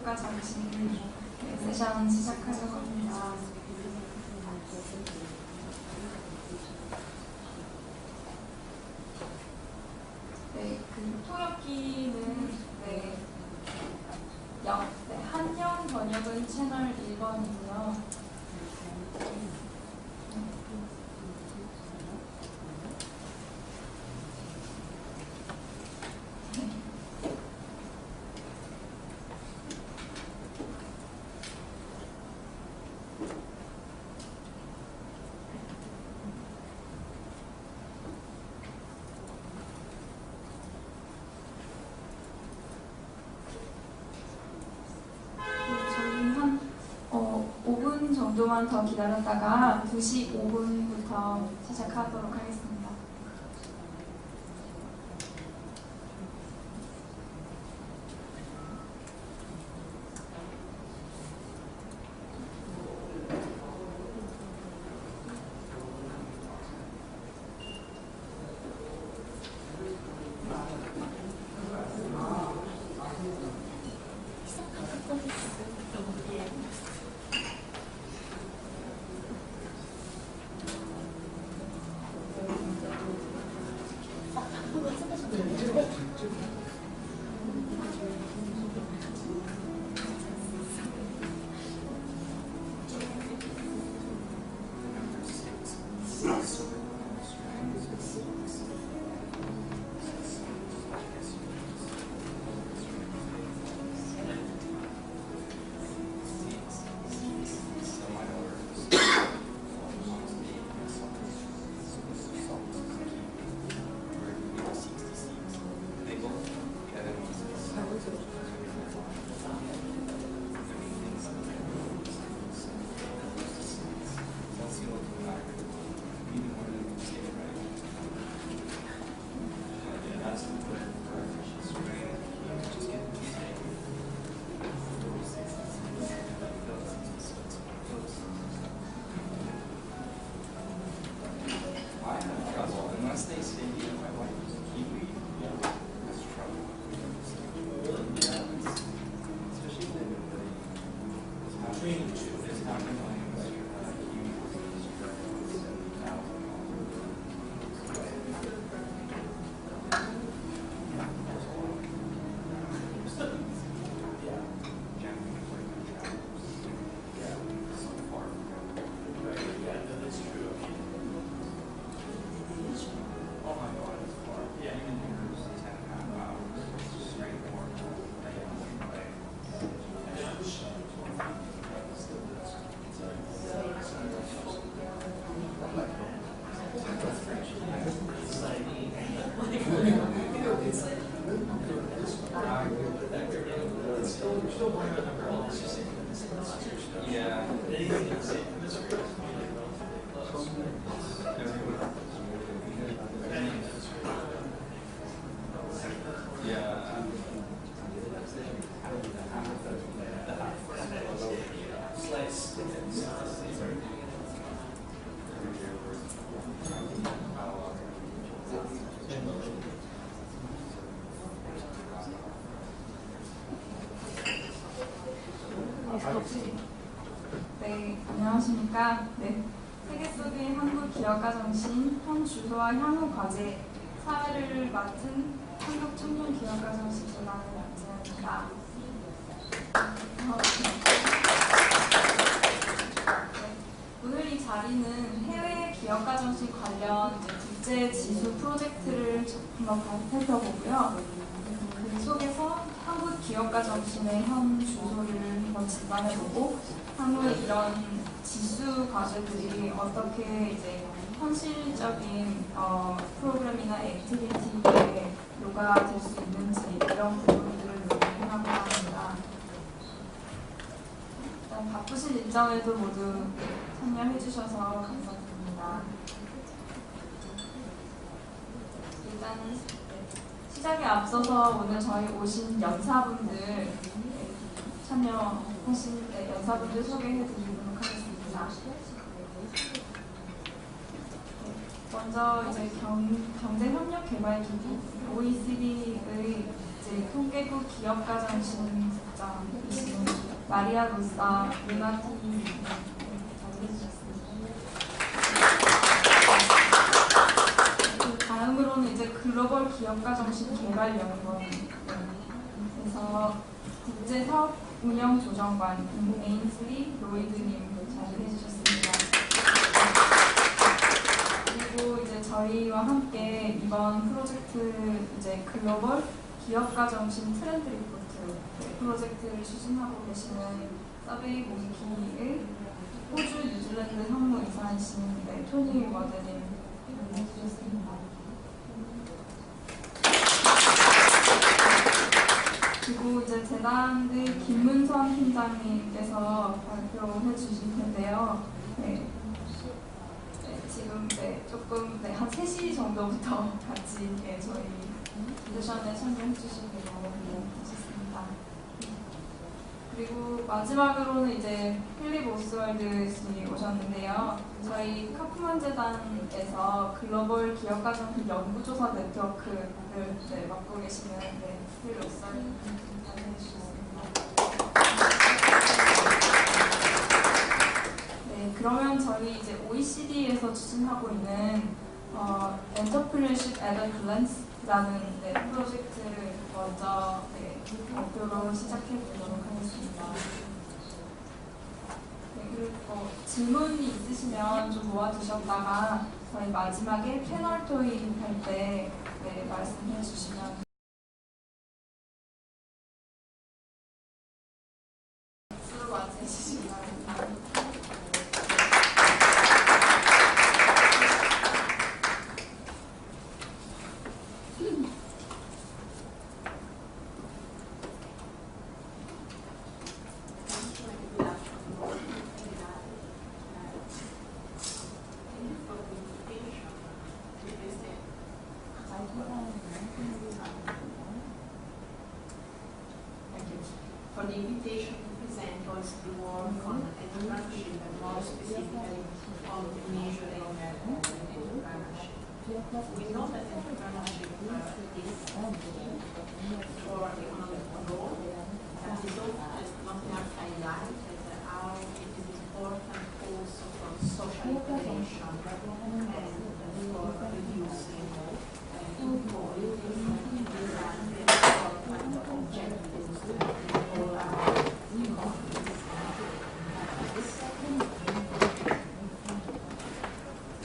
한국기업가정신 세션 시작하려고 합니다. 네, 통역기는 한영 번역은 채널 1번이고요. 정도만 더 기다렸다가 2시 5분부터 시작하도록 하겠습니다. 네, 안녕하십니까. 네, 세계 속의 한국기업가정신 현주소와 향후과제 사회를 맡은 한국청년기업가정신이라는 남자입니다. 오늘 이 자리는 해외 기업가정신 관련 국제 지수 프로젝트를 한번 살펴보고요. 그 속에서 한국 기업가 정신의 현 주소를 한번 진단해보고 향후에 이런 지수 과제들이 어떻게 이제 현실적인 프로그램이나 액티비티에 녹아들 수 있는지 이런 부분들을 논의하고 합니다. 일단 바쁘신 일정에도 모두 참여해주셔서 감사드립니다. 일단 시작에 앞서서 오늘 저희 오신 연사분들 참여하신 연사분들 소개해드리도록 하겠습니다. 먼저 이제 경제협력개발기구 OECD의 이제 이제 통계국 기업가정신 국장이신 마리아 로사 루나티 다음으로는 이제 글로벌 기업가정신 개발연구원에서 국제사업운영조정관 에인슬리 로이드님 자리해 주셨습니다. 그리고 이제 저희와 함께 이번 프로젝트 이제 글로벌 기업가정신 트렌드 리포트 프로젝트를 추진하고 계시는 서베이 모기의 호주 뉴질랜드 상무이사이신 토니 워드님 해주셨습니다. 그리고 이제 재단의 김문선 팀장님께서 발표해 주실 텐데요. 지금 조금 한 3시 정도부터 같이 저희 세션에 참여해 주시기로 하셨습니다. 그리고 마지막으로는 이제 필립 오스월드 씨 오셨는데요. 저희 카프만 재단에서 글로벌 기업가정신 연구조사 네트워크를 맡고 계시는 필립 오스월드 님 해주셨습니다. 네, 그러면 저희 이제 OECD에서 추진하고 있는 Entrepreneurship at a Glance라는 프로젝트를 먼저 목표로 시작해 보도록 하겠습니다. 그리고 질문이 있으시면 좀 모아두셨다가 저희 마지막에 패널 토익 할 때 말씀해 주시면 수로 맞춰 주시기 바랍니다. For the invitation to present also the work on entrepreneurship and more specifically on measuring entrepreneurship. We know that entrepreneurship is for economic growth, but it's also not enough highlighted how it is important also for social integration and for reducing inequality and important objectives all our economies.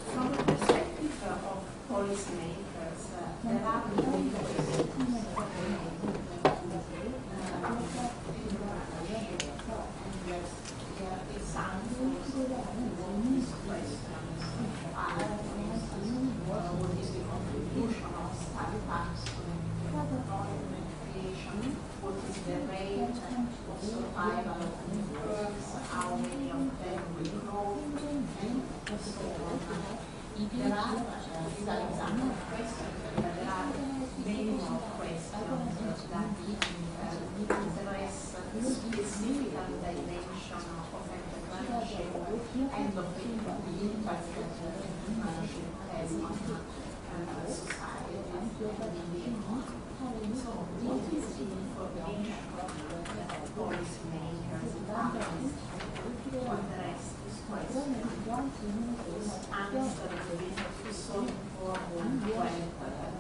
From the perspective of policymakers, there are many questions. Examples of these questions are, for instance, what is the contribution of startups to employment creation? What is the rate of survival of new firms? How many of them will grow? And so on. There are, these are example of questions, but there are many more questions that address specific dimension of entrepreneurship and of the impact that entrepreneurship has on society and the economy. So, what is the information that policymakers use to address this question? This answer is so important when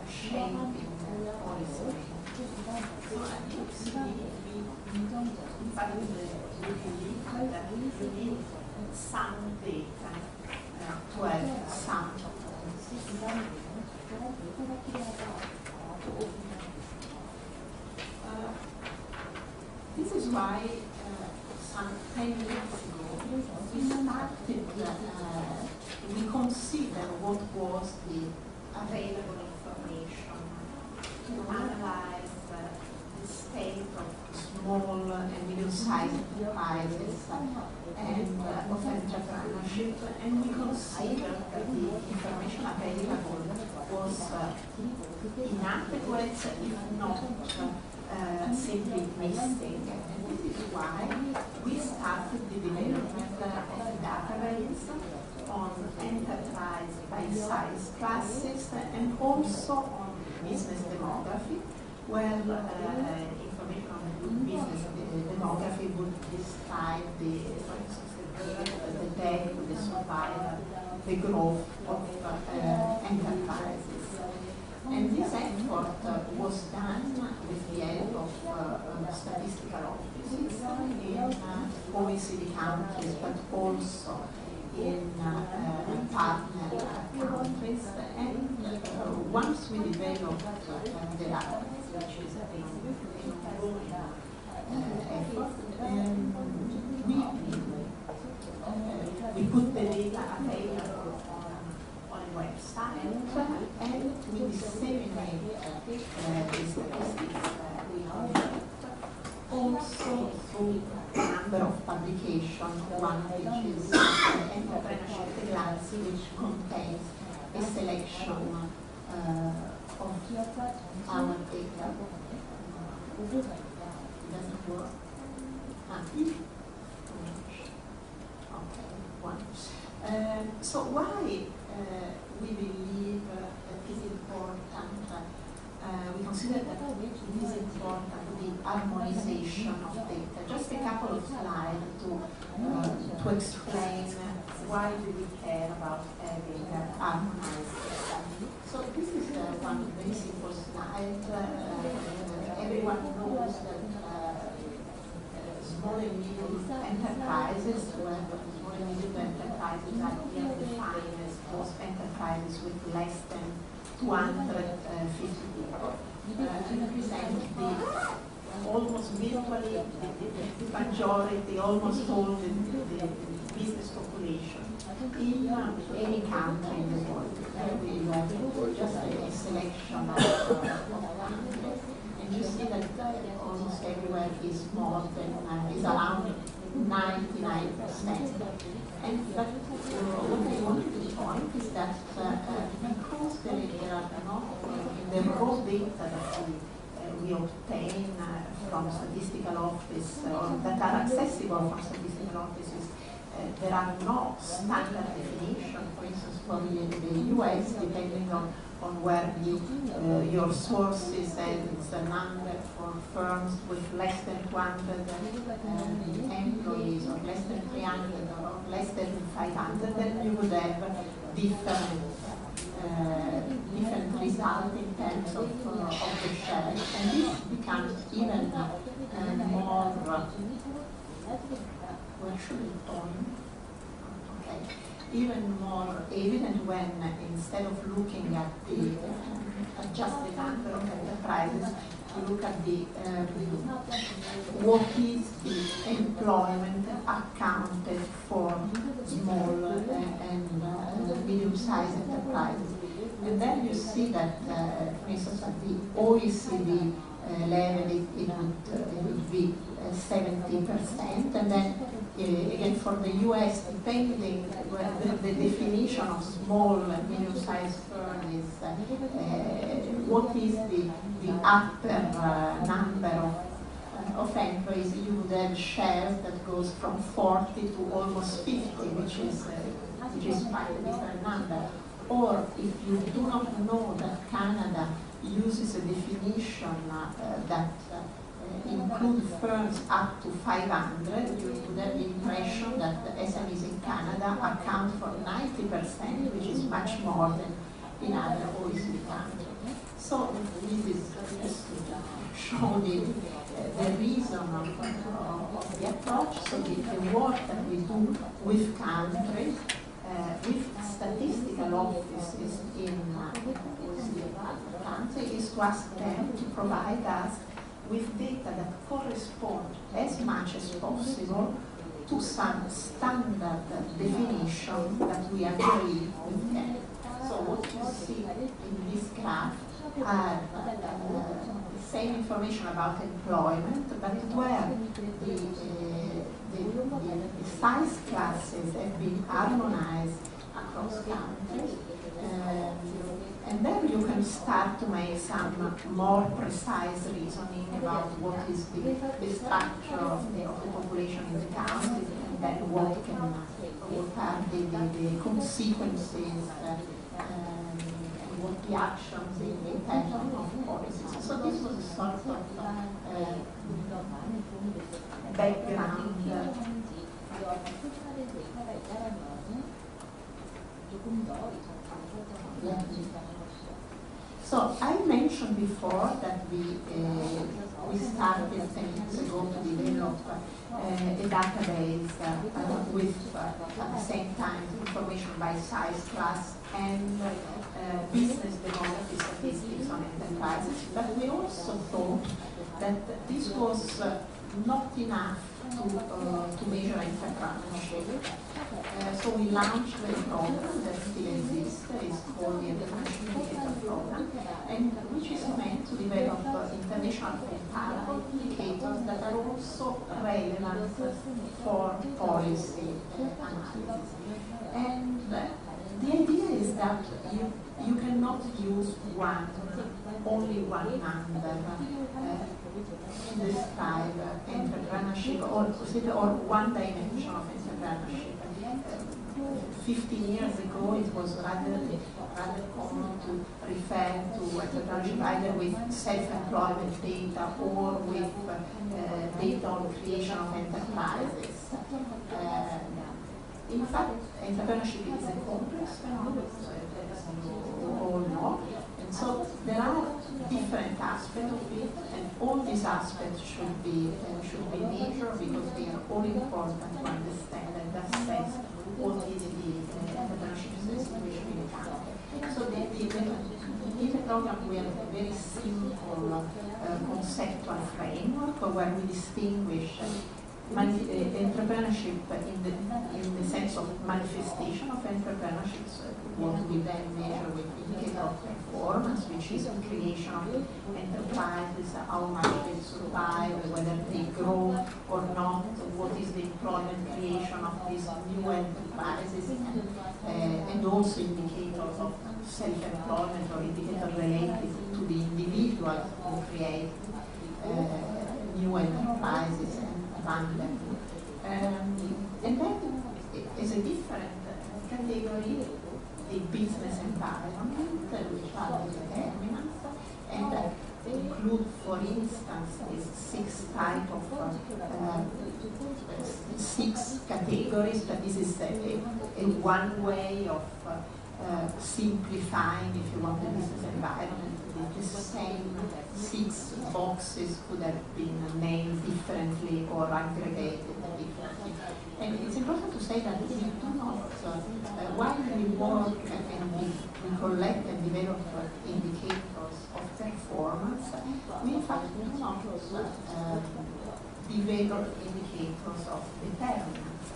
shaping policymaking. So, I think in fact, we believe that we need some data to have some. This is why some 10 years ago we started, we considered what was the available information to analyze the state of small and medium-sized enterprises and of entrepreneurship, and we considered that the information available was inadequate, if not simply missing. And this is why we started the development of a database on enterprise by size classes and also on business demography Well, information on the good business demography would describe for instance, the debt, the survival, the growth of enterprises. And this effort was done with the help of statistical offices in OECD countries, but also in partner countries. And once we developed the data, which is a ongoing effort, we put the data available on a website, and we disseminate these statistics. Also through a number of publications, one which is Entrepreneurship at a Glance, which contains a selection of our data. It doesn't work. Okay, one. So why we believe that it is important, we consider that it is important, the harmonization of data. Just a couple of slides to explain why do we care about having harmonized data. So this is one very simple slide. Everyone knows that small and medium enterprises, small and medium enterprises are here defined as those enterprises with less than 250 people. Represent the almost virtually the majority, almost all the business population in any country in the world. We have just a selection of countries. And you see that almost everywhere is more than, is around 99%. And but what I wanted to point is that because there are not the raw data that we obtain from statistical office or that are accessible from statistical offices, there are no standard definition. For instance, for the US, depending on where your source is, and it's a number for firms with less than 200 employees, or less than 300, or less than 500, then you would have different results in terms of the share. And this becomes even more, where should it point? Okay. Even more evident when, instead of looking at just the number of enterprises, you look at what is the employment accounted for small and medium-sized enterprises. And then you see that, for instance, at the OECD level, it would be 70%, and then again for the US, depending the definition of small and medium-sized firm is what is the upper number of employees. You would have shares that goes from 40 to almost 50, which is quite a different number. Or if you do not know that Canada uses a definition that include firms up to 500, you would have the impression that the SMEs in Canada account for 90%, which is much more than in other OECD countries. So this is just to show the reason of the approach. So the work that we do with countries, with statistical offices in OECD countries, is to ask them to provide us with data that correspond as much as possible to some standard definition that we agree with them. So what you see in this graph are the same information about employment, but where the size classes have been harmonized across countries. And then you can start to make some more precise reasoning about what is the structure of the population in the country, and then what are the consequences and what the actions in terms of policies. So this was a sort of background. So I mentioned before that we started 10 years ago to develop a database with at the same time information by size class and business demography statistics on enterprises. But we also thought that this was not enough to measure entrepreneurship. So we launched a program that still exists. It's called the Entrepreneurship Indicator Program, and which is meant to develop international comparable indicators that are also relevant for policy analysis. And the idea is that you cannot use only one number to describe entrepreneurship or one dimension of entrepreneurship. 15 years ago, it was rather common to refer to entrepreneurship either with self-employment data or with data on creation of enterprises. In fact, entrepreneurship is a complex phenomenon, as you all know. And so there are different aspects of it, and all these aspects should be measured because they are all important to understand and assess what is the entrepreneurship situation in the country. So in the program we have a very simple conceptual framework where we distinguish entrepreneurship in the sense of manifestation of entrepreneurship, so what we then measure with indicator of performance, which is the creation of enterprises, how much they survive, whether they grow or not, what is the employment creation of these new enterprises, and also indicators of self-employment or indicators related to the individuals who create new enterprises and run them. And then is a different category, the business environment, which are the determinants, and include, for instance, these 6 types of 6 categories, but this is a one way of simplifying, if you want, the business environment. The same 6 boxes could have been named differently or aggregated differently. And it's important to say that we do not, while we work and we collect and develop indicators of performance, we in fact do not develop indicators of determinants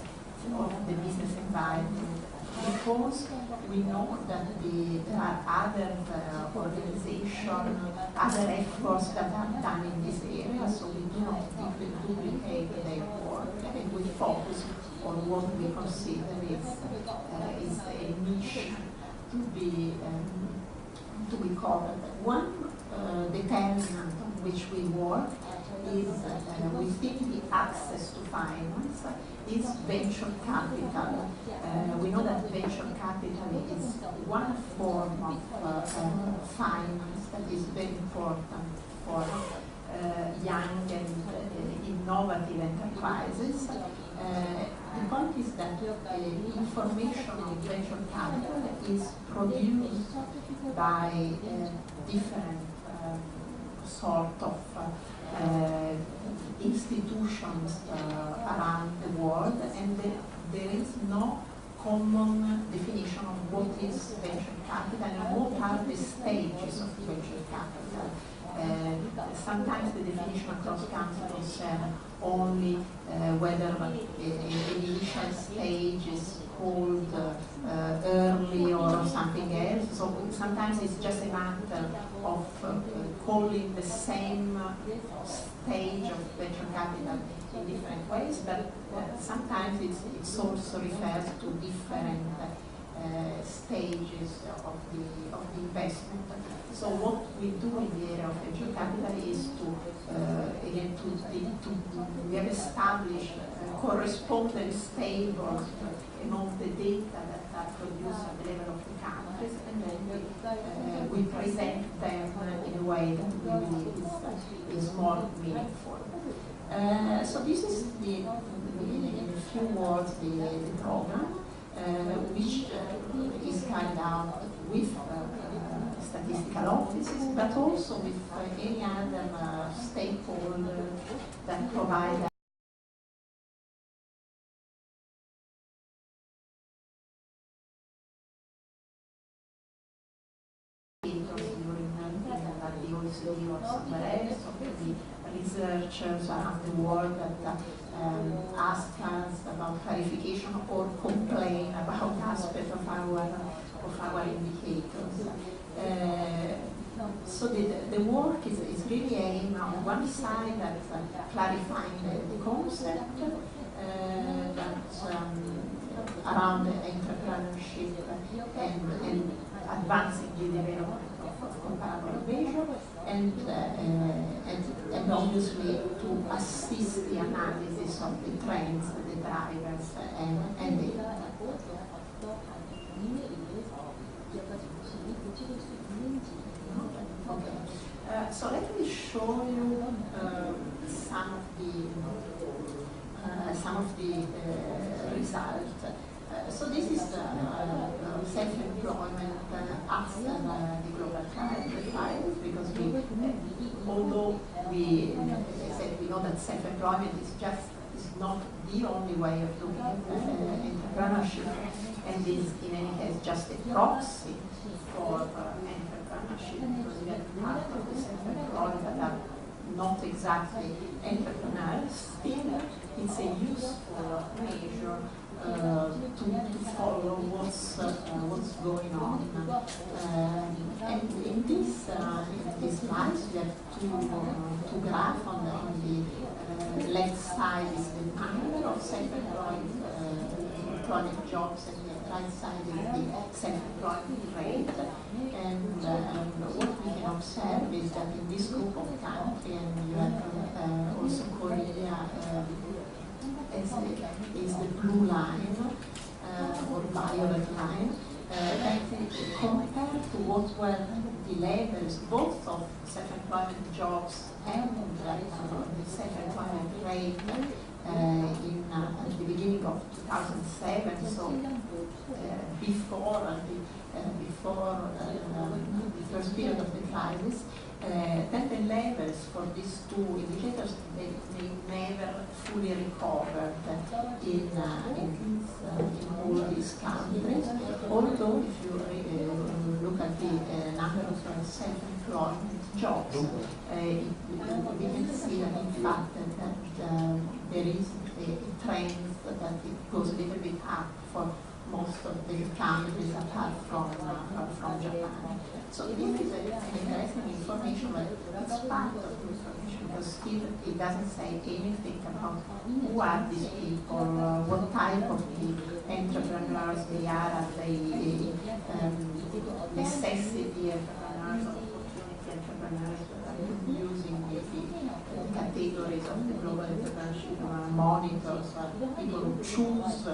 of the business environment, because we know that there are other organizations, other efforts that are done in this area, so we do not duplicate their work, and we focus on what we consider is a niche to be covered. One determinant on which we work is within the access to finance is venture capital. We know that venture capital is one form of finance that is very important for young and innovative enterprises. The point is that information on venture capital is produced by different sort of institutions around the world, and there is no common definition of what is venture capital and what are the stages of venture capital. Sometimes the definition across countries concern only whether an initial stage is called early or something else. So sometimes it's just a matter of calling the same stage of venture capital in different ways, but sometimes it also refers to different stages of the investment. So what we do in the area of venture capital is to we have established correspondence tables among the data that are produced at the level of the countries, and then we present them in a way that we believe is more meaningful. So this is in a few words the program, which is carried out with statistical offices, but also with any other stakeholder that provide or somewhere else, or the researchers around the world that ask us about clarification or complain about aspects of our indicators. So the work is really aimed on one side at clarifying the concept that around entrepreneurship and advancing the development of comparable measure, and obviously to assist the analysis of the trends, the drivers, and the impact. Okay. So let me show you some of the results. So this is self-employment after the global crisis, because although we know that self-employment is not the only way of looking at entrepreneurship, and is in any case just a proxy for entrepreneurship, because we have part of the self-employed that are not exactly entrepreneurs. Still, it's a useful measure to follow what's going on. And in this slides, we have two graphs. On the left side is the number of self-employed employment jobs, and the right side is the self-employment rate. And what we can observe is that in this group of countries, and you have also Korea is the blue line or violet line, and compared to what were the levels both of self-employment jobs and the self-employment rate at the beginning of 2007, so before the first period of the crisis, then the levels for these two indicators they never fully recovered in all these countries. Although if you look at the number of self-employment jobs, we can see that in fact that there is a trend that it goes a little bit up for most of the countries apart from Japan. So this is an interesting information, but it's part of the information because still it doesn't say anything about who are these people, what type of entrepreneurs they are they necessity entrepreneurs or opportunity entrepreneurs that are using the categories of the global entrepreneurship monitors, people who choose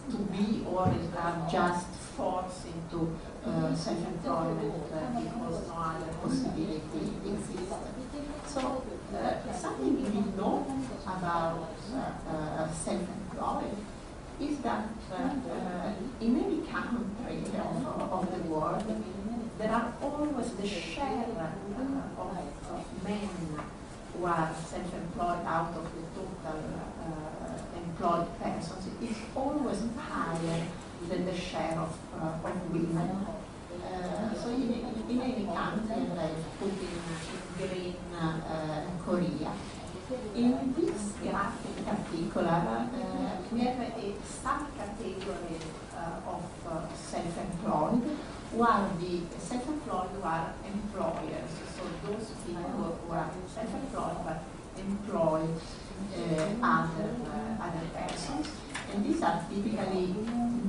to be or are just forced into self-employment because no other possibility exists. So something we know about self-employed is that in any country of the world, there are always the share of men who are self-employed out of the total employed persons is always higher than the share of women. So in any country, and I put in green Korea. In this graph in particular, we have a subcategory of self-employed, who are the self-employed who are employers. So those people who are self-employed but employ other persons. And these are typically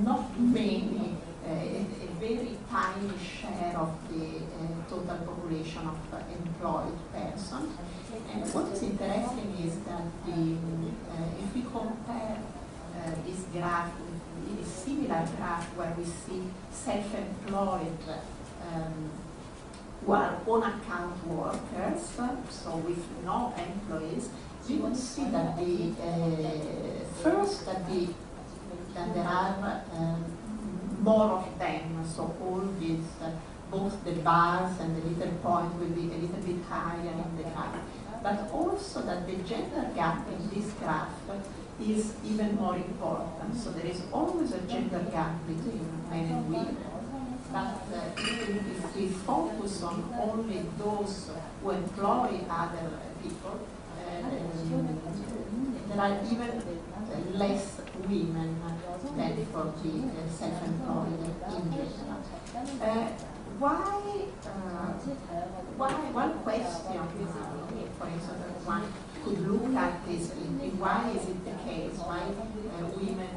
not many a very tiny share of the total population of employed persons. And what is interesting is that if we compare this graph with a similar graph where we see self-employed who are on-account workers, so with no employees, you will see that that there are more of them. So all these, both the bars and the little point will be a little bit higher in the graph, but also that the gender gap in this graph is even more important. So there is always a gender gap between men and women. But if we focus on only those who employ other people, there are even less women than for the self-employed in general. One question, for instance, one could look at is why is it the case? Why women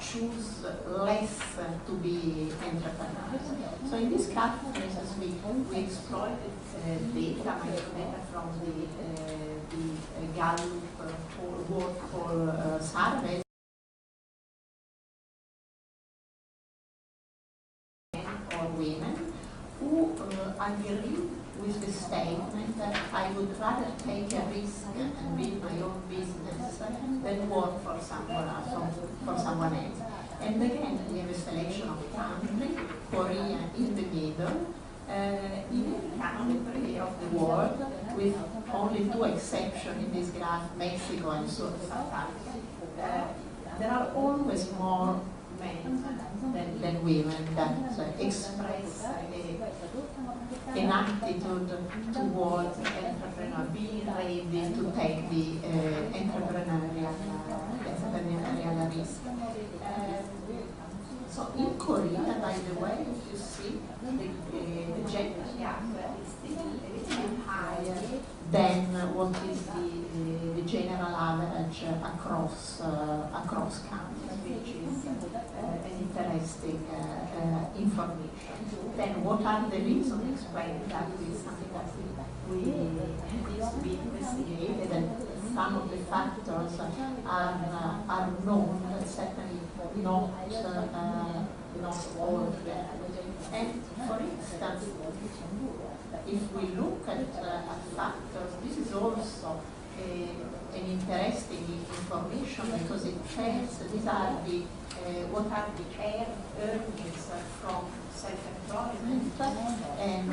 choose less to be entrepreneurs? So in this graph, for instance, we exploited data from the Gallup work survey or women who agree with the statement that I would rather take a risk and build my own business than work for someone else. And again, we have a selection of countries, Korea in the middle, in every country of the world, with only two exceptions in this graph, Mexico and South Africa. There are always more men than women that express an attitude towards entrepreneur, being ready to take the entrepreneurial risk. So in Korea, by the way, if you see, the gender gap is still a little bit higher than what is the general average across countries, which is an interesting information. Then what are the reasons explained? That is something that needs to be investigated, and some of the factors are known, but certainly not all of them. And for instance, if we look at factors, this is also an interesting information because it tells these are what are the earnings from self-employment, and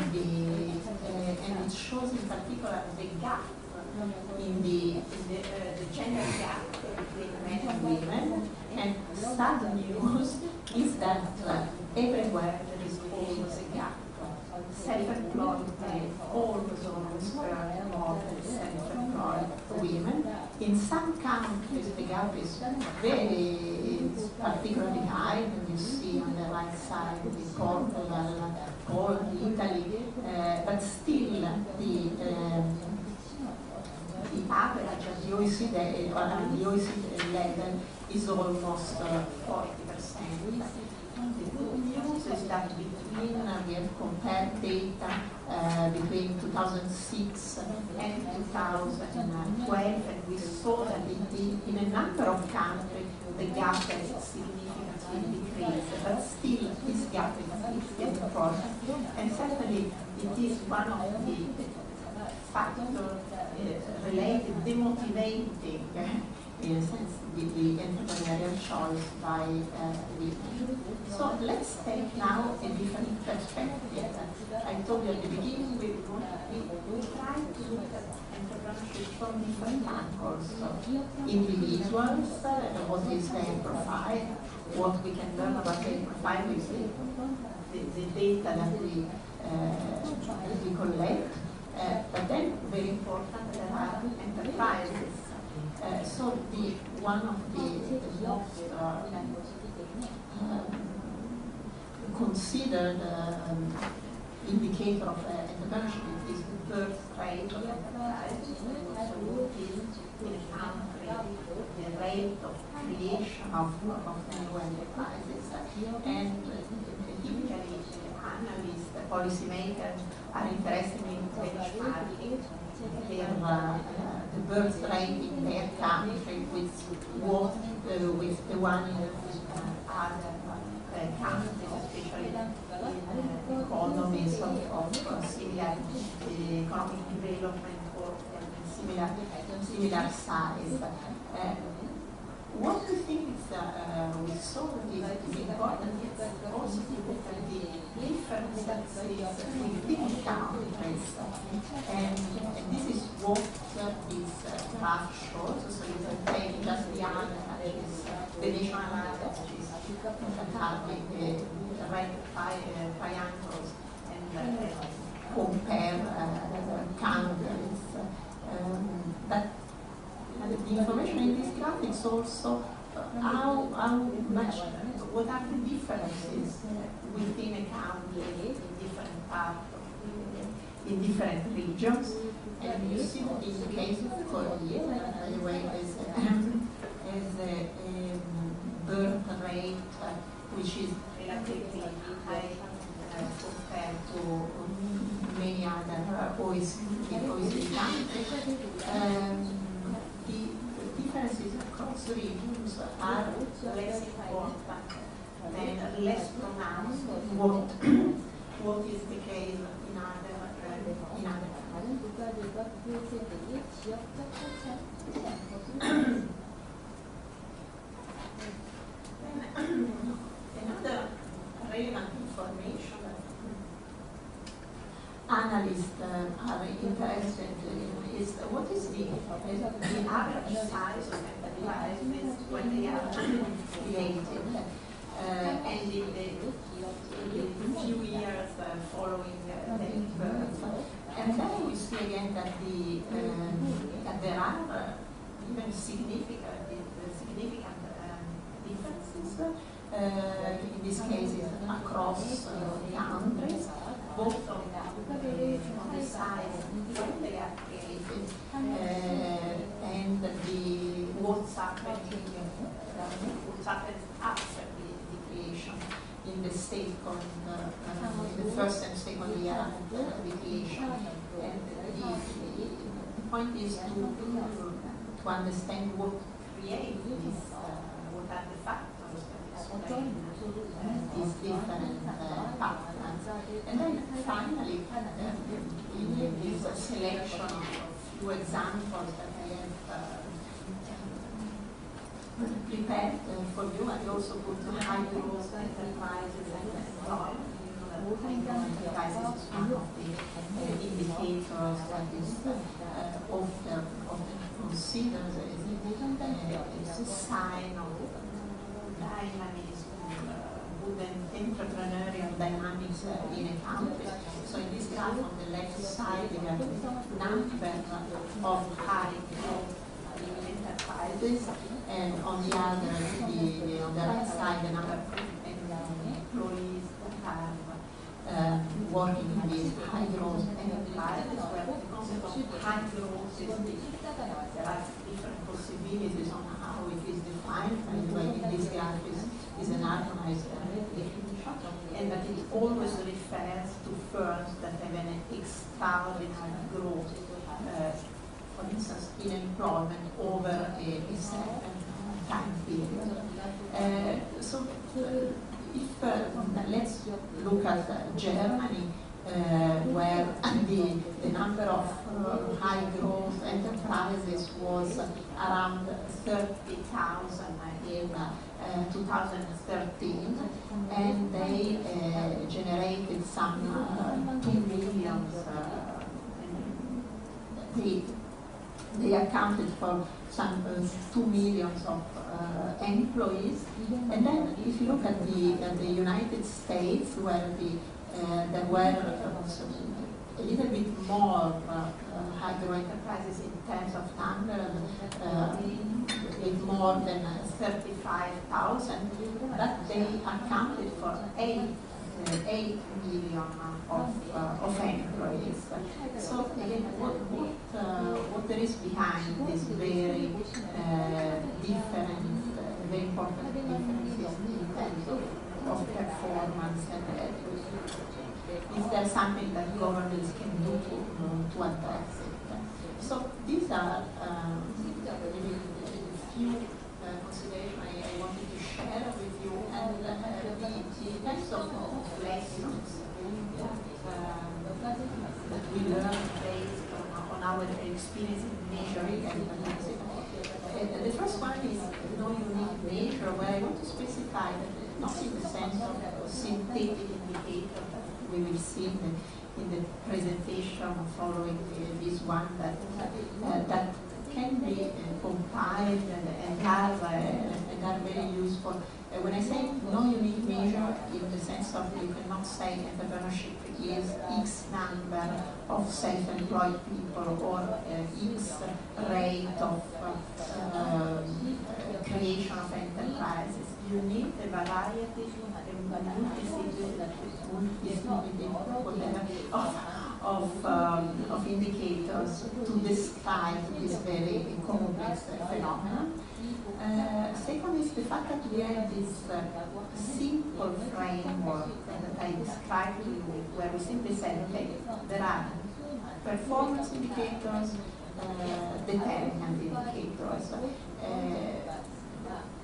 it shows in particular the gap in the gender gap between men and women. And sad news is that everywhere there is always a gap. Self-employed men always earn more than self-employed women. In some countries the gap is particularly high, and you see on the right side the Portugal, Poland, Italy, but still the average of the OECD level is almost 40%. The good news is that we have compared data between 2006 and 2012, and we saw that in a number of countries the gap has significantly decreased, but still this gap is important. And certainly it is one of the factors related, demotivating in a sense the entrepreneurial choice by women. So let's take now a different perspective. I told you at the beginning we try to look at entrepreneurship from different angles. So individuals, what is their profile, what we can learn about their profile is the data that we collect. But then, very important, there are enterprises. So one of the most considered indicator of entrepreneurship is the birth rate of enterprises. So in a country, the rate of creation of new enterprises. And typically, analysts, policymakers are interested in benchmarking the birth rate in their country with the one in other countries, especially in economies of similar economic development or similar size. What we think we saw is important is also to look at the differences within countries. And this is what this graph shows. So you can take just the averages, the national averages that are the red triangles, and compare countries. But the information in this graph is also how much, what are the differences within a country in different parts, in different regions. And you see that in the case of Korea, by the way, is a birth rate which is relatively high compared to many other OECD countries. The differences across regions are less important and less pronounced what is the case in other Another relevant information that analysts are interested in is what is the average size of enterprises when they are created, and in the few years following their birth. And then we see again that there are even significant differences. In this case, across countries, both of the size when they are created and what's happened after the creation in the first and second year after the creation. And the point is to understand what creates this, what are the factors that explain these different patterns. And then finally, in this selection of few examples that I have prepared for you, I also put high growth enterprises and enterprises is one of the indicators that is often considered as a sign of dynamism, good entrepreneurial dynamics in a country. So in this graph on the left side, we have the number of high growth enterprises, and on the other, on the right side, the number of employees that are working in these high growth enterprises, where the concept of high growth is there are different possibilities on how it is defined. By the way, in this graph is an harmonized definition, and that it always refers to firms that have an extraordinary growth, for instance, in employment over a certain time period. So if let's look at Germany, where the number of high growth enterprises was around 30,000 in 2013, and they generated some 2 million. They accounted for some 2 million of employees. And then if you look at the United States, where there were a little bit more high-growth enterprises in terms of number, with more than 35,000, but they accounted for 8 million of employees. So again, what there is behind this very different there's something that governments can do to address it. So these are maybe a few considerations I wanted to share with you, and the types of lessons that we learn based on our experience in measuring and the first one is no unique measure, where I want to specify that not in the sense of synthetic indicator that we will see in the presentation following this one, that can be compiled and are very useful. When I say no unique measure, in the sense of you cannot say entrepreneurship is X number of self-employed people or X rate of creation of enterprises. You need a variety, of indicators to describe this very complex phenomenon. Second is the fact that we have this simple framework that I described to you, where we simply say, okay, there are performance indicators, determinant indicators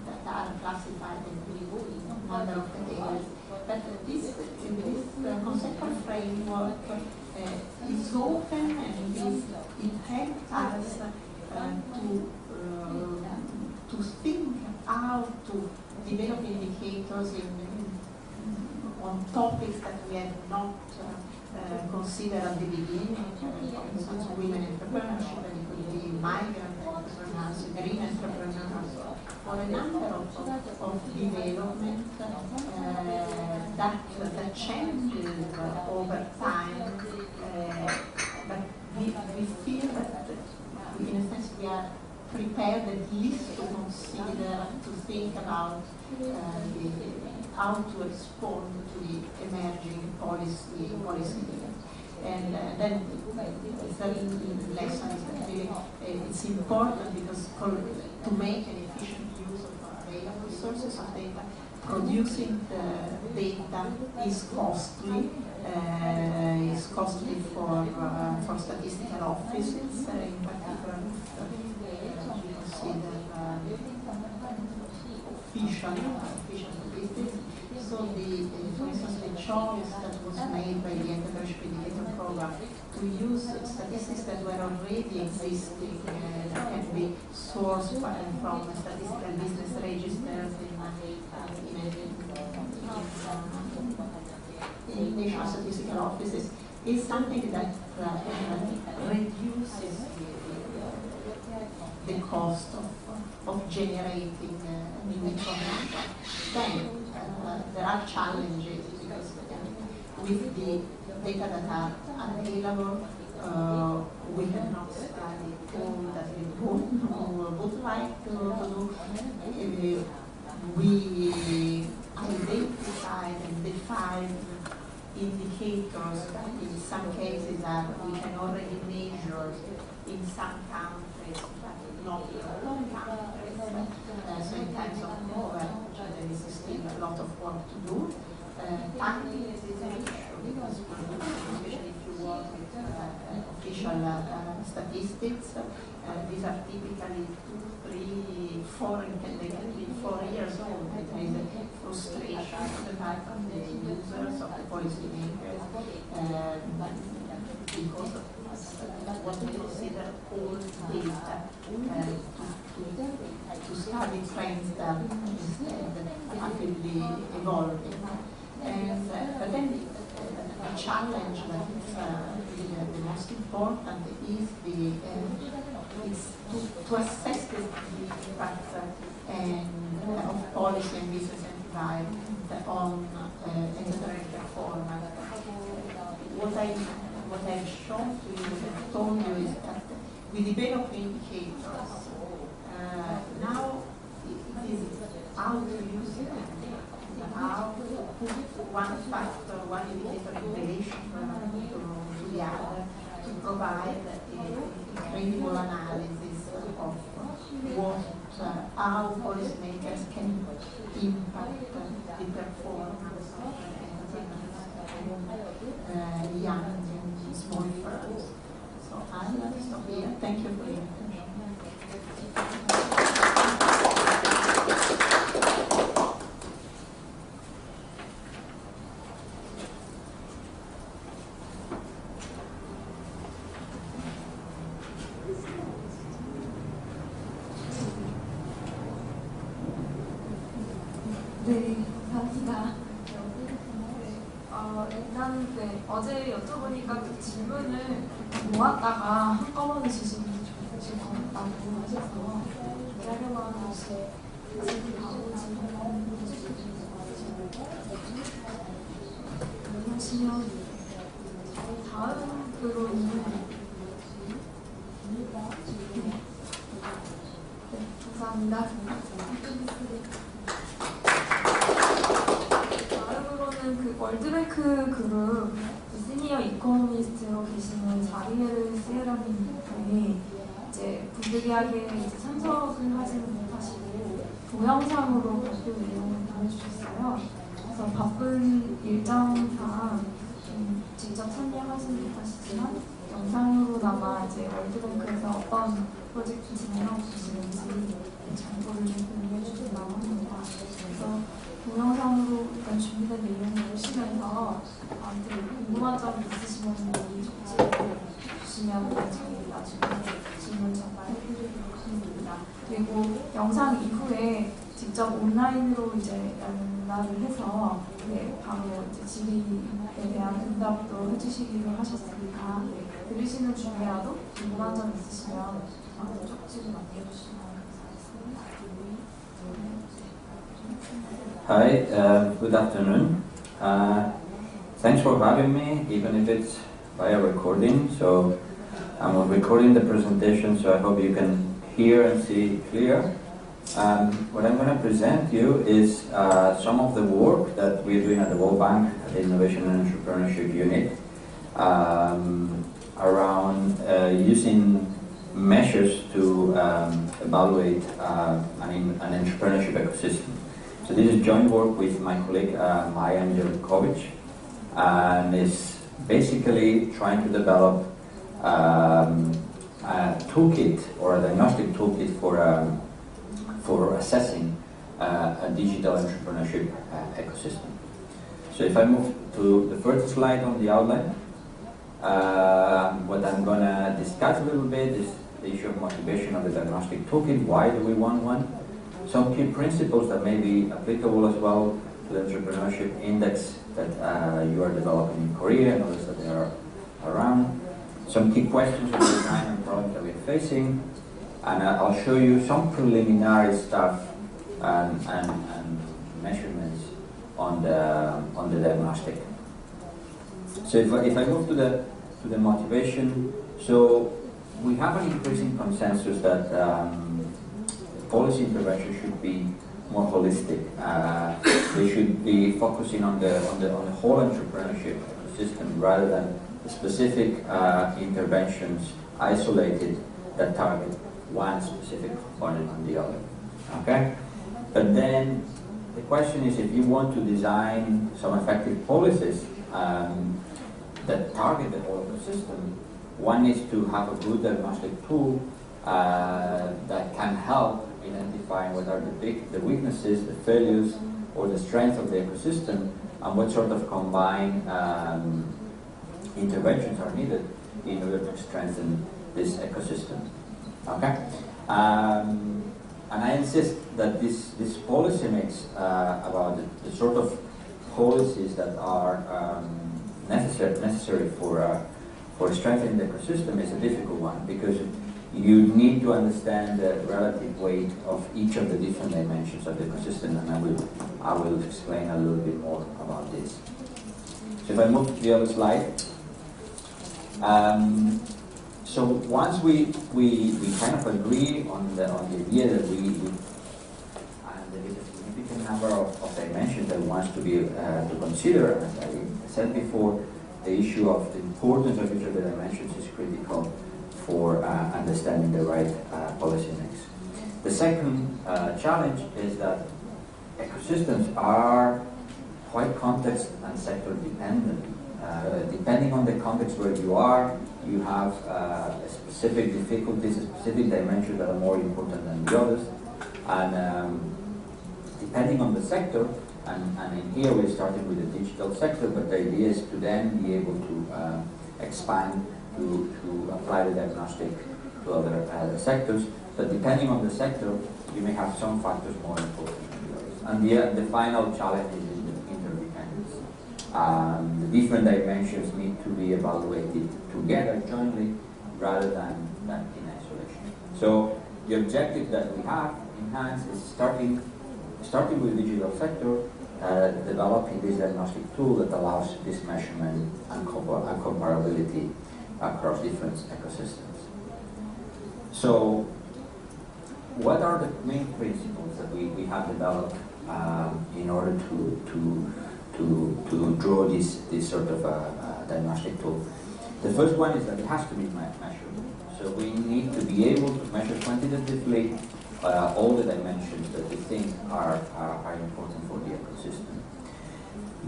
that are classified in a number of categories. But this conceptual framework is open, and it helps us to think how to develop indicators on topics that we have not considered at the beginning. For instance, women entrepreneurship, and it could be migrant entrepreneurs, green entrepreneurs, or a number of development that changes over time. But we feel that, in a sense, we are prepared at least to consider, to think about how to respond to the emerging policy needs. And then the third lesson is that really it's important, because to make an efficient use of available sources of data, producing the data is costly. For statistical offices, in particular, we consider official statistics. So for instance, the choice that was made by the Entrepreneurship Indicator Program to use statistics that were already existing, that can be sourced from statistical business registers in national statistical offices, is something that reduces the cost of generating new information. Then there are challenges, because with the data that are available, we cannot study all that we would like to do. We identified and defined indicators that in some cases we can already measure in some countries, but not in all countries. So in terms of coverage, there is still a lot of work to do. Timing is an issue, because especially if you work with official statistics, these are typically 2, 3, 4, and they can be 4 years old. There is a frustration on the part of the users, of the policymakers, because of what we consider old data to study trends that instead rapidly evolving. And but then the challenge that is the most important is to assess the impact of policy and business environment on entrepreneurial performance. What I've shown to you and told you is that we develop indicators. Now it is how to use them, how to put one factor, one indicator in relation to the other, to provide a credible analysis of how policymakers can impact the performance of young and small firms. So I'll stop here. Thank you for your attention. 네, 감사합니다. 일단 어제 여쭤보니까 그 질문을 모았다가 한꺼번에 주시면 좋으실 것 같다고 하셔서 기다려봐 하시면 다음으로는 감사합니다. 다음으로는 그 월드뱅크 그룹 시니어 이코노미스트로 계시는 자리에르 시에라님이 이제 부득이하게 이제 참석을 하지는 못하시고 동영상으로 발표 내용을 보내주셨어요. 그래서 바쁜 일정상 직접 참여하지는 못하시지만 영상으로나마 이제 월드뱅크에서 어떤 프로젝트 진행하고 계시는지 정보를 좀 공유해 주신다고 합니다. 그래서 동영상으로 일단 준비된 내용을 보시면서 궁금한 점 있으시면 미리 적지를 주시면 저희 나중에 질문 전달해드리도록 하겠습니다. 그리고 영상 이후에 직접 온라인으로 이제 연락을 해서 바로 이제 질의에 대한 응답도 해주시기로 하셨으니까 들으시는 중에라도 궁금한 점 있으시면 쪽지로 남겨주시면 감사하겠습니다. Hi, good afternoon. Thanks for having me, even if it's via recording. So I'm recording the presentation, so I hope you can hear and see clear. What I'm going to present you is some of the work that we're doing at the World Bank, at the Innovation and Entrepreneurship Unit, around using measures to evaluate an entrepreneurship ecosystem. So this is joint work with my colleague Maja Angelikovic, and is basically trying to develop a toolkit or a diagnostic toolkit for assessing a digital entrepreneurship ecosystem. So if I move to the first slide on the outline, what I'm going to discuss a little bit is the issue of motivation of the diagnostic toolkit. Why do we want one? Some key principles that may be applicable as well to the entrepreneurship index that you are developing in Korea and others that they are around. Some key questions of the design and problem that we're facing. And I'll show you some preliminary stuff and measurements on the diagnostic. So if I move to the motivation, so we have an increasing consensus that policy intervention should be more holistic. They should be focusing on the whole entrepreneurship system rather than specific interventions isolated that target one specific component on the other. Okay? But then the question is, if you want to design some effective policies that target the whole ecosystem, one needs to have a good diagnostic tool that can help identifying what are the weaknesses, the failures, or the strength of the ecosystem, and what sort of combined interventions are needed in order to strengthen this ecosystem. Okay, and I insist that this policy makes about the sort of policies that are necessary for strengthening the ecosystem is a difficult one, because you need to understand the relative weight of each of the different dimensions of the ecosystem, and I will explain a little bit more about this. So if I move to the other slide. So once we kind of agree on the idea that and there is a significant number of dimensions that wants to be to consider, as I said before, the issue of the importance of each of the dimensions is critical for understanding the right policy mix. The second challenge is that ecosystems are quite context and sector dependent. Depending on the context where you are, you have specific difficulties, specific dimensions that are more important than the others. And depending on the sector, and in here we're starting with the digital sector, but the idea is to then be able to expand to apply the diagnostic to other sectors. But depending on the sector, you may have some factors more important than the others. And the final challenge is in the interdependence. The different dimensions need to be evaluated together, jointly, rather than in isolation. So the objective that we have in hands is starting with the digital sector, developing this diagnostic tool that allows this measurement and comparability across different ecosystems. So, what are the main principles that we have developed in order to draw this sort of diagnostic tool? The first one is that it has to be measurable. So we need to be able to measure quantitatively all the dimensions that we think are important for the ecosystem.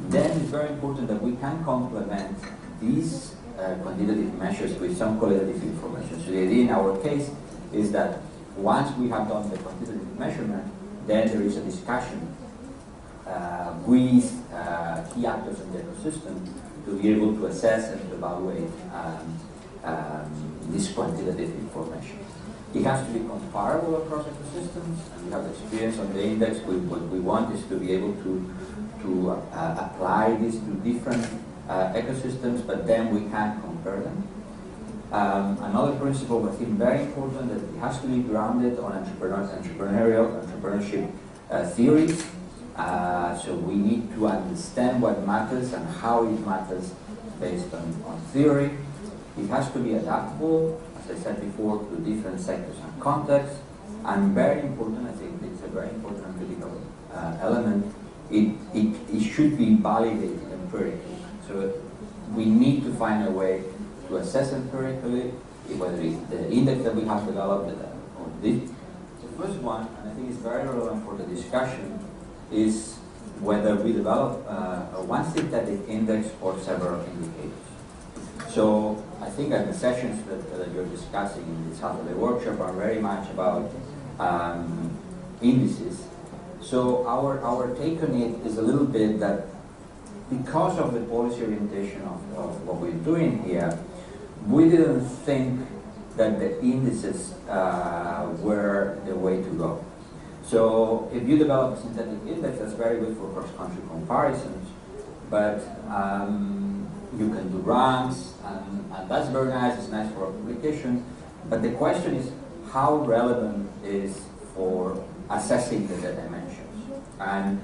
Then it's very important that we can complement these quantitative measures with some qualitative information. So the idea in our case is that once we have done the quantitative measurement, then there is a discussion with key actors in the ecosystem to be able to assess and to evaluate this quantitative information. It has to be comparable across ecosystems, and we have experience on the index. What we want is to be able to apply this to different ecosystems, but then we can compare them. Another principle I think very important, that it has to be grounded on entrepreneurship theories. So we need to understand what matters and how it matters based on theory. It has to be adaptable, as I said before, to different sectors and contexts. And very important, I think it's a very important and critical element, it should be validated empirically. So we need to find a way to assess empirically whether it's the index that we have developed or this. The first one, and I think it's very relevant for the discussion, is whether we develop one synthetic index or several indicators. So I think that the sessions that you're discussing in this half of the workshop are very much about indices. So our take on it is a little bit that because of the policy orientation of what we're doing here, we didn't think that the indices were the way to go. So if you develop a synthetic index, that's very good for cross-country comparisons, but you can do ranks, and that's very nice, it's nice for a publication, but the question is how relevant is for assessing the dimensions. And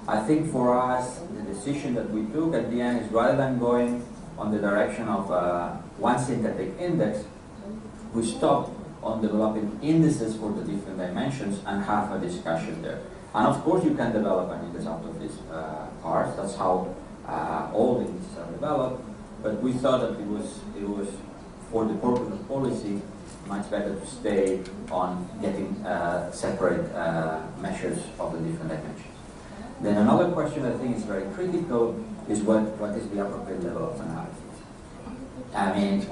I think for us, the decision that we took at the end is rather than going on the direction of one synthetic index, we stopped on developing indices for the different dimensions and have a discussion there. And of course you can develop an index out of these parts, that's how all the indices are developed, but we thought that it was for the purpose of policy much better to stay on getting separate measures of the different dimensions. Then another question I think is very critical is what is the appropriate level of analysis. I mean,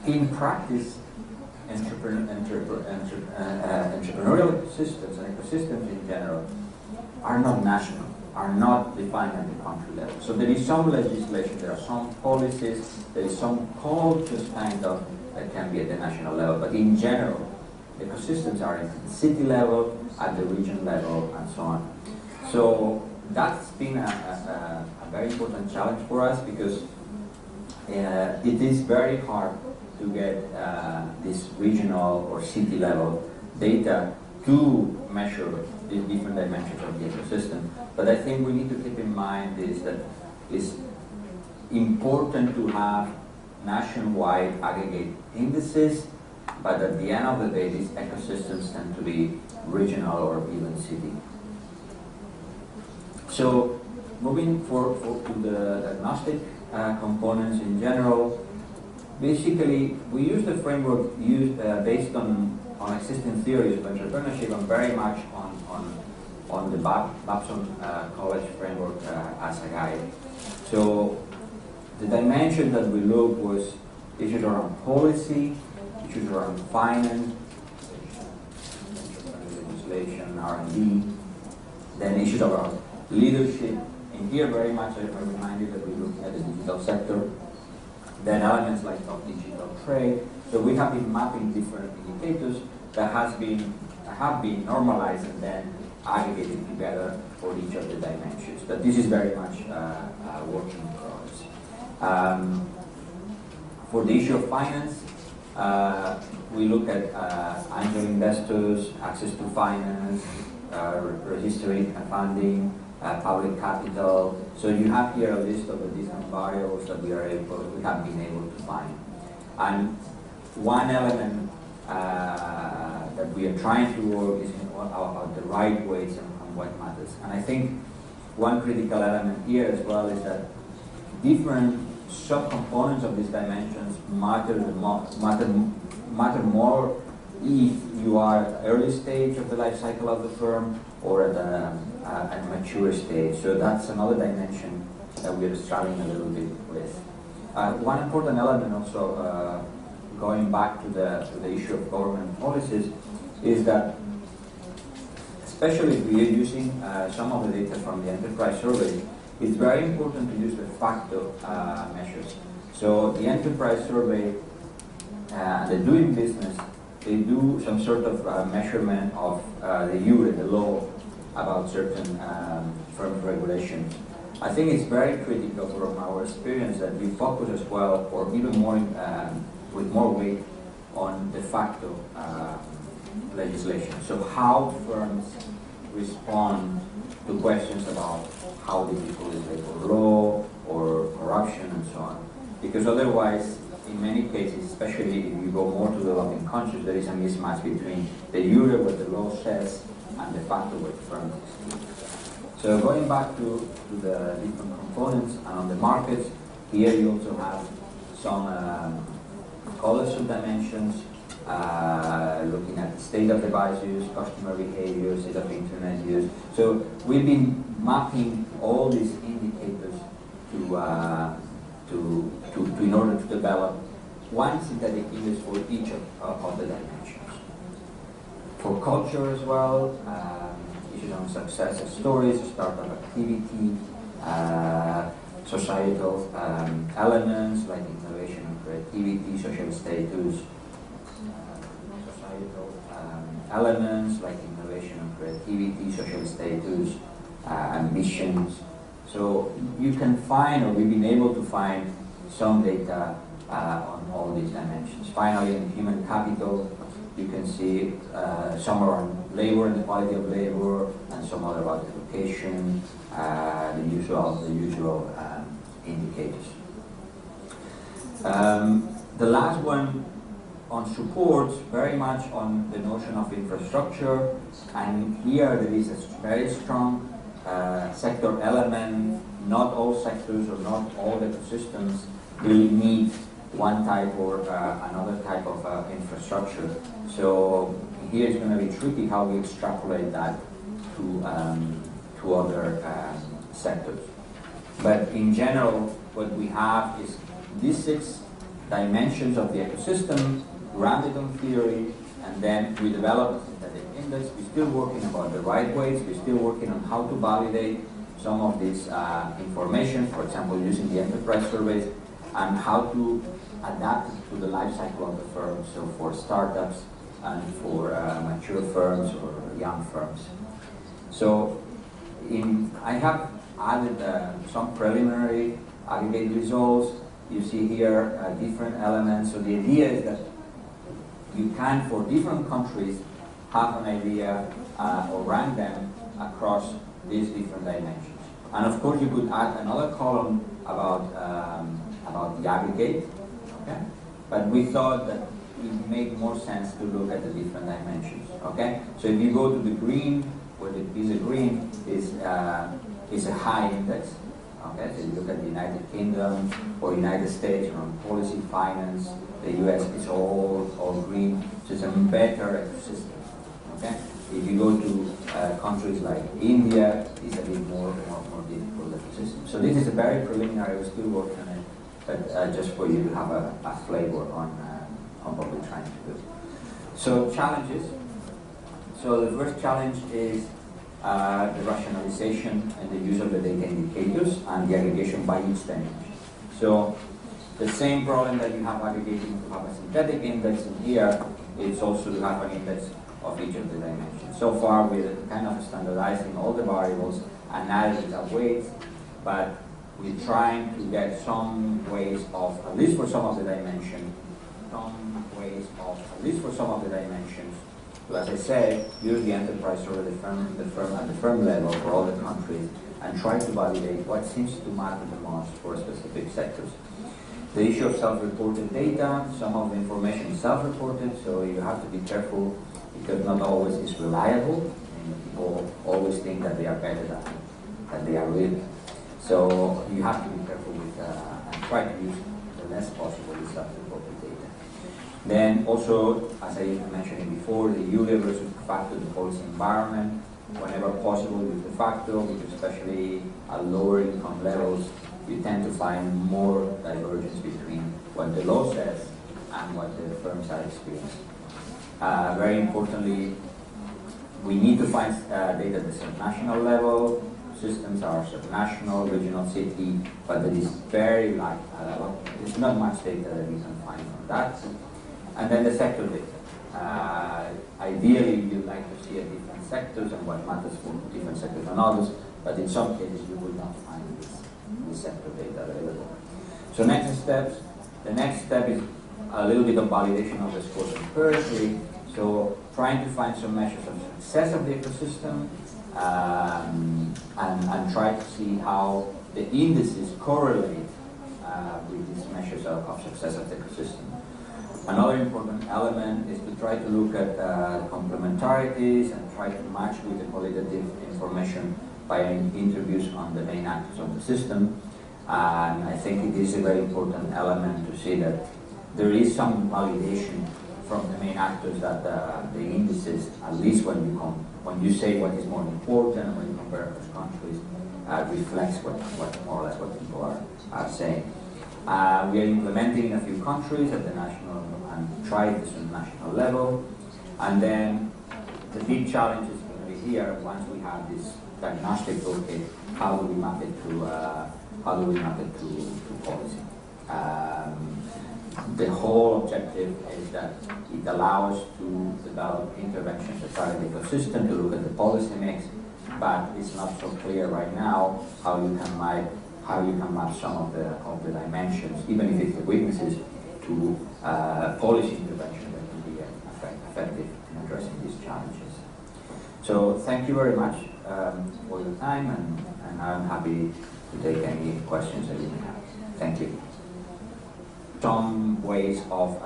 in practice, entrepreneurial systems and ecosystems in general are not national, are not defined at the country level. So there is some legislation, there are some policies, there is some cultures kind of that can be at the national level, but in general, ecosystems are at the city level, at the region level, and so on. So that's been a very important challenge for us because it is very hard to get this regional or city level data to measure the different dimensions of the ecosystem. But I think we need to keep in mind is that it's important to have nationwide aggregate indices, but at the end of the day, these ecosystems tend to be regional or even city. So moving to the diagnostic components in general, basically we use the framework based on existing theories of entrepreneurship and very much on the Babson College framework as a guide. So the dimension that we looked was issues around policy, issues around finance, legislation, R&D, then issues around leadership. And here very much I remind you that we're looking at the digital sector. Then elements like of digital trade. So we have been mapping different indicators that have been normalized and then aggregated together for each of the dimensions. But this is very much a work in progress. For the issue of finance, we look at angel investors, access to finance, registering funding, public capital. So you have here a list of the different variables that we have been able to find. And one element that we are trying to work is about the right weights and what matters. And I think one critical element here as well is that different subcomponents of these dimensions matter more if you are at the early stage of the life cycle of the firm or at a mature stage. So that's another dimension that we're struggling a little bit with. One important element also, going back to the issue of government policies, is that especially if we are using some of the data from the enterprise survey, it's very important to use the factor measures. So the enterprise survey, the doing business, they do some sort of measurement of the the law about certain firm regulations. I think it's very critical from our experience that we focus as well, or even more with more weight on de facto legislation. So how firms respond to questions about how difficult is labor law or corruption and so on. Because otherwise, in many cases, especially if you go more to developing countries, there is a mismatch between the euro, what the law says, and de facto what firms do. So going back to the different components and on the markets, here you also have some other sub-dimensions, looking at the state of device use, customer behavior, state of internet use. So we've been mapping all these indicators in order to develop one synthetic index for each of the dimensions. For culture as well, issues on success stories, startup activity, societal elements like innovation and creativity, social status, elements like innovation and creativity, social status, ambitions. So you can find, or we've been able to find, some data on all these dimensions. Finally, in human capital, you can see some around labor and the quality of labor, and some other about education, the usual indicators. The last one on support, very much on the notion of infrastructure, and here there is a very strong sector element. Not all sectors or not all ecosystems will need one type or another type of infrastructure. So here it's going to be tricky how we extrapolate that to other sectors. But in general, what we have is these 6 dimensions of the ecosystem, grounded on theory, and then we develop a synthetic index. We're still working about the right weights. We're still working on how to validate some of this information, for example, using the enterprise surveys, and how to adapt it to the life cycle of the firm, so for startups and for mature firms or young firms. So I have added some preliminary aggregate results. You see here different elements. So the idea is that you can, for different countries, have an idea or rank them across these different dimensions. And of course, you could add another column about the aggregate. Okay? But we thought that it made more sense to look at the different dimensions. Okay? So if you go to the green, where the piece of green is a high index. Okay? So you look at the United Kingdom or United States on policy, finance. The US is all green. So it's a better ecosystem. Okay? If you go to countries like India is a bit more difficult than the system. So this is a very preliminary. We're still working on it, but just for you to have a flavor on what we're trying to do. So challenges. So the first challenge is the rationalization and the use of the data indicators and the aggregation by each dimension. So the same problem that you have aggregating to have a synthetic index in here, it's also to have an index of each of the dimensions. So far we're kind of standardizing all the variables and adding the weights, but we're trying to get some ways of, at least for some of the dimensions, to, as I said, use the enterprise or the firm at the firm level for all the countries and try to validate what seems to matter the most for specific sectors. The issue of self-reported data, some of the information is self-reported, so you have to be careful because not always is reliable. People always think that they are better than they are really. So you have to be careful with and try to use the less possible with self-reported data. Then also, as I mentioned before, the ULE versus de facto, the policy environment. Whenever possible, use de facto, because especially at lower income levels, you tend to find more divergence between what the law says and what the firms are experiencing. Very importantly, we need to find data at the subnational level. Systems are subnational, regional, city, but there is very light level. There's not much data that you can find from that. And then the sector data. Ideally, you'd like to see a different sectors and what matters for different sectors and others, but in some cases you will not find this sector data available. So next steps. The next step is a little bit of validation of the scores empirically. So trying to find some measures of success of the ecosystem and try to see how the indices correlate with these measures of success of the ecosystem. Another important element is to try to look at complementarities and try to match with the qualitative information by interviews on the main actors of the system. And I think it is a very important element to see that there is some validation from the main actors that the indices, at least when you say what is more important, when you compare across countries, reflects what more or less what people are saying. We are implementing in a few countries at the national and try this at the national level. And then the big challenge is going to be here once we have this diagnostic toolkit. How do we map it to policy? The whole objective is that it allows to develop interventions that are in the ecosystem to look at the policy mix, but it's not so clear right now how you can map some of the dimensions, even if it's the weaknesses, to policy intervention that can be effective in addressing these challenges. So thank you very much for your time, and I'm happy to take any questions that you may have. Thank you. Some ways of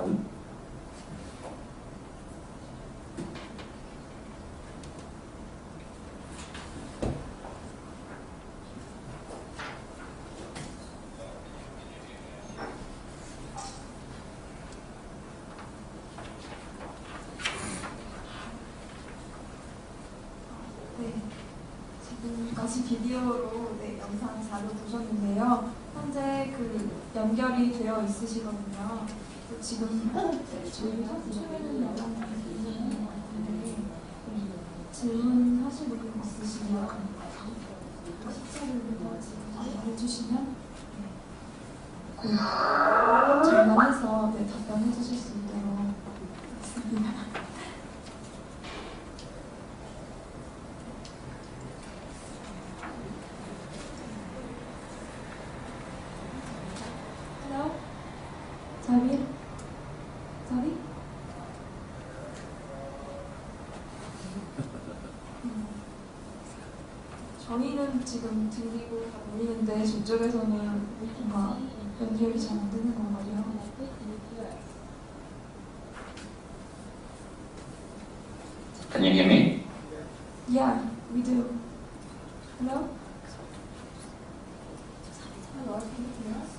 지금까지 비디오로 영상 자료 보셨는데요. 현재 그 연결이 되어 있으시거든요. 지금 저희 한쪽에는 연락이 질문하실 분 있으시면 시차를 해주시면 전화해서 답변해 주실 수 있도록 하겠습니다. 자비? 저희는 지금 들리고 다 보이는데 저쪽에서는 뭔가 연결이 잘 안 되는 건가요? Can you hear me? Yeah, we do. Hello? Hello, can you hear us?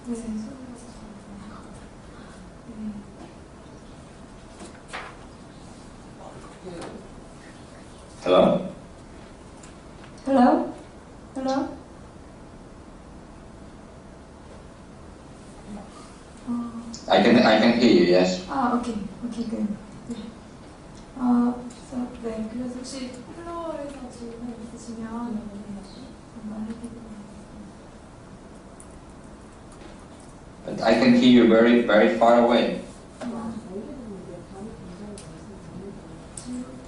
네. 네. Hello? Hello? Hello? I can hear you, yes. 오케이. 오케이, good. 네. 네, 그래서 혹시 플로어에서 질문 있으시면 한번 해드리겠습니다. But I can hear you very, very far away.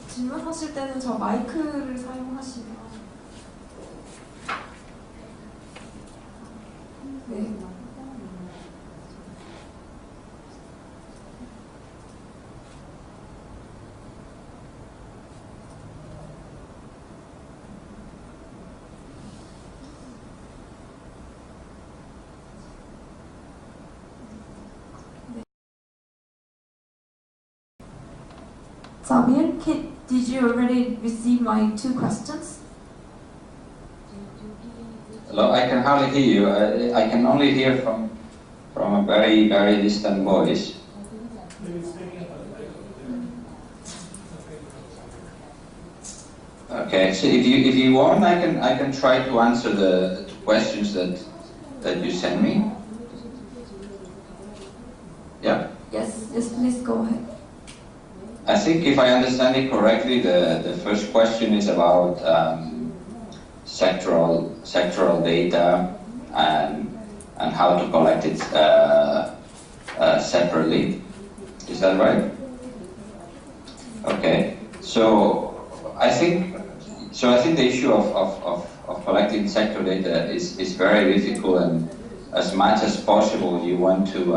질문하실 때는 저 마이크를 사용하시면 네. Samir, did you already receive my 2 questions? Hello, I can hardly hear you. I can only hear from a very, very distant voice. Okay, so if you want, I can try to answer the 2 questions that you sent me. Yeah. Yes, please go ahead. I think if I understand it correctly, the first question is about sectoral data and how to collect it separately. Is that right? Okay. So I think the issue of collecting sector data is very difficult, and as much as possible you want to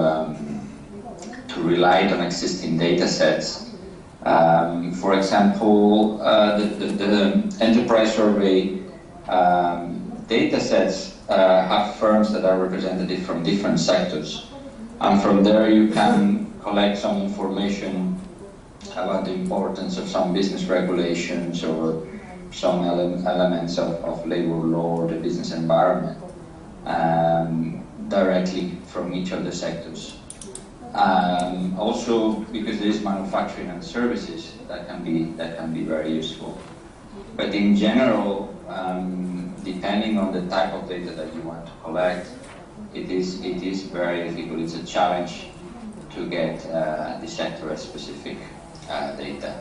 rely on existing data sets. For example, the enterprise survey data sets have firms that are representative from different sectors, and from there you can collect some information about the importance of some business regulations or some elements of labor law or the business environment directly from each of the sectors. Also, because there is manufacturing and services, that can be very useful. But in general, depending on the type of data that you want to collect, it is very difficult. It's a challenge to get the sector-specific data.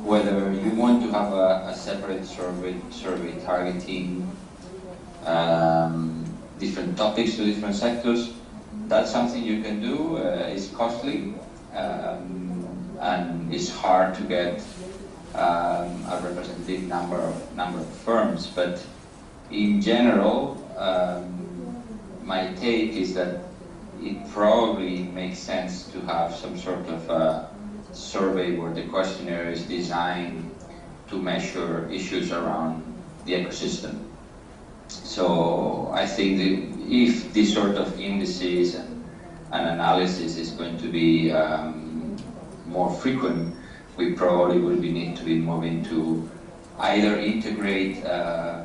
Whether you want to have a separate survey targeting different topics to different sectors, that's something you can do. It's costly and it's hard to get a representative number of firms. But in general, my take is that it probably makes sense to have some sort of survey where the questionnaire is designed to measure issues around the ecosystem. So I think that if this sort of indices and analysis is going to be more frequent, we probably will need to be moving to either integrate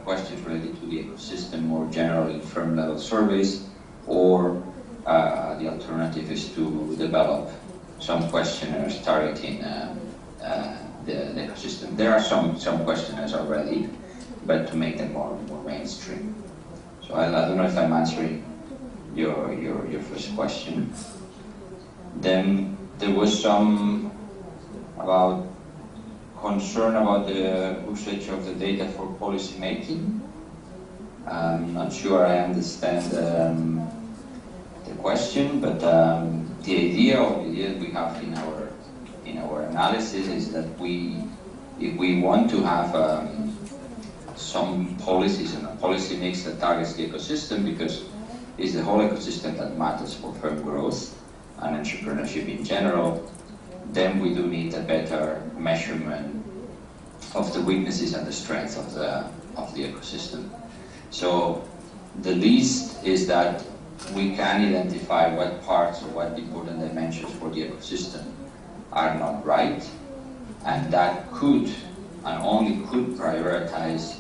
questions related to the ecosystem more generally in firm level surveys, or the alternative is to develop some questionnaires targeting the ecosystem. There are some questionnaires already, but to make them more mainstream. So I don't know if I'm answering your first question. Then there was some about concern about the usage of the data for policy making. I'm not sure I understand the question, but the idea we have in our analysis is that if we want to have some policies and a policy mix that targets the ecosystem, because it's the whole ecosystem that matters for firm growth and entrepreneurship in general, then we do need a better measurement of the weaknesses and the strengths of the ecosystem. So the least is that we can identify what parts or what important dimensions for the ecosystem are not right, and that could and only could prioritize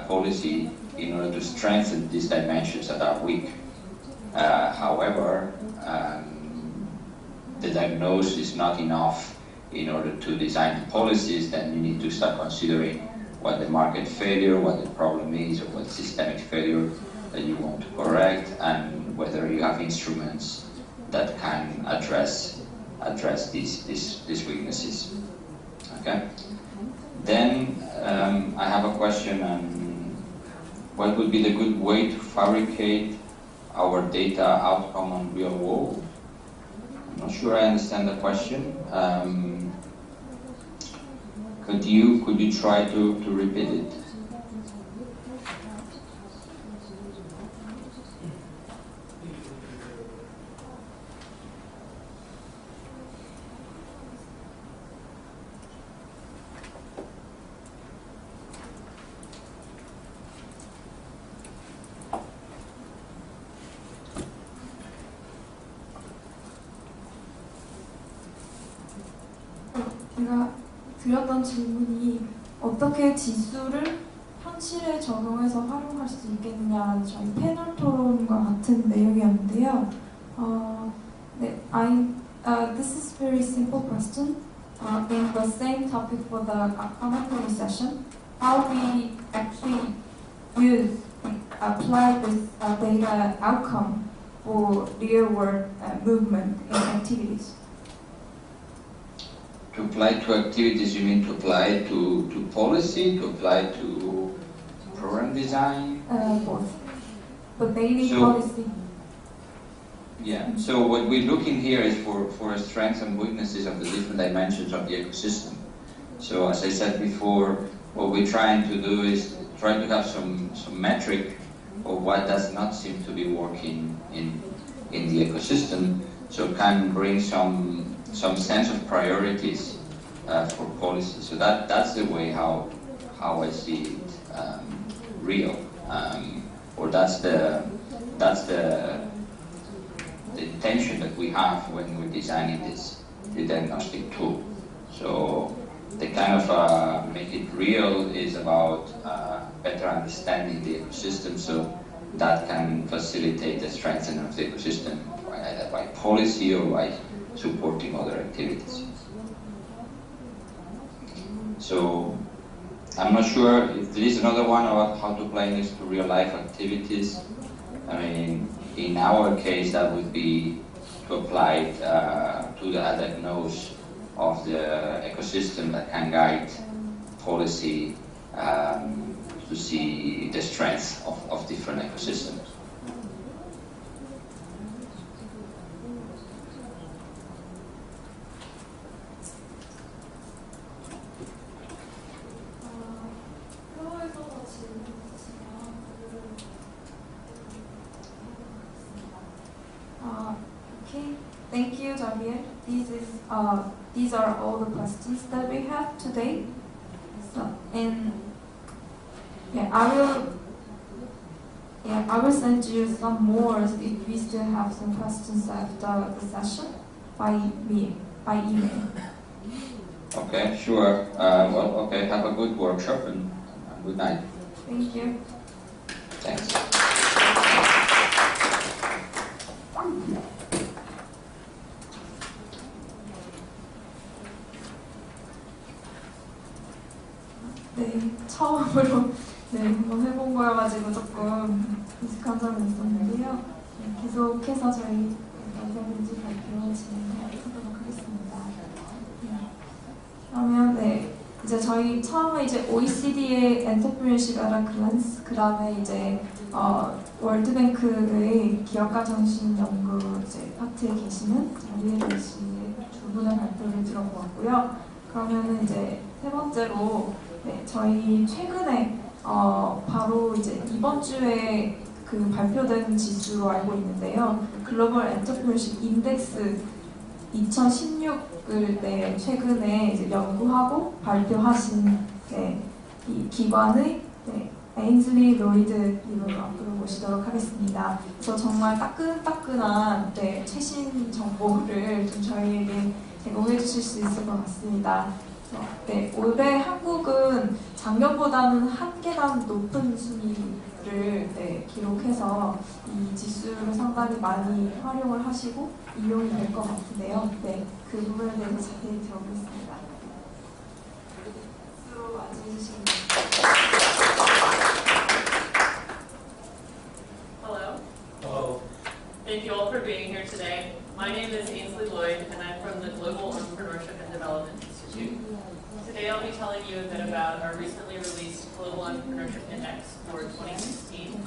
policy in order to strengthen these dimensions that are weak. However, the diagnosis is not enough in order to design policies, then you need to start considering what the market failure, what the problem is, or what systemic failure that you want to correct, and whether you have instruments that can address these weaknesses. Okay. Then I have a question on what would be the good way to fabricate our data outcome on real world. I'm not sure I understand the question. Could you try to repeat it? 제가 드렸던 질문이 어떻게 지수를 현실에 적용해서 활용할 수 있겠느냐는 저희 패널 토론과 같은 내용이었는데요. This is a very simple question. In the same topic for the commentary session, how we actually apply this data outcome for real-world movement and activities. To apply to activities, you mean to apply to policy, to apply to program design? Both. But mainly So- policy. Yeah, so what we're looking here is for strengths and weaknesses of the different dimensions of the ecosystem. So as I said before, what we're trying to do is try to have some metric of what does not seem to be working in the ecosystem, so can bring some sense of priorities for policy. So that's the way how I see it real, or that's the intention that we have when we're designing the diagnostic tool. So the kind of make it real is about better understanding the ecosystem, so that can facilitate the strengthening of the ecosystem either by policy or by supporting other activities. So I'm not sure if there is another one about how to apply this to real life activities. I mean, in our case, that would be to apply it to the diagnosis of the ecosystem that can guide policy to see the strengths of different ecosystems. Okay, thank you, Javier. These are all the questions that we have today. So, and I will send you some more if we still have some questions after the session by email. Okay, sure. Well, okay, have a good workshop and good night. Thank you. Thanks. 네, 처음으로 한번 해본 거여가지고 조금 익숙한 점이 있었는데요. 계속해서 저희 언제든지 발표 진행하도록 하겠습니다. 그러면 이제 저희 처음에 이제 OECD의 Entrepreneurship at a Glance, 그 다음에 이제 월드뱅크의 기업가정신 연구 이제 파트에 계시는 자리에 씨 두 분의 발표를 들어보았고요. 그러면은 이제 세 번째로 저희 최근에 바로 이제 이번 주에 그 발표된 지수로 알고 있는데요. 글로벌 엔터프리너십 인덱스 2016을 최근에 이제 연구하고 발표하신 이 기관의 에인즐리 로이드 님을 앞으로 모시도록 하겠습니다. 그래서 정말 따끈따끈한 최신 정보를 좀 저희에게 제공해 주실 수 있을 것 같습니다. 올해 한국은 작년보다는 한 계단 높은 순위를 기록해서 이 지수를 상당히 많이 활용을 하시고 이용이 될 것 같은데요. 그 그 부분에 대해서 자세히 들어보겠습니다. 스스로 앉아주시면 Hello. Hello. Thank you all for being here today. My name is Ainsley Lloyd, and I'm from the Global Entrepreneurship and Development Institute. Today I'll be telling you a bit about our recently released Global Entrepreneurship Index for 2016.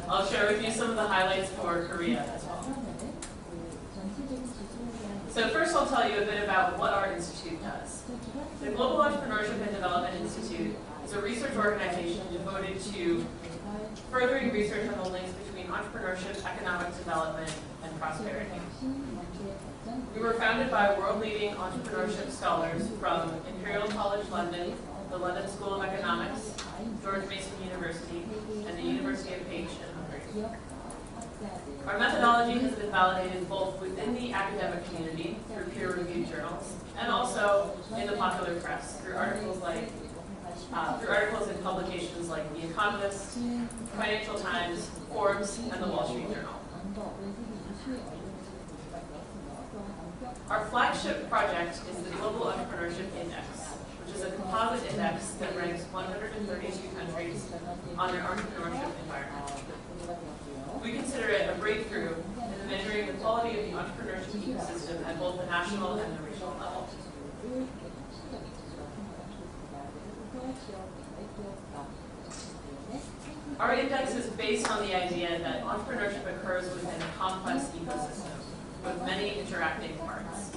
I'll share with you some of the highlights for Korea as well. So first I'll tell you a bit about what our institute does. The Global Entrepreneurship and Development Institute is a research organization devoted to furthering research on the links between entrepreneurship, economic development, and prosperity. We were founded by world-leading entrepreneurship scholars from Imperial College London, the London School of Economics, George Mason University, and the University of Page in Hungary. Our methodology has been validated both within the academic community through peer-reviewed journals and also in the popular press through articles in publications like The Economist, Financial Times, Forbes, and the Wall Street Journal. Our flagship project is the Global Entrepreneurship Index, which is a composite index that ranks 132 countries on their entrepreneurship environment. We consider it a breakthrough in measuring the quality of the entrepreneurship ecosystem at both the national and the regional level. Our index is based on the idea that entrepreneurship occurs within a complex ecosystem with many interacting parts.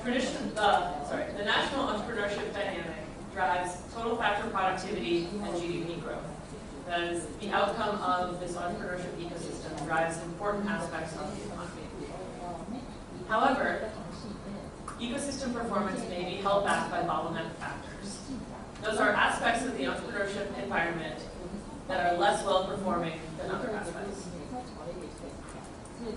The national entrepreneurship dynamic drives total factor productivity and GDP growth. That is, the outcome of this entrepreneurship ecosystem drives important aspects of the economy. However, ecosystem performance may be held back by bottleneck factors. Those are aspects of the entrepreneurship environment that are less well performing than other aspects.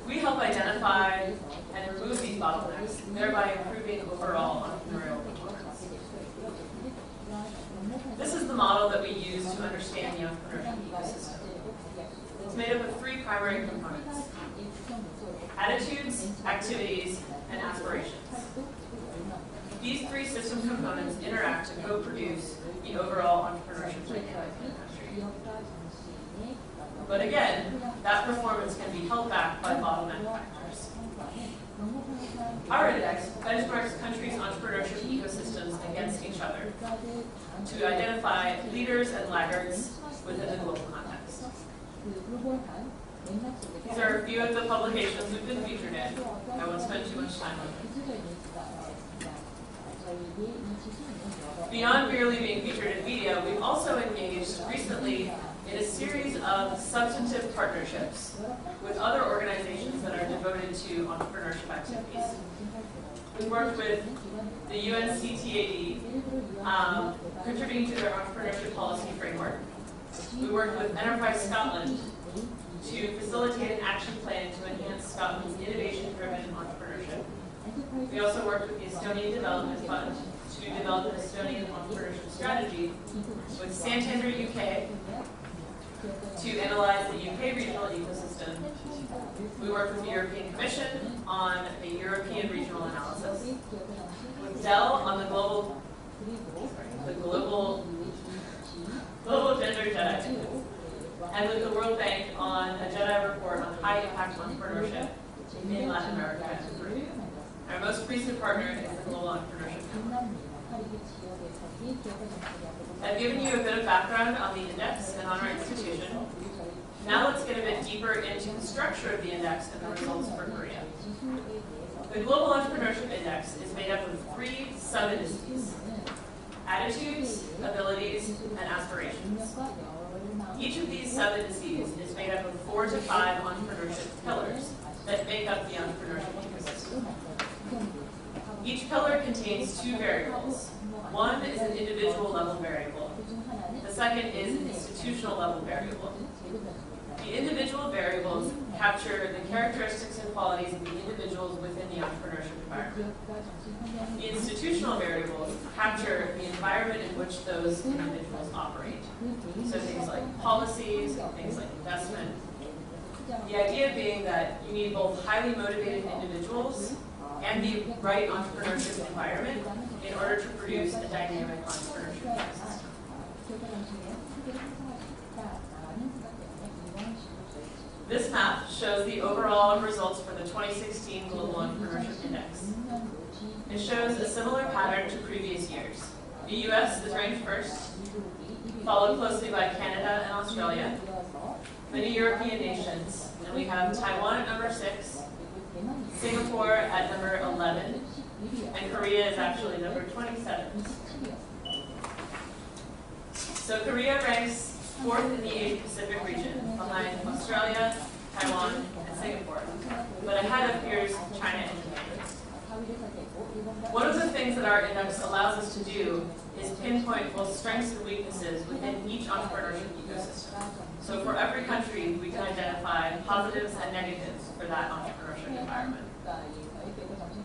We help identify and remove these bottlenecks, thereby improving overall entrepreneurial performance. This is the model that we use to understand the entrepreneurship ecosystem. It's made up of three primary components: attitudes, activities, and aspirations. These three system components interact to co-produce the overall entrepreneurship dynamic in the country. But again, that performance can be held back by bottleneck factors. Our index benchmarks countries' entrepreneurship ecosystems against each other to identify leaders and laggards within the global context. These are a few of the publications we've been featured in. I won't spend too much time on them. Beyond merely being featured in media, we've also engaged recently in a series of substantive partnerships with other organizations that are devoted to entrepreneurship activities. We worked with the UNCTAD, contributing to their entrepreneurship policy framework. We worked with Enterprise Scotland to facilitate an action plan to enhance Scotland's innovation-driven entrepreneurship. We also worked with the Estonian Development Fund to develop an Estonian entrepreneurship strategy, with Santander UK to analyze the UK regional ecosystem. We worked with the European Commission on a European regional analysis, with Dell on the global gender JEDI, and with the World Bank on a JEDI report on high-impact entrepreneurship in Latin America and Peru. Our most recent partner is the Global Entrepreneurship Network. I've given you a bit of background on the index and on our institution. Now let's get a bit deeper into the structure of the index and the results for Korea. The Global Entrepreneurship Index is made up of three sub-indices: attitudes, abilities, and aspirations. Each of these sub-indices is made up of 4 to 5 entrepreneurship pillars that make up the entrepreneurship ecosystem. Each pillar contains 2 variables. One is an individual level variable. The second is an institutional level variable. The individual variables capture the characteristics and qualities of the individuals within the entrepreneurship environment. The institutional variables capture the environment in which those individuals operate. So things like policies, things like investment. The idea being that you need both highly motivated individuals and the right entrepreneurship environment in order to produce a dynamic entrepreneurship ecosystem. This map shows the overall results for the 2016 Global Entrepreneurship Index. It shows a similar pattern to previous years. The US is ranked first, followed closely by Canada and Australia, many European nations, and we have Taiwan at number 6, Singapore at number 11, and Korea is actually number 27. So Korea ranks 4th in the Asia-Pacific region, behind Australia, Taiwan, and Singapore. But ahead appears China and Japan. One of the things that our index allows us to do is pinpoint both strengths and weaknesses within each entrepreneurship ecosystem. So for every country, we can identify positives and negatives for that entrepreneurship environment.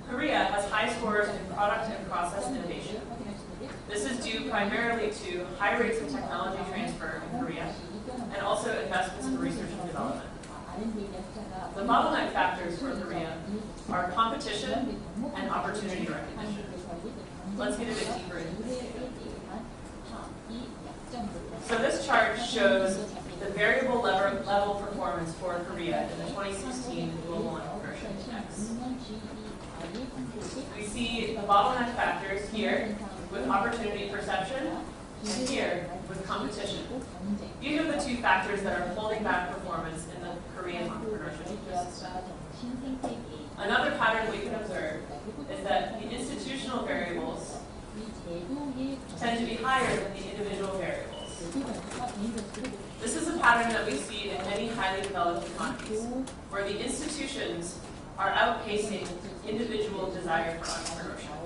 Korea has high scores in product and process innovation. This is due primarily to high rates of technology transfer in Korea and also investments in research and development. The bottleneck factors for Korea are competition and opportunity recognition. Let's get a bit deeper into this data. So this chart shows the variable level performance for Korea in the 2016 Global Entrepreneurship Index. We see the bottleneck factors here with opportunity perception and here with competition. These are the two factors that are holding back performance in the Korean entrepreneurship ecosystem. Another pattern we can observe is that the institutional variables tend to be higher than the individual variables. This is a pattern that we see in many highly developed economies, where the institutions are outpacing individual desire for entrepreneurship.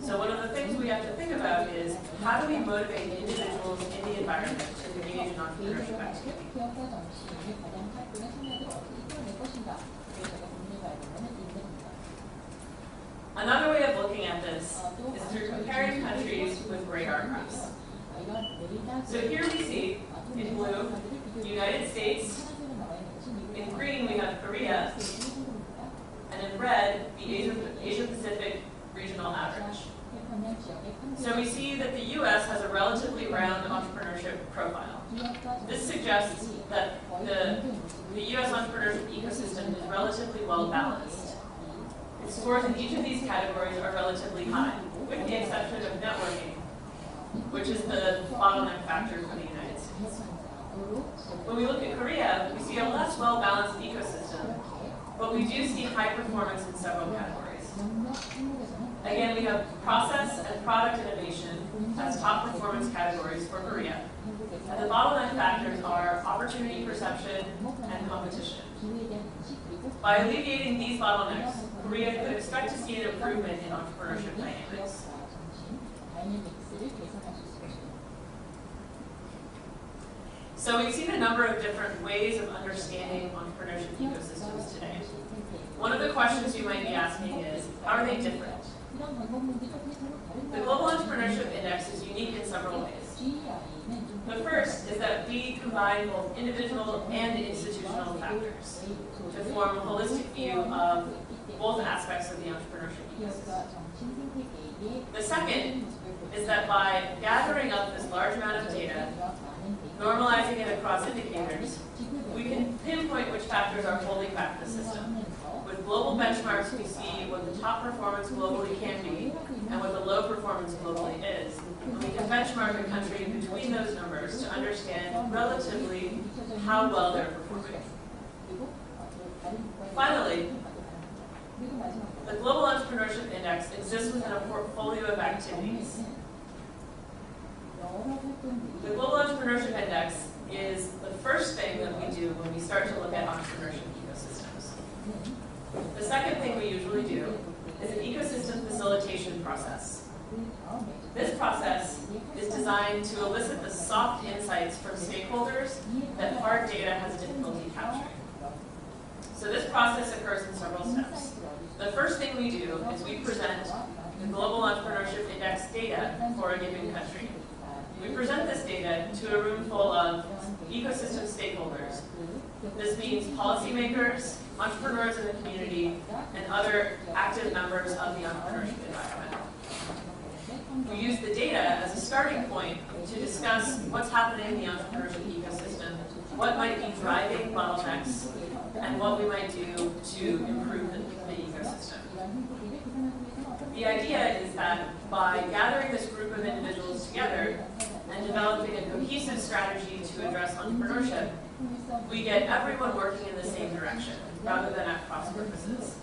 So one of the things we have to think about is how do we motivate individuals in the environment to engage in entrepreneurship activity? Another way of looking at this is through comparing countries with radar graphs. So here we see, in blue, the United States, in green we have Korea, and in red, the Asia-Pacific regional average. So we see that the US has a relatively round entrepreneurship profile. This suggests that the US entrepreneurship ecosystem is relatively well balanced. Its scores in each of these categories are relatively high, with the exception of networking, which is the bottleneck factor for the United States. When we look at Korea, we see a less well-balanced ecosystem, but we do see high performance in several categories. Again, we have process and product innovation as top performance categories for Korea. And the bottleneck factors are opportunity perception and competition. By alleviating these bottlenecks, Korea could expect to see an improvement in entrepreneurship dynamics. So we've seen a number of different ways of understanding entrepreneurship ecosystems today. One of the questions you might be asking is, how are they different? The Global Entrepreneurship Index is unique in several ways. The first is that we combine both individual and institutional factors to form a holistic view of both aspects of the entrepreneurship ecosystem. The second is that by gathering up this large amount of data, normalizing it across indicators, we can pinpoint which factors are holding back the system. With global benchmarks, we see what the top performance globally can be and what the low performance globally is. And we can benchmark a country between those numbers to understand relatively how well they're performing. Finally, the Global Entrepreneurship Index exists within a portfolio of activities. The Global Entrepreneurship Index is the first thing that we do when we start to look at entrepreneurship ecosystems. The second thing we usually do is an ecosystem facilitation process. This process is designed to elicit the soft insights from stakeholders that hard data has difficulty capturing. So this process occurs in several steps. The first thing we do is we present the Global Entrepreneurship Index data for a given country. We present this data to a room full of ecosystem stakeholders. This means policymakers, entrepreneurs in the community, and other active members of the entrepreneurship environment. We use the data as a starting point to discuss what's happening in the entrepreneurship ecosystem, what might be driving bottlenecks, and what we might do to improve the ecosystem. The idea is that by gathering this group of individuals together and developing a cohesive strategy to address entrepreneurship, we get everyone working in the same direction, rather than at cross purposes.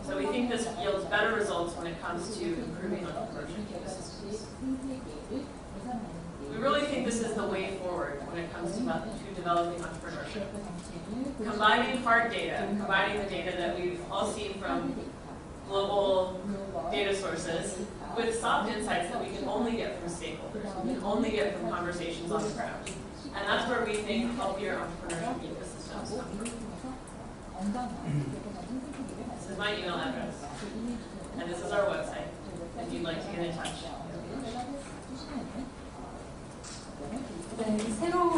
So we think this yields better results when it comes to improving entrepreneurship ecosystems. We really think this is the way forward when it comes to developing entrepreneurship. Combining hard data, combining the data that we've all seen from global data sources with soft insights that we can only get from stakeholders, we can only get from conversations on the ground. And that's where we think healthier entrepreneurship ecosystems come from. This is my email address, and this is our website, if you'd like to get in touch. 네, 새로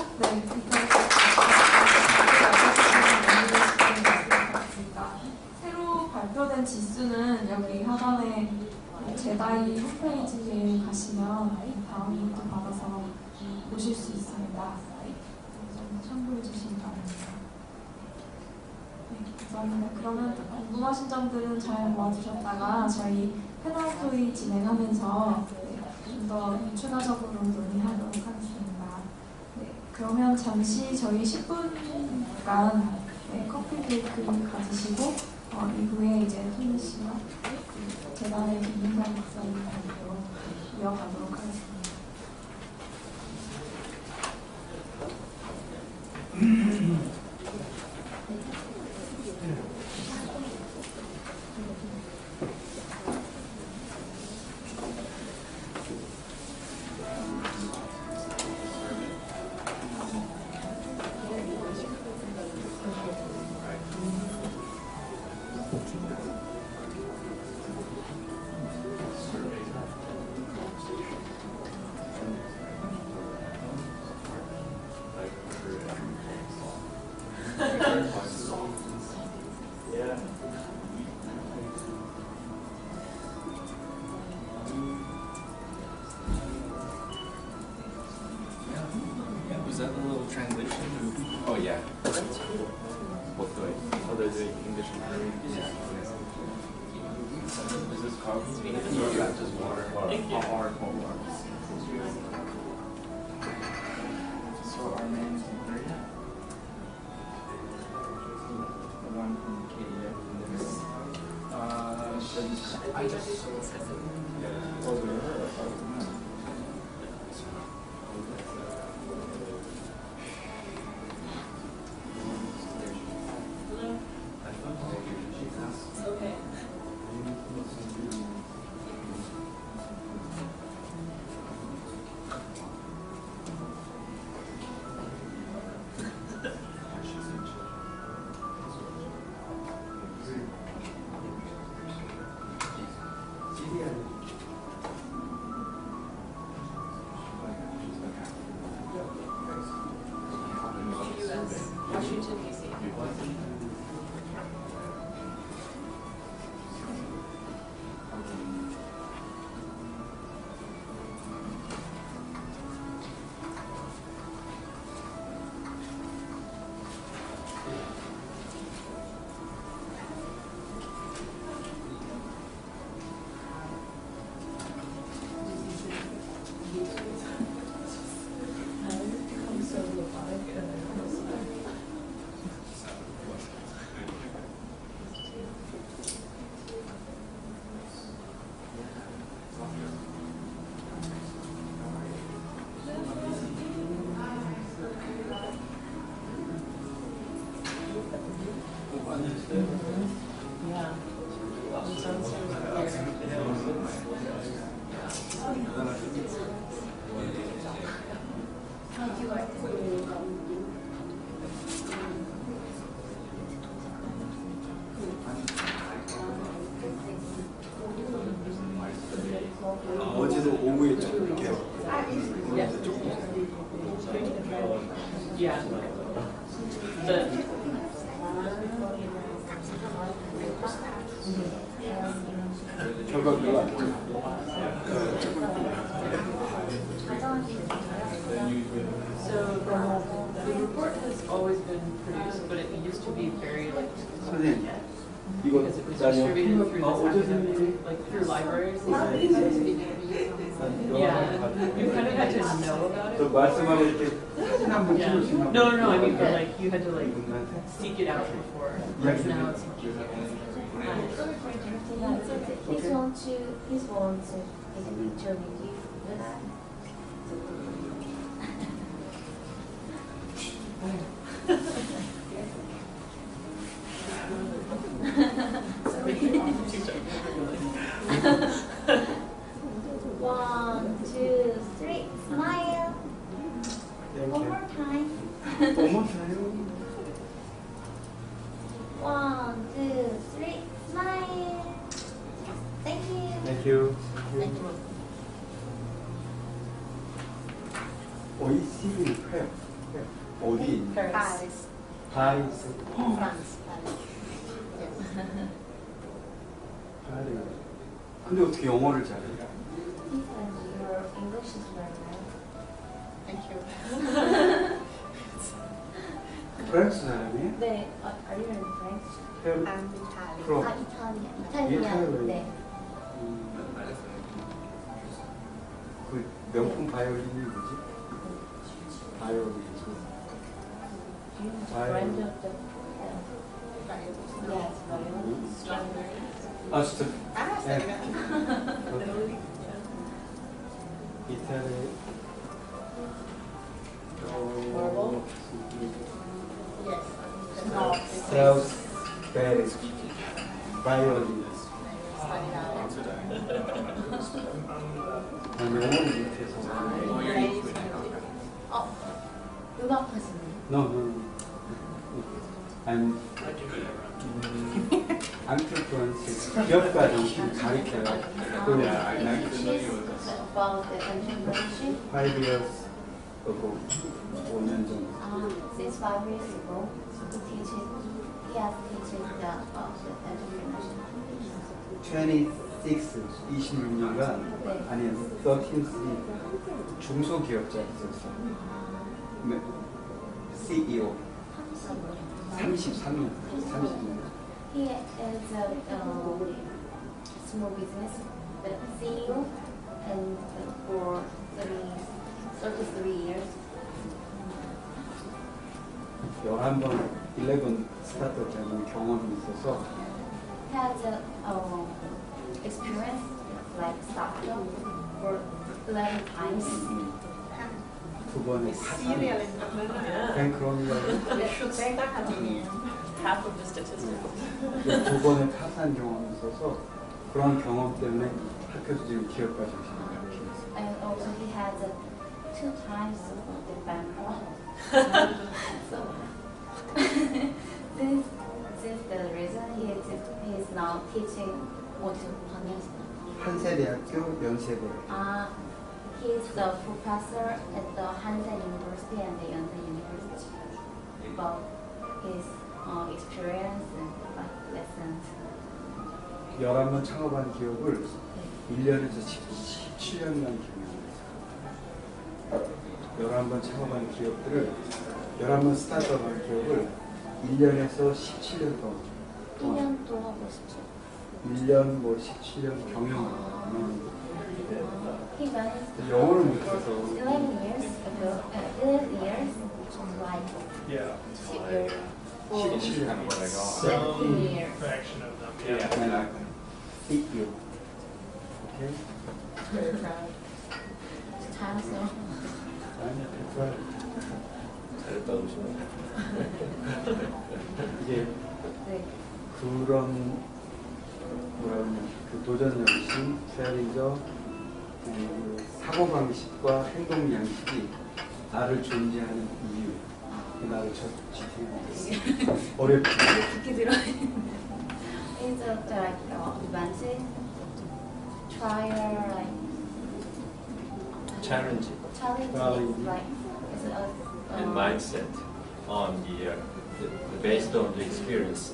발표된 지수는 여기 하단에 제다이 홈페이지에 가시면 다운로드 받아서 보실 수 있습니다. 좀 참고해 주시기 바랍니다. 네, 감사합니다. 그러면 궁금하신 점들은 잘 모아주셨다가 저희 패널 토의 진행하면서 좀 더 추가적으로 논의하도록 하겠습니다. 네, 그러면 잠시 저희 10분간 커피 브레이크 가지시고 이후에 이제 토니 씨와 제다의 김인상 박사님으로 이어가도록 하겠습니다. Was that a little translation? Oh yeah. That's cool. Both the way. Oh, they're doing English and Korean. Yeah. Is this coffee? Or is that just water? Thank you. Hot water. So our name's in Korea. The one from KDF. I just saw it. Oh, really? Okay. Yeah. The, 결과 별로 안 좋아요. so the report has always been produced, but it used to be very like 선생님, 이거 because it was 나요. distributed through 어제 this 선생님이 academic, like through libraries. Yeah, you kind of had to know about 저 it. 말씀하고 이렇게 사진 한번 Yeah. 찍으시면 No, I mean, but like you had to like seek it out before. Whereas Yeah. now it's much easier. He's want to picture with you. One, two, three, smile. One more time. 어머나요. One, two, three, smile. Thank you. 땡큐. OECD 회 어디? Paris. 파리스. France. 파리. 근데 어떻게 영어를 잘해요? Your English is very well. Thank you. 프랑스 사람이에요? 네. Are you in French? 페루? I'm Italian. 프로. 아, 이탈리아. 이탈리아. 네. 그 명품 바이올린이 뭐지? 바이올린. Friend of the yes, violin. 아 진짜? 네. 이탈리. Marble? 사우스 베리 바이올린. 영어를 못해서. 음악 하시네요. No. I'm entrepreneurship. 기업가정신 가르쳐요. About the entrepreneurship. 5 years ago, 5년 전. Since 5 years ago, he has teaching the entrepreneurship. 26년간 네. 아니 13 중소기업자 있었어. CEO 33년. He is a small business CEO and for 33 years. 11번 11 스타트업 되는 경험이 있어서 He has experience like startup for 11 times. 두 번의 타산. Yeah. 뱅크런이라고 You should say that half of the statistics. 두 번의 타산 경험이 있어서 그런 경험 때문에 학교에서 지금 기업가 정신을 가르치고 있어요. And also he has 2 times the bankrupt. So this is the reason he is now teaching 어디서 다녔어요? 한세대학교 연세대. He is the professor at the Hansen University and the Yonsei University about his experience and lessons. 11번 창업한 기업을 1년에서 17년간 경영했어요. 11번 창업한 기업들을 11번 스타트업한 기업을 1년에서 17년 동안 1년 동안 하고 싶죠. 1년 뭐 17년 경영을 He managed 영어를 못해서 11 years ago, 11 years, like Yeah. 17년 17 years. Fraction of them. 그냥 CEO. 오케이? Very proud. 잘했어요. 잘했다 오시면. 이게 네. 그런 뭐라 그러냐 그 도전 정신, 챌린저, 사고 방식과 행동 양식이 나를 존재하는 이유, 나를 지탱하는 어렵지. 깊게 들어요. It's a like advanced trial like Challenge. challenge Challenge. is like it's a and mindset on based on the experience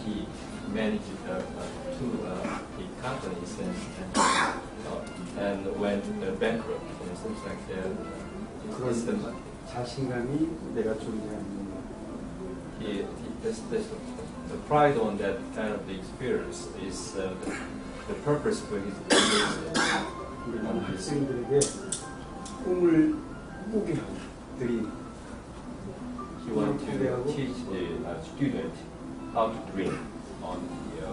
he managed two big companies and went bankrupt and things like that. 그런 자신감이 내가 존재하는 the pride on that kind of the experience is the purpose for his business. 우리 학생들에게 꿈을 꾸게 드린 He wanted to teach the student how to dream on the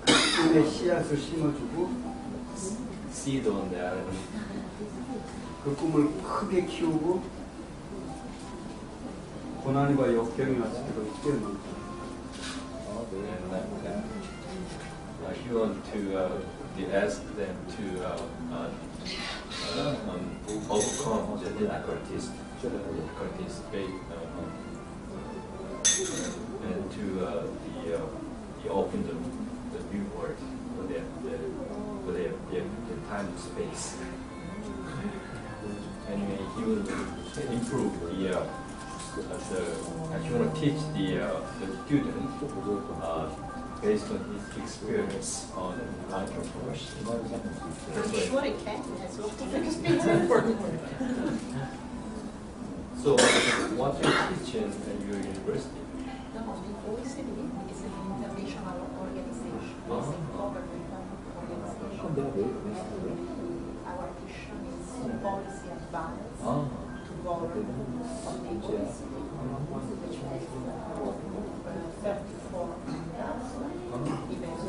꿈의 씨앗을 심어주고 seed on that. 그 꿈을 크게 키우고 고난과 역경이 왔을 때도 뛰어넘고 He wanted to ask them to overcome the difficulties, and to open the new world for their time and space. Anyway, he will improve he want to teach the student based on his experience on entrepreneurship. I'm sure it can. It has lots of experience. So, what do you teach in your university? No, the OECD is an international organization. It's a governmental organization. Our mission is policy advice to government of the OECD, which has 34 events.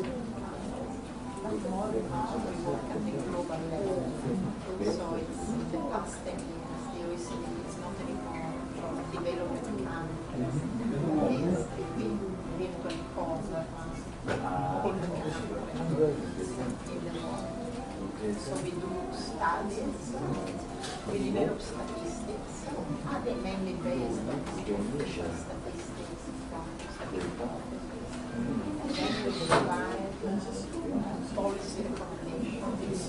But more than that, we work at the global level. So it's in the past 10 years, the OECD is not anymore from development countries. It's eventually cause all the countries in the world. So we do studies, we develop statistics, mainly based on official statistics from statistical offices. And then we provide policy recommendations,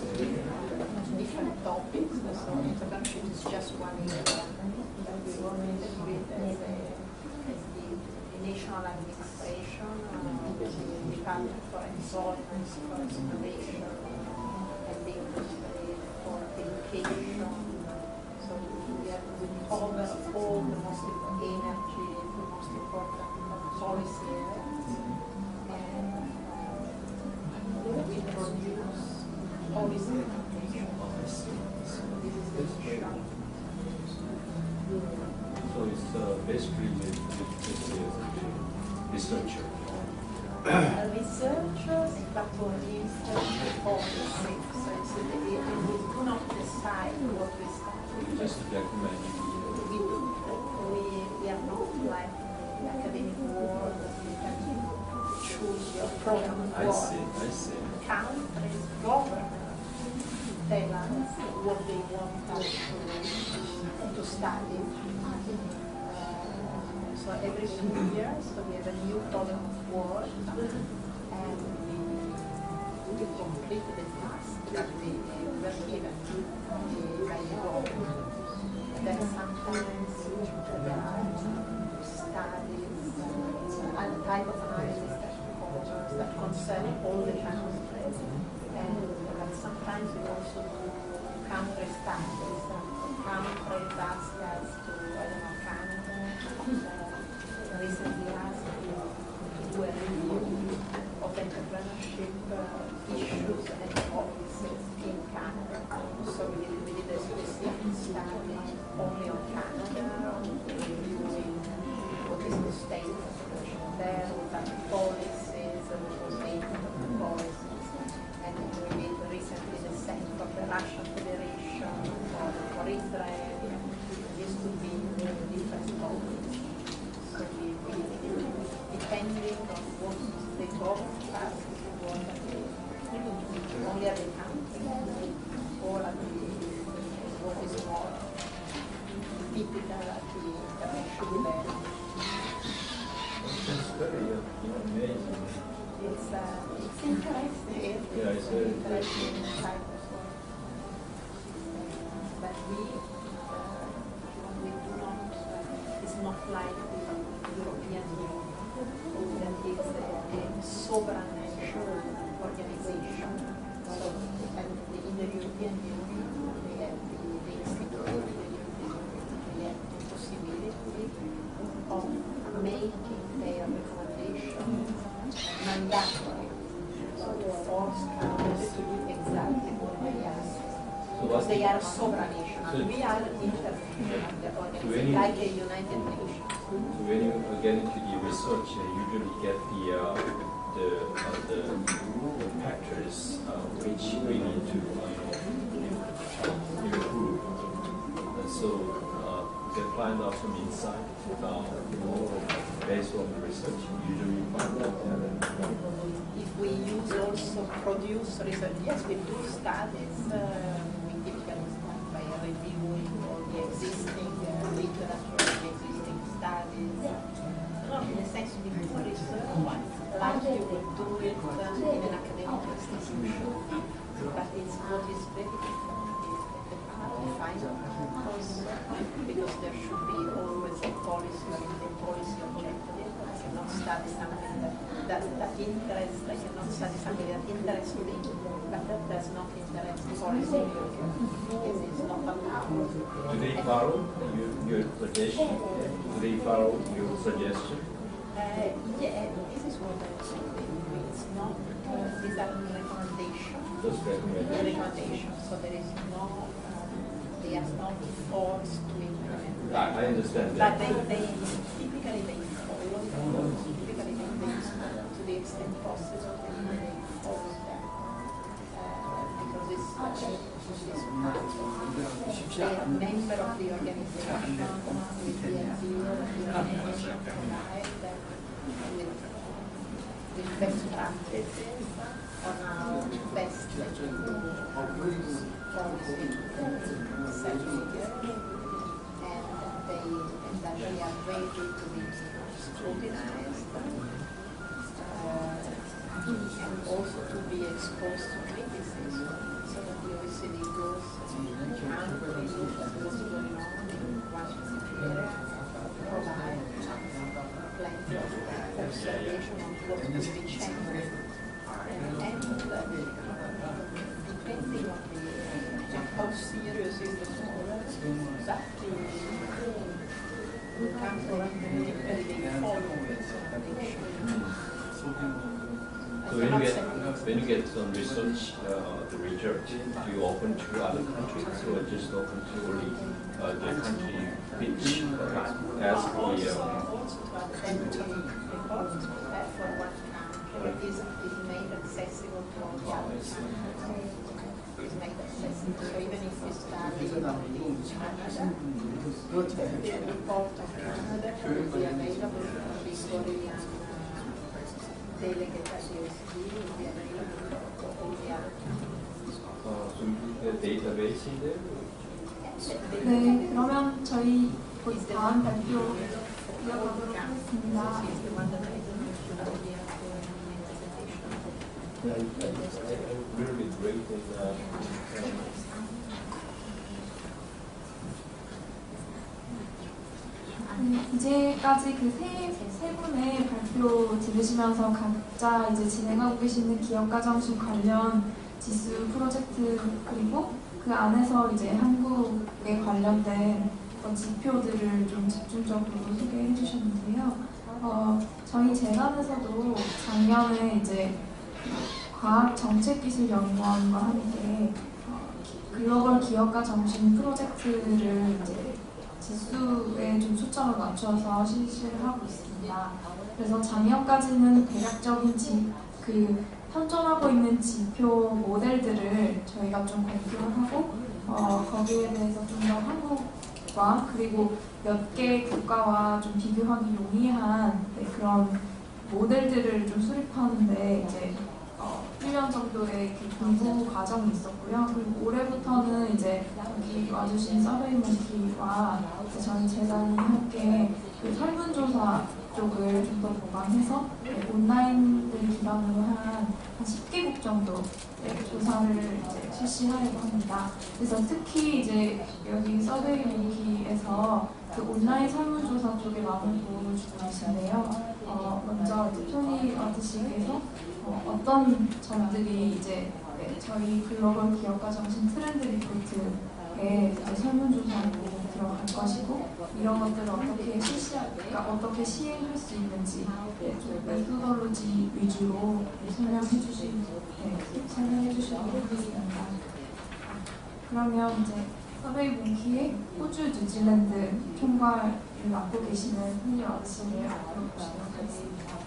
different topics. So entrepreneurship is just one area. We work with the national administration, the Department for Employment, for Innovation, and the industry for education. So we cover all the most important energy, the most important policy areas, and we produce policy recommendations. This is the mission. So it's basically researcher. Researchers, but for research policy. So it's we do not decide what we study. Just to document. We are not like the academic world that you can choose your program. I see. Countries, government tell us what they want us to study. So every 2 years, so we have a new program of work, and we complete the task that we were given by the government. And then sometimes there are studies and type of analysis that concern all the countries. And sometimes we also do country studies. Countries ask us to, Canada. Recently asked to do a review of entrepreneurship issues and policies in Canada. So we did a specific study only on Canada, reviewing what is the state of entrepreneurship there, what are the policies, what was the impact of the policies. And we did recently the same for the Russian Federation, for Israel. This could be different topics. So depending on what the government passes, only at the country or at what is more typical at the international level. That's very amazing. It's interesting. Yeah, it's very interesting type of work. But we do not what's they the- are supranational. We are international organization, like a United Nations. When you get into the research, you usually get the factors which we need to improve. And so you can find out some insight more based on the research. Usually you find that If we use also produce research, yes, we do studies. We typically start by reviewing all the existing literature, the existing studies. In a sense, we do research like you would do it in an academic institution. But it's what is very different is the part of final policy, because there should be always a policy, the policy objective. I cannot study something that interests, I cannot study something that interests me, but that does not interest policy. It's not allowed. do they follow your suggestion? Do they follow your suggestion? Yeah, this is what I'm saying. It's not, these are recommendations. Just recommend. Recommendation, so there is no, they are not forced to implement. I understand But that. they typically they follow, typically they to the extent possible, they follow them. Because it's part of, they are member of the organization with the idea of the organization provide them with best practices on how best to policy certificate, and that they are ready to be scrutinized and also to be exposed to criticism, so that the OECD goes and look at what's going on in one specific area, provide plenty of observation on what could be changed. And depending on how serious is the problem, exactly the council they follow this So when you get some research, the result, do you open to other countries or just open to only the country which has the also to attend to report for one country is made accessible to all the other countries. Is made accessible. So even if you study in Canada, the report of Canada will be available for the Korean delegate at the OECD, will be available for all the other countries. so the database in there? 네, 그러면 저희 곧 다음 발표 이어가도록 하겠습니다. Is the one that I mentioned earlier for the presentation. Really great 이제까지 그 세 분의 발표 들으시면서 각자 이제 진행하고 계시는 기업가정신 관련 지수 프로젝트 그리고 그 안에서 이제 한국에 관련된 어떤 지표들을 좀 집중적으로 소개해 주셨는데요. 저희 재단에서도 작년에 이제 과학정책기술연구원과 함께 글로벌 기업가 정신 프로젝트를 이제 지수에 좀 초점을 맞춰서 실시를 하고 있습니다. 그래서 작년까지는 대략적인 그 현존하고 있는 지표 모델들을 저희가 좀 발표를 하고 거기에 대해서 좀 더 한국과 그리고 몇 개 국가와 좀 비교하기 용이한 그런 모델들을 좀 수립하는데 이제 1년 정도의 그 공부 과정이 있었고요. 그리고 올해부터는 이제 여기 와주신 서베이먼티와 저희 재단이 함께 그 설문조사 쪽을 좀 더 보강해서 온라인을 기반으로 한 10개국 정도 조사를 이제 실시하려고 합니다. 그래서 특히 이제 여기 서베이먼티에서 그 온라인 설문조사 쪽에 많은 도움을 주고 계신데요. 먼저 이제 토니 와트식에서 어떤 점들이 이제 저희 글로벌 기업가 정신 트렌드 리포트에 설문조사로 들어갈 것이고 이런 것들을 어떻게 어떻게 시행할 수 있는지 좀 메소돌로지 위주로 설명해 주시도록 하겠습니다. 그러면 이제 서베이 몽키의 호주, 뉴질랜드 총괄을 맡고 계시는 한유 아저씨를 앞으로 모시도록 하겠습니다.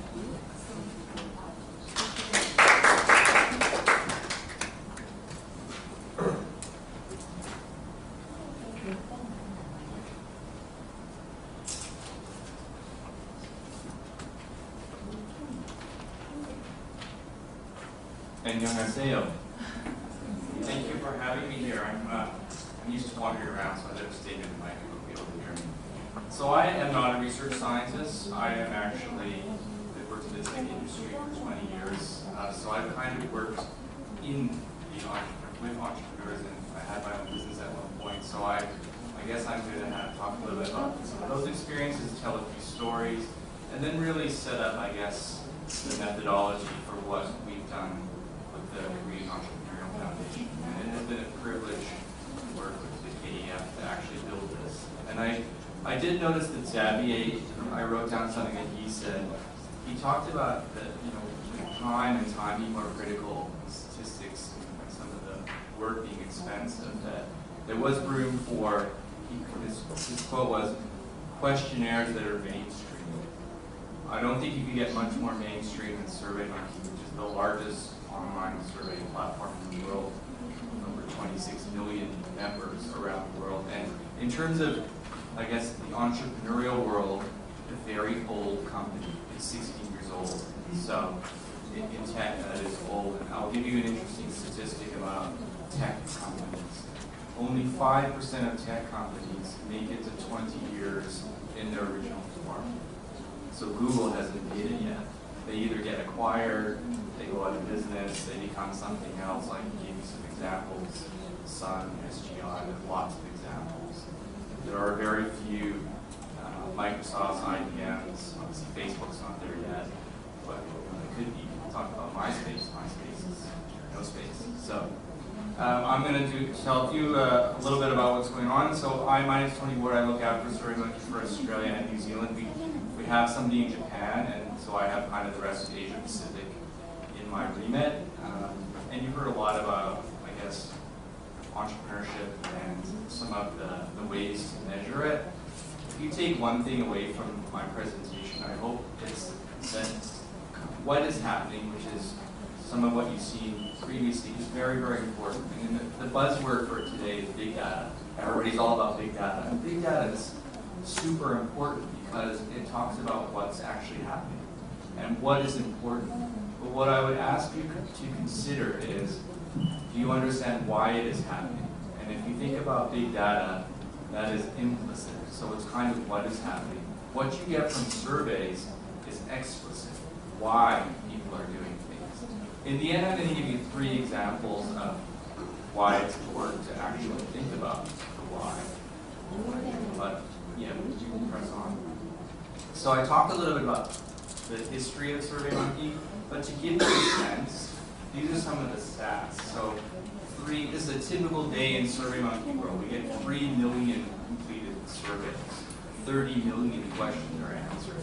안녕하세요. Thank you for having me here. I'm used to wandering around, so I never stayed in the mic. I won't be able to hear me. So I am not a research scientist. I am actually, I've worked in the tech industry for 20 years. So I've kind of worked in with entrepreneurs, and I had my own business at one point. So I guess I'm going to talk a little bit about some of those experiences, tell a few stories, and then really set up, I guess, the methodology for what we've done with the Korean Entrepreneurial Foundation. And it has been a privilege to work with the KEF to actually build this. And I did notice that Xavier, I wrote down something that he said. He talked about that, time and time being more critical, statistics, and some of the work being expensive, that there was room for, his quote was, questionnaires that are mainstream. I don't think you can get much more mainstream than SurveyMonkey, which is the largest online survey platform in the world, over 26 million members around the world. And in terms of, I guess, the entrepreneurial world, a very old company. It's 16 years old. So in tech, that is old. And I'll give you an interesting statistic about tech companies. Only 5% of tech companies make it to 20 years in their original form. So Google hasn't made it yet. They either get acquired, they go out of business, they become something else. I can give you some examples. Sun, SGI, there's lots of examples. There are very few Microsoft's, IBM's, obviously Facebook's not there yet, but it could be. We'll talk about MySpace. MySpace is no space. So I'm going to tell you a little bit about what's going on. So my name is Tony Ward. I look after SurveyMonkey for Australia and New Zealand. We have somebody in Japan, and so I have kind of the rest of Asia Pacific in my remit. And you've heard a lot about, I guess, entrepreneurship and some of the ways to measure it. If you take one thing away from my presentation, I hope it's that what is happening, which is some of what you've seen previously, is very, very important. And the buzzword for today is big data. Everybody's all about big data. And big data is super important because it talks about what's actually happening and what is important. But what I would ask you to consider is, do you understand why it is happening? And if you think about big data, that is implicit. So it's kind of what is happening. What you get from surveys is explicit. Why people are doing things. In the end, I'm going to give you 3 examples of why it's important to actually think about the why. But yeah, you can press on. So I talked a little bit about the history of SurveyMonkey, but to give you a sense, these are some of the stats. So this is a typical day in SurveyMonkey world. We get 3 million completed surveys. 30 million questions are answered.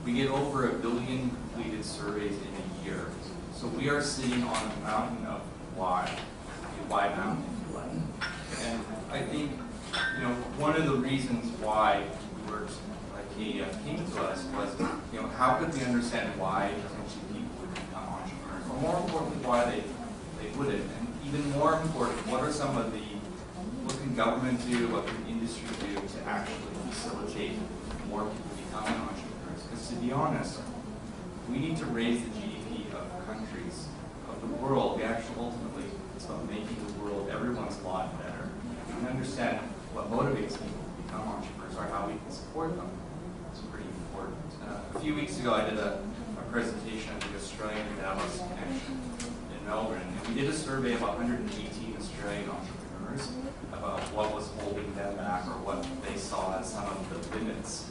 We get over 1 billion completed surveys in a year. So we are sitting on a mountain of why. Why mountain? And I think, one of the reasons why we worked, like KEF came to us was, how could we understand why potentially people would become entrepreneurs? Or more importantly, why they wouldn't. And even more important, what can government do, what can industry do to actually facilitate more people becoming entrepreneurs? Because to be honest, we need to raise the GDP of countries, of the world. We actually ultimately, it's about making the world, everyone's lot better. We can understand what motivates people to become entrepreneurs or how we can support them. It's pretty important. A few weeks ago, I did a presentation at the Australian Davos Connection in Melbourne, and we did a survey of 118 Australian entrepreneurs about what was holding them back or what they saw as some of the limits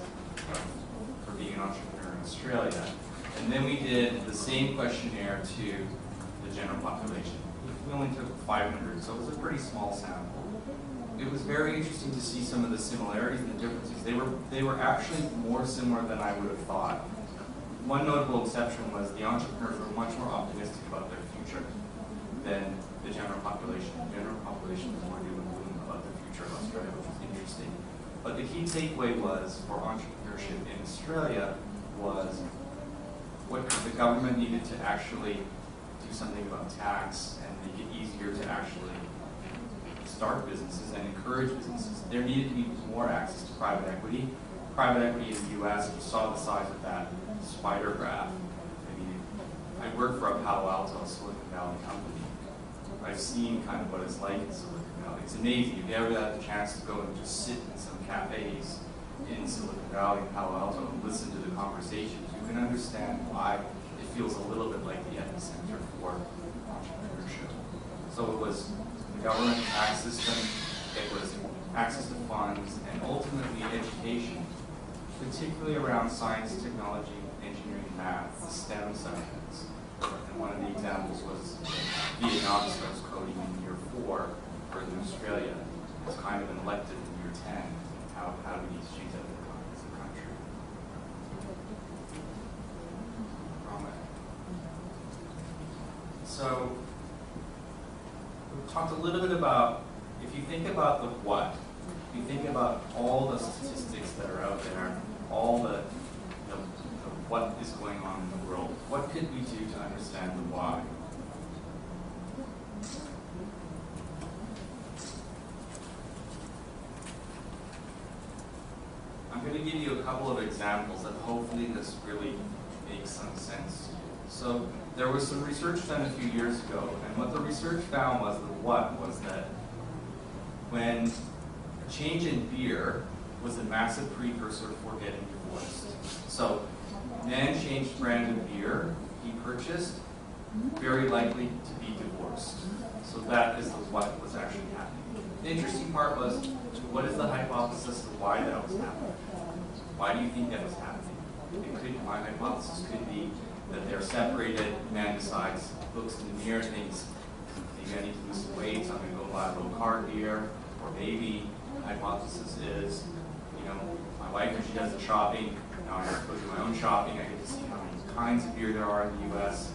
for being an entrepreneur in Australia. And then we did the same questionnaire to the general population. We only took 500, so it was a pretty small sample. It was very interesting to see some of the similarities and the differences. They were actually more similar than I would have thought. One notable exception was the entrepreneurs were much more optimistic about their future than the general general population. The general population was more doom and gloom about the future of Australia, which was interesting. But the key takeaway was for entrepreneurship in Australia was what the government needed to actually do something about tax and make it easier to actually start businesses and encourage businesses. There needed to be more access to private equity. Private equity in the US, you saw the size of that spider graph. I mean, I work for a Palo Alto, Silicon Valley company. I've seen kind of what it's like in Silicon Valley. It's amazing. If you ever had the chance to go and just sit in some cafes in Silicon Valley, Palo Alto, and listen to the conversations, you can understand why it feels a little bit like the epicenter for entrepreneurship. So it was the government tax system, it was access to funds, and ultimately education, particularly around science, technology, engineering, math, STEM subjects. And one of the examples was Vietnam starts coding in year 4, whereas in Australia it's kind of an elective in year 10. How do we achieve that as a country? So we talked a little bit about, if you think about the what, if you think about all the statistics that are out there, all the what is going on in the world, what could we do to understand the why? I'm going to give you a couple of examples that hopefully this really makes some sense to you. So there was some research done a few years ago, and what the research found was the what was that when a change in beer was a massive precursor for getting divorced. So man changed brand of beer he purchased, very likely to be divorced. So that is the what was actually happening. The interesting part was, what is the hypothesis of why that was happening? Why do you think that was happening? My hypothesis could be that they're separated, man decides, looks in the mirror, thinks, maybe I need to lose some weight, so I'm going to go buy a low carb beer. Or maybe the hypothesis is, my wife, when she does the shopping, now I have to go do my own shopping, I get to see how many kinds of beer there are in the US,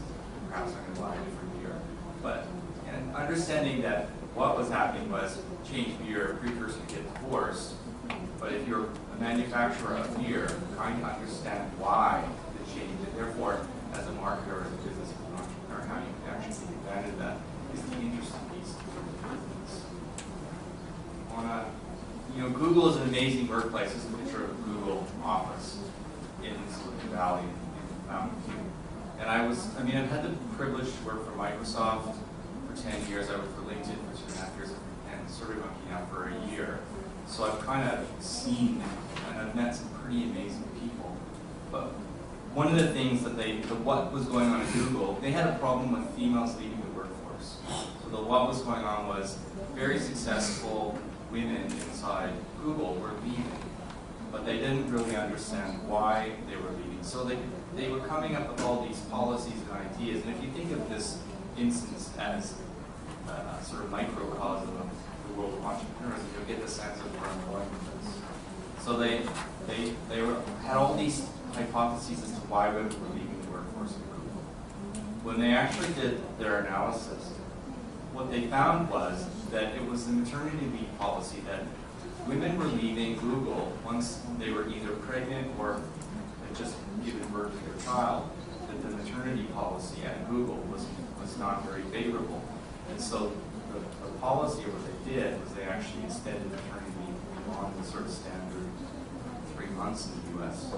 perhaps I'm going to buy a different beer. But understanding that what was happening was change beer, precursor to get divorced. But if you're a manufacturer of beer, trying to understand why the change, and therefore, as a marketer, as a business entrepreneur, how you can actually take advantage of that is the interesting piece of the business. Google is an amazing workplace. This is a picture of a Google office in Silicon Valley, in Mountain View. And I've had the privilege to work for Microsoft for 10 years. I worked for LinkedIn for 2.5 years, and SurveyMonkey now for a year. So I've kind of seen and I've met some pretty amazing people. But one of the things that what was going on at Google, they had a problem with females leaving the workforce. So what was going on was very successful women inside Google were leaving, but they didn't really understand why they were leaving. So they were coming up with all these policies and ideas. And if you think of this instance as a sort of microcosm of the world of entrepreneurs, you'll get the sense of where I'm going with this. So they had all these hypotheses as to why women were leaving the workforce at Google. When they actually did their analysis, what they found was that it was the maternity leave policy that women were leaving Google once they were either pregnant or had just given birth to their child, that the maternity policy at Google was not very favorable. And so the policy, or what they did, was they actually extended maternity leave beyond the sort of standard 3 months in the US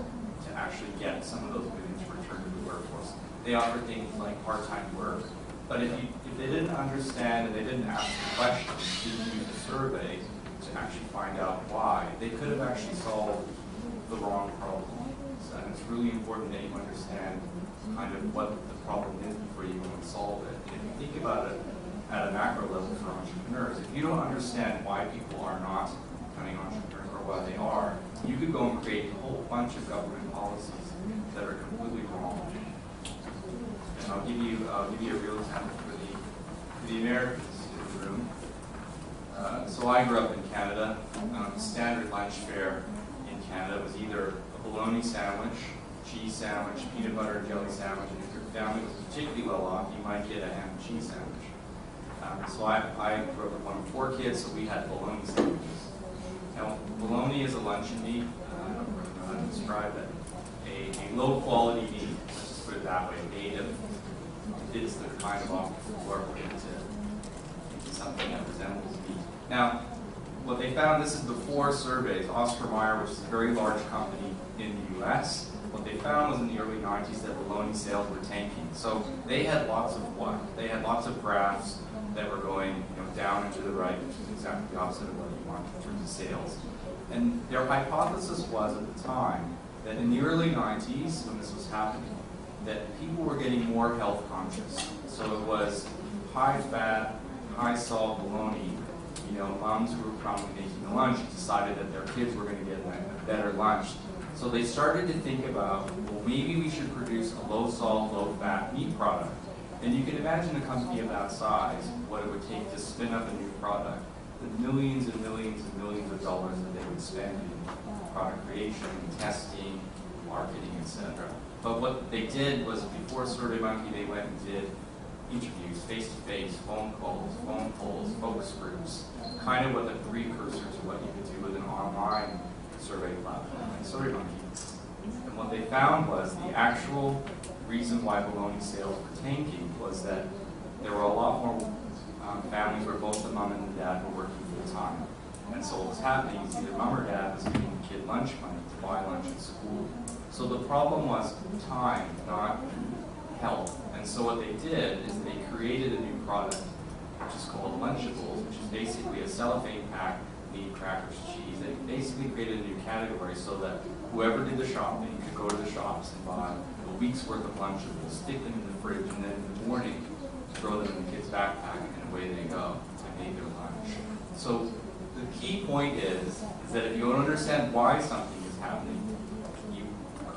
to actually get some of those women to return to the workforce. They offered things like part-time work, but if they didn't understand and they didn't ask the questions, didn't use a survey to actually find out why, they could have actually solved the wrong problem. And it's really important that you understand kind of what the problem is before you go and solve it. And if you think about it at a macro level for entrepreneurs, if you don't understand why people are not becoming entrepreneurs or why they are, you could go and create a whole bunch of government policies that are completely wrong. And I'll give you a real example for the Americans in the room. So I grew up in Canada. Standard lunch fare in Canada was either a bologna sandwich, cheese sandwich, peanut butter and jelly sandwich, and if your family was particularly well off, you might get a ham and cheese sandwich. So I grew up with one of 4 kids, so we had bologna sandwiches. Now, bologna is a luncheon meat. I don't really know how to describe it. A low-quality meat, let's just put it that way, native. It's the kind of optical work into something that resembles meat. Now, what they found, this is before surveys. Oscar Mayer, which is a very large company in the U.S., what they found was in the early 90s that bologna sales were tanking. So they had lots of what? They had lots of graphs that were going down and to the right, which is exactly the opposite of what you want in terms of sales. And their hypothesis was at the time that in the early 90s, when this was happening, that people were getting more health conscious. So it was high fat, high salt bologna. Moms who were probably making a lunch decided that their kids were going to get a better lunch. So they started to think about, well, maybe we should produce a low salt, low fat meat product. And you can imagine a company of that size, what it would take to spin up a new product, the millions and millions and millions of dollars that they would spend in product creation, testing, marketing, etc. But what they did was, before SurveyMonkey, they went and did interviews, face-to-face, phone calls, phone polls, focus groups, kind of what the precursor to what you could do with an online survey platform like SurveyMonkey. And what they found was the actual reason why bologna sales were tanking was that there were a lot more families where both the mom and the dad were working full-time. And so what was happening is either mom or dad was giving the kid lunch money to buy lunch at school. So the problem was time, not health. And so what they did is they created a new product, which is called Lunchables, which is basically a cellophane pack, meat, crackers, cheese. They basically created a new category so that whoever did the shopping could go to the shops and buy a week's worth of Lunchables, stick them in the fridge, and then in the morning throw them in the kid's backpack, and away they go. I made their lunch. So the key point is that if you don't understand why something is happening, you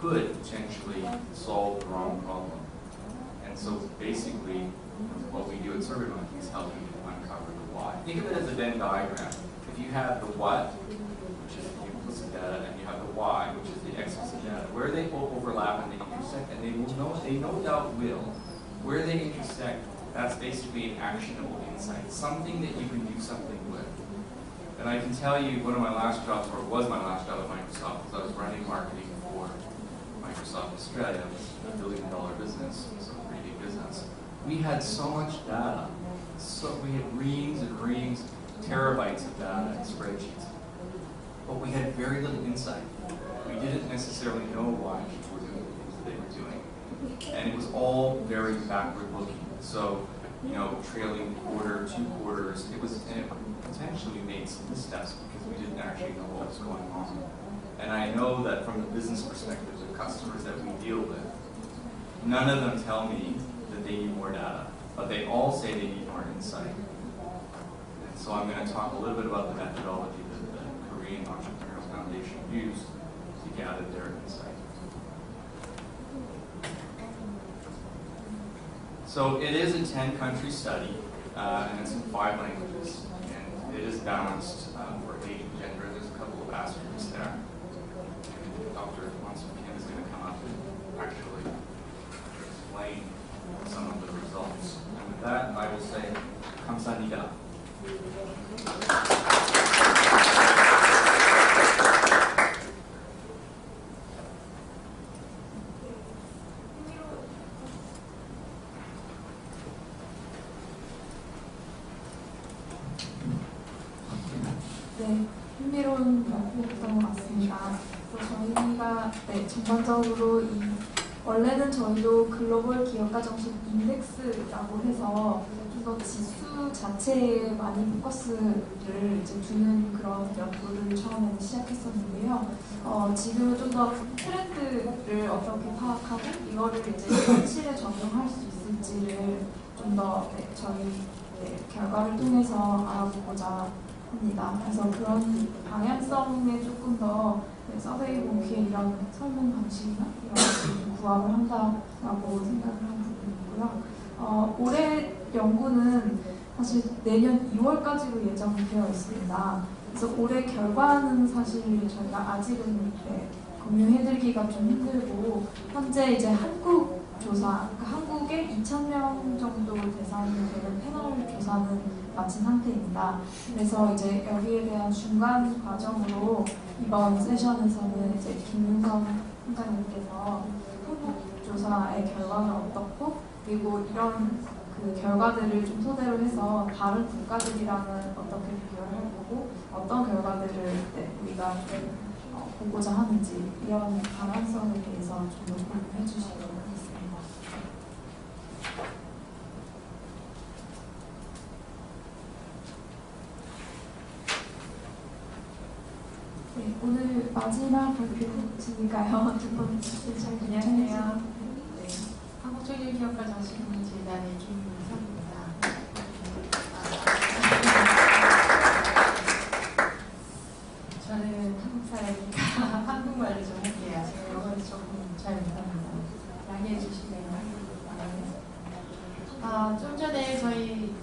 could potentially solve the wrong problem. And so basically, what we do at SurveyMonkey is help you uncover the why. Think of it as a Venn diagram. If you have the what, which is the implicit data, and you have the why, which is the explicit data, where they overlap and they intersect, and they no doubt will. Where they intersect, that's basically an actionable insight, something that you can do something with. And I can tell you, one of my last jobs, or it was my last job at Microsoft, was I was running marketing for Microsoft Australia. It was a $1 billion business, so a pretty big business. We had so much data. So we had reams and reams, terabytes of data and spreadsheets. But we had very little insight. We didn't necessarily know why people were doing the things that they were doing. And it was all very backward looking. So, trailing quarter, 2 quarters, and it potentially made some missteps because we didn't actually know what was going on. And I know that from the business perspective, the customers that we deal with, none of them tell me that they need more data, but they all say they need more insight. And so I'm going to talk a little bit about the methodology that the Korean Entrepreneurial Foundation used to gather their insight. So it is a 10-country study, and it's in 5 languages, and it is balanced for age and gender. There's a couple of asterisks there. And Dr. Kim is going to come up and actually explain some of the results. And with that, I will say, 감사합니다. 네, 흥미로운 연구였던 것 같습니다. 그래서 저희가 전반적으로 원래는 저희도 글로벌 기업가정신 인덱스라고 해서 좀 더 지수 자체에 많이 포커스를 이제 두는 그런 연구를 처음에는 시작했었는데요. 지금은 좀 더 트렌드를 어떻게 파악하고 이거를 이제 현실에 적용할 수 있을지를 좀 더 저희 결과를 통해서 알아보고자 합니다. 그래서 그런 방향성에 조금 더 서베이몽키의 이런 설문 방식이나 이런 것들을 부합을 한다라고 생각을 한 부분이고요. 올해 연구는 사실 내년 2월까지로 예정이 되어 있습니다. 그래서 올해 결과는 사실 저희가 아직은 공유해드리기가 좀 힘들고, 현재 이제 한국 조사, 그러니까 한국에 2,000명 정도 대상이 되는 패널 조사는 마친 상태입니다. 그래서 이제 여기에 대한 중간 과정으로 이번 세션에서는 이제 김윤성 팀장님께서 후보 조사의 결과는 어떻고, 그리고 이런 그 결과들을 좀 토대로 해서 다른 국가들이랑은 어떻게 비교를 해보고 어떤 결과들을 우리가 보고자 하는지 이런 방향성에 대해서 좀 공유해 주시도록 하겠습니다. 네, 오늘 마지막 발표지니까요. 두 번째 잘 안녕하세요. 네, 한국기업가정신 재단의 김윤성입니다. 저는 한국 사람이니까 한국말을 좀 할게요. 제가 영어를 조금 잘 못합니다. 양해해 주시면 좀 전에 저희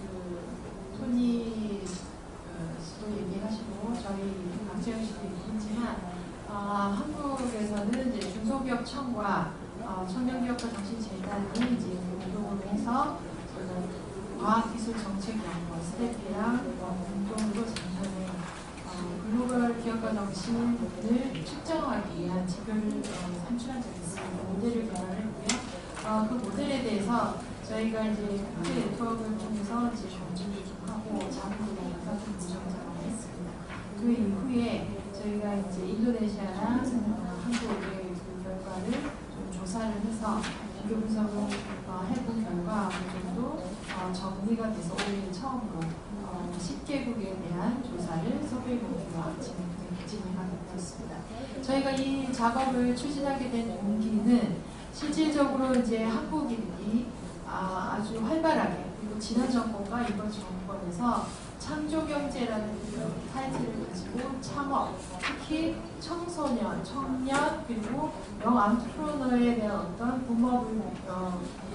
토니 씨도 얘기하시고 저희 강지영 씨도 얘기했지만 한국에서는 이제 중소기업청과 청년기업가정신재단이 이제 공동으로 해서 과학기술정책연구원 스태프랑 공동으로 작년에 글로벌 기업가 정신을 측정하기 위한 지표를 산출한 적이 있습니다. 모델을 개발했고요. 그 모델에 대해서 저희가 이제 국제 네트워크를 통해서 이제 검증을 좀 하고 자문도 받아서 좀 분석을 했습니다. 그 이후에 저희가 이제 인도네시아랑 한국의 그 결과를 좀 조사를 해서 비교 분석을 해본 결과 어느 정도 정리가 돼서 올해 처음으로 10개국에 대한 조사를 서베이 공기와 진행하게 되었습니다. 저희가 이 작업을 추진하게 된 동기는 실질적으로 이제 한국인이 아주 활발하게, 그리고 지난 정권과 이번 정권에서 창조경제라는 타이틀을 가지고 창업, 특히 청소년, 청년, 그리고 영안트로너에 대한 어떤 붐업을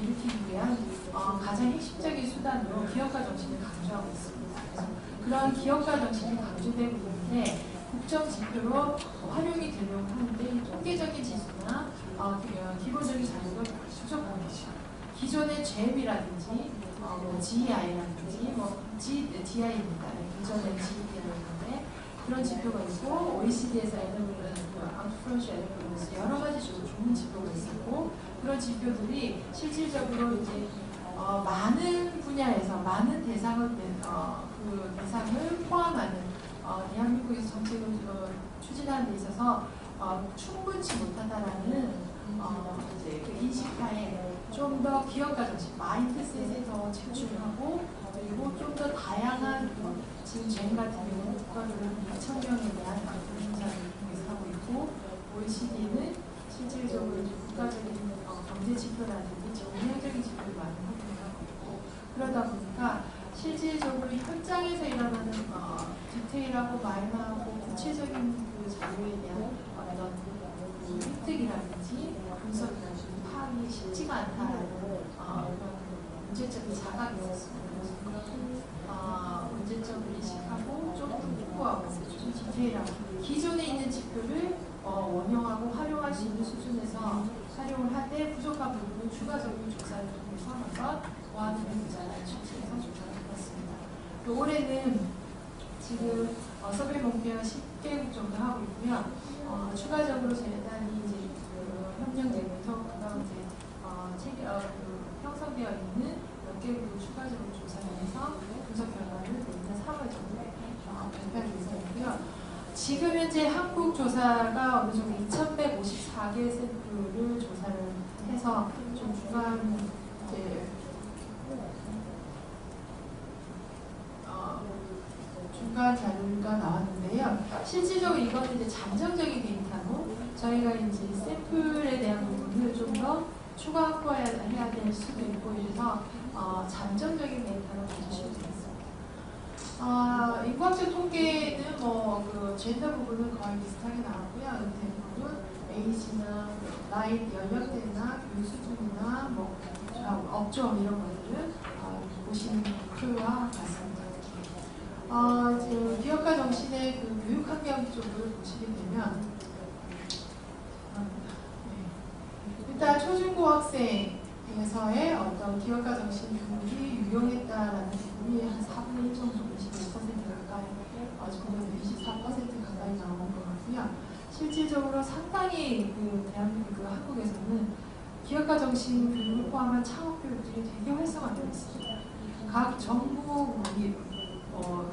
일으키기 위한 가장 핵심적인 수단으로 기업가 정신을 강조하고 있습니다. 그래서 그런 기업가 정신이 강조되고 있는데 국정 지표로 활용이 되려고 하는데 통계적인 지수나 기본적인 자료가 부족합니다. 기존의 GEM이라든지 GEI라든지 DI입니다. 기존의 GEI인데 그런 지표가 있고 OECD에서 안트프런시 에너블런스 여러 가지 좋은 지표가 있었고 그런 지표들이 실질적으로 이제 많은 분야에서 많은 대상을 포함하는 대한민국에서 정책을 추진하는 데 있어서 충분치 못하다라는 이제 그 인식하에 좀 더 기업가 정신, 마인드셋에 더 집중하고 그리고 좀 더 다양한 지금 GEM 같은 경우는 국가별로 2,000명에 대한 조사를 통해서 하고 있고 OECD는 실질적으로 이제 국가적인 경제 지표라든지 정량적인 지표를 많이 확인하고 있고 그러다 보니까 실질적으로 현장에서 일어나는 디테일하고 마이너하고 구체적인 그 자료에 대한 어떤 획득이라든지 분석이라든지 파악이 쉽지가 않다라는 문제점이 자각이 있었습니다. 그래서 문제점을 인식하고 좀 더 확보하고 좀 디테일하고 기존에 있는 지표를 원용하고 활용할 수 있는 수준에서 활용을 하되 부족한 부분은 추가적인 조사를 통해서 한번 보완해보자는 취지에서 조사를 해봤습니다. 올해는 지금 서베이 목표가 10개국 정도 하고 있고요. 추가적으로 재단이 이제 협력되면서 그다음 이제 형성되어 있는 몇 개국을 추가적으로 조사를 해서 분석 결과를 내년 3월 정도에 발표할 예정이고요. 지금 현재 한국 조사가 어느 정도 2,154개 샘플을 조사를 해서 좀 중간 자료가 나왔는데요. 실질적으로 이거는 이제 잠정적인 데이터로 저희가 이제 샘플에 대한 부분을 좀 더 추가 확보해야 될 수도 있고 이래서 잠정적인 데이터로 봐주시면 되겠습니다. 인구학적 통계는 그 젠더 부분은 거의 비슷하게 나왔고요. 대부분 에이지나 나이 연령대나 교육 수준이나 업종 이런 것들을 보시는 표와 같습니다. 기업가 정신의 그 교육 환경 쪽을 보시게 되면 일단 초중고 학생 에서의 어떤 기업가 정신 교육이 유용했다라는 부분이 한 4분의 1 정도, 25% 가까이, 지금은 24% 가까이 나오는 것 같고요. 실질적으로 상당히 대한민국 한국에서는 기업가 정신 교육을 포함한 창업 교육들이 되게 활성화되어 있습니다. 각 정부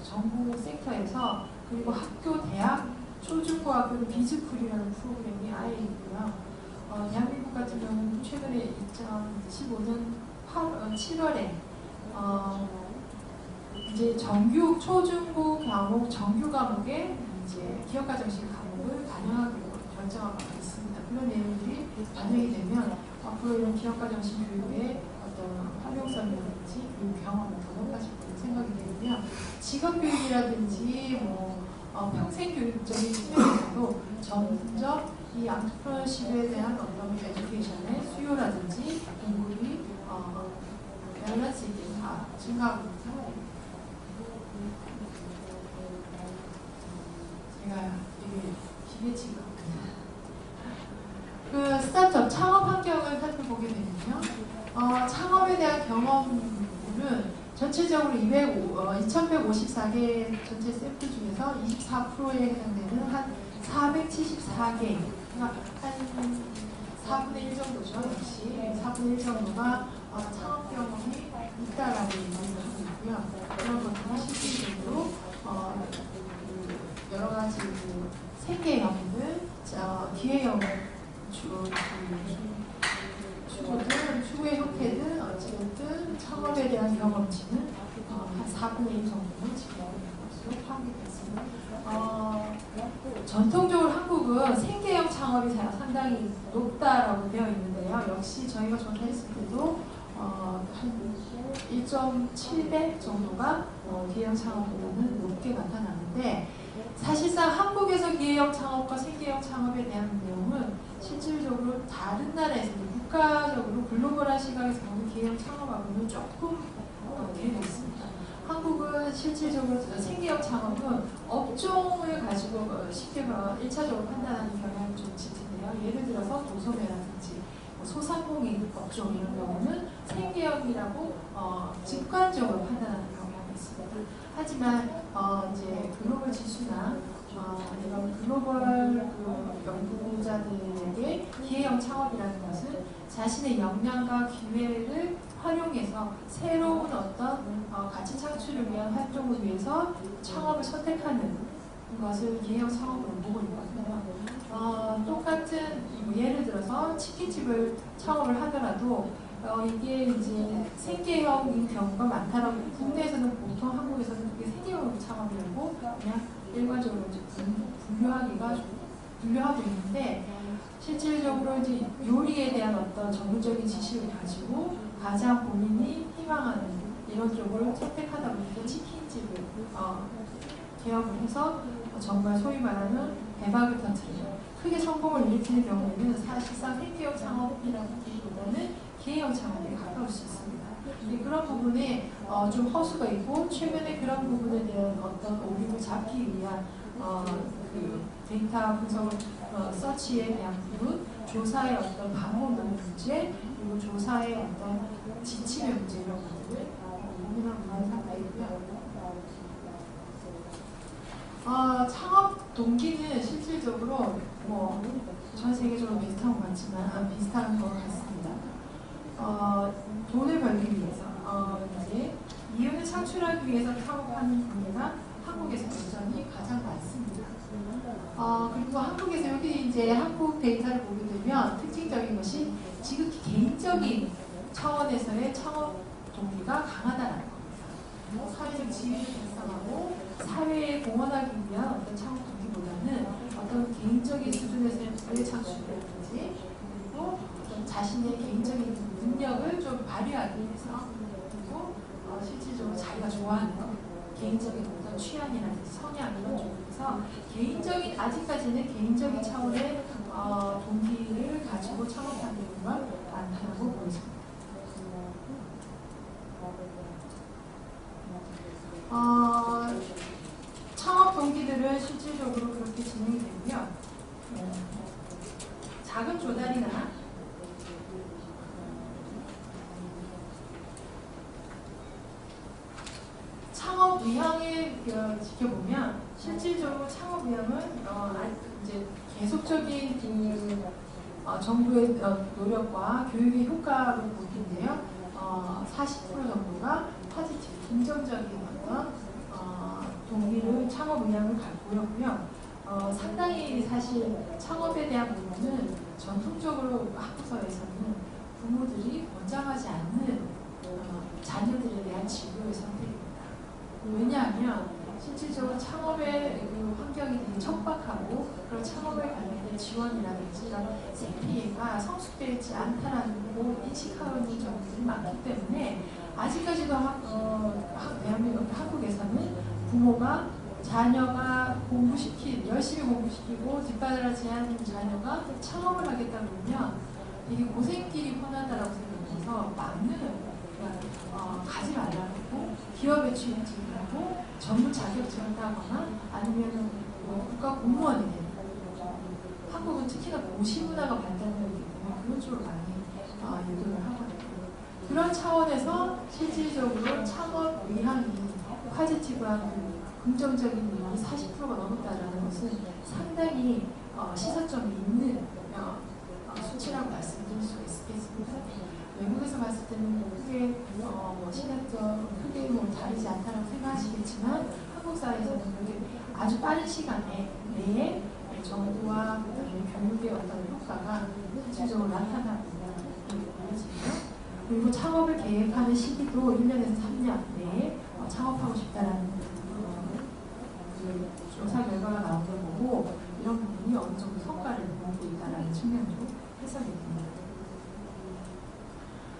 정부 섹터에서 그리고 학교, 대학, 초중고학교 비즈풀이라는 프로그램이 아예 있고요. 대한민국 같은 경우는 최근에 2015년 7월에 이제 정규 초중고 과목 정규 과목에 이제 기업가 정신 과목을 반영하기로 결정한 바가 있습니다. 그런 내용들이 반영이 되면 앞으로 이런 기업가 정신 교육의 어떤 활용성이라든지 교육 경험을 더 높아질 거라고 생각이 되고요. 직업 교육이라든지 평생 교육적인 측면에서도 점점 이 안트프로너십에 대한 어떤 에듀케이션의 수요라든지 공급이 밸런스 있게 다 증가하고 있는 상황입니다. 제가 되게 기계치가 그 스타트업 창업 환경을 살펴보게 되면요. 창업에 대한 경험은 전체적으로 2154개 전체 샘플 중에서 24%에 해당되는 한 474개, 한 4분의 1 정도죠. 역시 4분의 1 정도가 창업 경험이 있다라는 얘기를 하고 있고요. 그런 것들이 실질적으로 여러 가지 생계형들, 기회형을 추구의 형태든 어찌됐든 창업에 대한 경험치는 한 4분의 1 정도는 지금 것으로 파악이 됐습니다. 전통적으로 한국은 생계형 창업이 상당히 높다라고 되어 있는데요. 역시 저희가 조사했을 때도 한 1.7배 정도가 기회형 창업보다는 높게 나타나는데, 사실상 한국에서 기회형 창업과 생계형 창업에 대한 내용은 실질적으로 다른 나라에서 국가적으로 글로벌한 시각에서 보는 기회형 창업하고는 조금 괴리가 있습니다. 한국은 실질적으로 생계형 창업은 업종을 가지고 쉽게 1차적으로 판단하는 경향이 좀 짙은데요. 예를 들어서 도소매라든지 소상공인 업종 이런 경우는 생계형이라고 직관적으로 판단하는 경향이 있습니다. 하지만 이제 글로벌 지수나 이런 글로벌 연구자들에게 기회형 창업이라는 것은 자신의 역량과 기회를 활용해서 새로운 어떤 가치 창출을 위한 활동을 위해서 창업을 선택하는 것을 기회형 창업으로 보고 있거든요. 똑같은 예를 들어서 치킨집을 창업을 하더라도 이게 이제 생계형인 경우가 많다라고, 국내에서는 보통 한국에서는 그게 생계형 창업이라고 그냥 일괄적으로 이제 분류하고 있는데, 실질적으로 이제 요리에 대한 어떤 전문적인 지식을 가지고 가장 본인이 희망하는 이런 쪽을 선택하다 보니까 치킨집을 개업을 해서 정말 소위 말하는 대박을 터뜨리는 크게 성공을 일으키는 경우에는 사실상 생계형 창업이라기보다는 기회형 창업에 가까울 수 있습니다. 그런 부분에 좀 허수가 있고, 최근에 그런 부분에 대한 어떤 오류를 잡기 위한 그 데이터 분석 서치에 대한 부분, 조사의 어떤 방법 문제, 그리고 조사의 어떤 지침의 문제 이런 것들을 고민하고 있는 상태이고요. 창업 동기는 실질적으로 전 세계적으로 비슷한 것 같지만 비슷한 것 같습니다. 돈을 벌기 위해서 이제 이윤을 창출하기 위해서 창업하는 분야가 한국에서 여전히 가장 많습니다. 그리고 한국에서 여기 이제 한국 데이터를 보게 되면 특징적인 것이 지극히 개인적인 차원에서의 창업 동기가 강하다는 겁니다. 사회적 지위를 달성하고 사회에 공헌하기 위한 어떤 창업 동기보다는 어떤 개인적인 수준에서의 부의 창출이라든지, 그리고 어떤 자신의 개인적인 능력을 좀 발휘하기 위해서, 그리고 실질적으로 자기가 좋아하는 것, 개인적인 어떤 취향이라든지 성향 이런 쪽에서 개인적인, 아직까지는 개인적인 차원의 동기를 가지고 창업하는 경우가 많다고 보입니다. 창업 동기들은 실질적으로 그렇게 진행이 되고요. 작은 조달이나 창업 의향을 지켜보면 실질적으로 창업 의향은 이제 계속적인 정부의 노력과 교육의 효과로 보이는데요. 40% 정도가 포지티브, 긍정적인 어떤 동기를 창업 의향을 갖고 있고요. 상당히 사실 창업에 대한 부분은 전통적으로 한국 사회에서는 부모들이 권장하지 않는 자녀들에 대한 진로의 선택입니다. 왜냐하면 실질적으로 창업의 환경이 되게 척박하고 그런 창업에 관련된 지원이라든지 이런 생태계가 성숙되어 있지 않다라고 인식하고 있는 점들이 많기 때문에 아직까지도 대한민국 한국에서는 부모가 자녀가 열심히 공부시키고 뒷바라지 하는 자녀가 창업을 하겠다 그러면 이게 고생길이 편하다라고 생각해서 막는 가지 말라고 기업에 취직하고 전문 자격증을 따거나 아니면 국가 공무원이 되는 한국은 특히나 고시문화가 발달되어 있기 때문에 그런 쪽으로 많이 유도를 하거든요. 그런 차원에서 실질적으로 창업 의향이 포지티브한 긍정적인 의견이 40%가 넘었다는 것은 상당히 시사점이 있는 수치라고 말씀드릴 수가 있겠습니다. 외국에서 봤을 때는 크게 시각적 크게 다르지 않다고 생각하시겠지만 한국 사회에서는 그게 아주 빠른 시간에 내에 정부와 교육의 어떤 효과가 실질적으로 나타나고 있다는 보여지고요. 그리고 창업을 계획하는 시기도 1년에서 3년 내에 창업하고 싶다라는 조사 결과가 나오는 거고 이런 부분이 어느 정도 성과를 보고 있다는 측면으로 해석이 됩니다.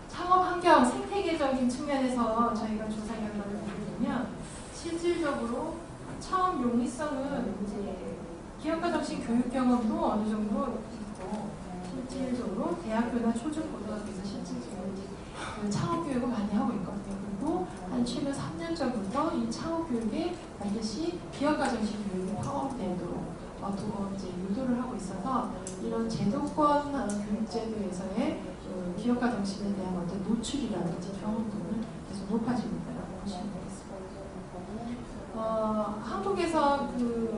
창업 환경 생태계적인 측면에서 저희가 조사 결과를 보게 되면 실질적으로 창업 용이성은 이제 기업가정신 교육 경험도 어느 정도 있고 실질적으로 대학교나 초중고등학교에서 실질적으로 창업 교육을 많이 하고 있거든요. 그리고 한 최근 3년 전부터 이 창업 교육에 반드시 기업가정신 교육이 파워되도록 이제 유도를 하고 있어서 이런 제도권 교육제도에서의 기업가정신에 대한 어떤 노출이라든지 경험도는 계속 높아지고 있다고 보시면 되겠습니다. 한국에서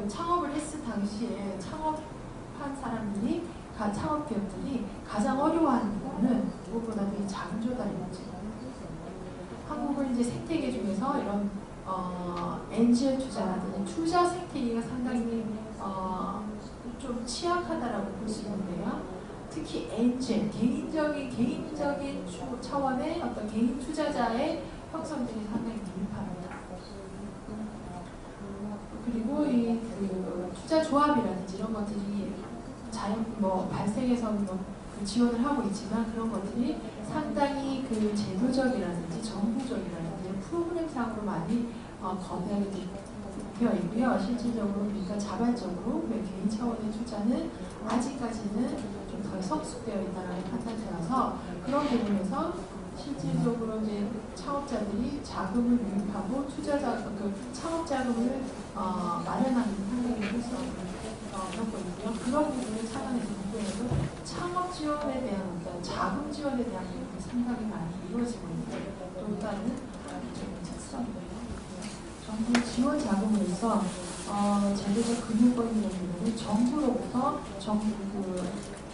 창업을 했을 당시에 창업한 사람들이 창업 기업들이 가장 어려워하는 부분은 무엇보다도 이 자금 조달의 문제입니다. 한국은 이제 생태계 중에서 이런 엔젤 투자라든지 투자 생태계가 상당히 좀 취약하다라고 볼 수 있는데요. 특히 엔젤, 개인적인 차원의 어떤 개인 투자자의 형성들이 상당히 미흡합니다. 그리고 이 투자 조합이라든지 이런 것들이 발생해서 지원을 하고 있지만 그런 것들이 상당히 제도적이라든지 정부적이라든지 프로그램상으로 많이 거대하게 되어 있고요. 실질적으로 그러니까 자발적으로 개인 차원의 투자는 아직까지는 좀 덜 성숙되어 있다는 판단되어서 그런 부분에서 실질적으로 이제 창업자들이 자금을 유입하고 창업 자금을 마련하는 상당히 겪고 있고요. 그런 부분을 차원에서 정부에도 창업 지원에 대한 어떤 자금 지원에 대한 부분이 상당히 많이 이루어지고 있는 또 다른 한국적인 특성이고요. 정부 지원 자금으로서 제도적 금융권이라는 부분은 정부로부터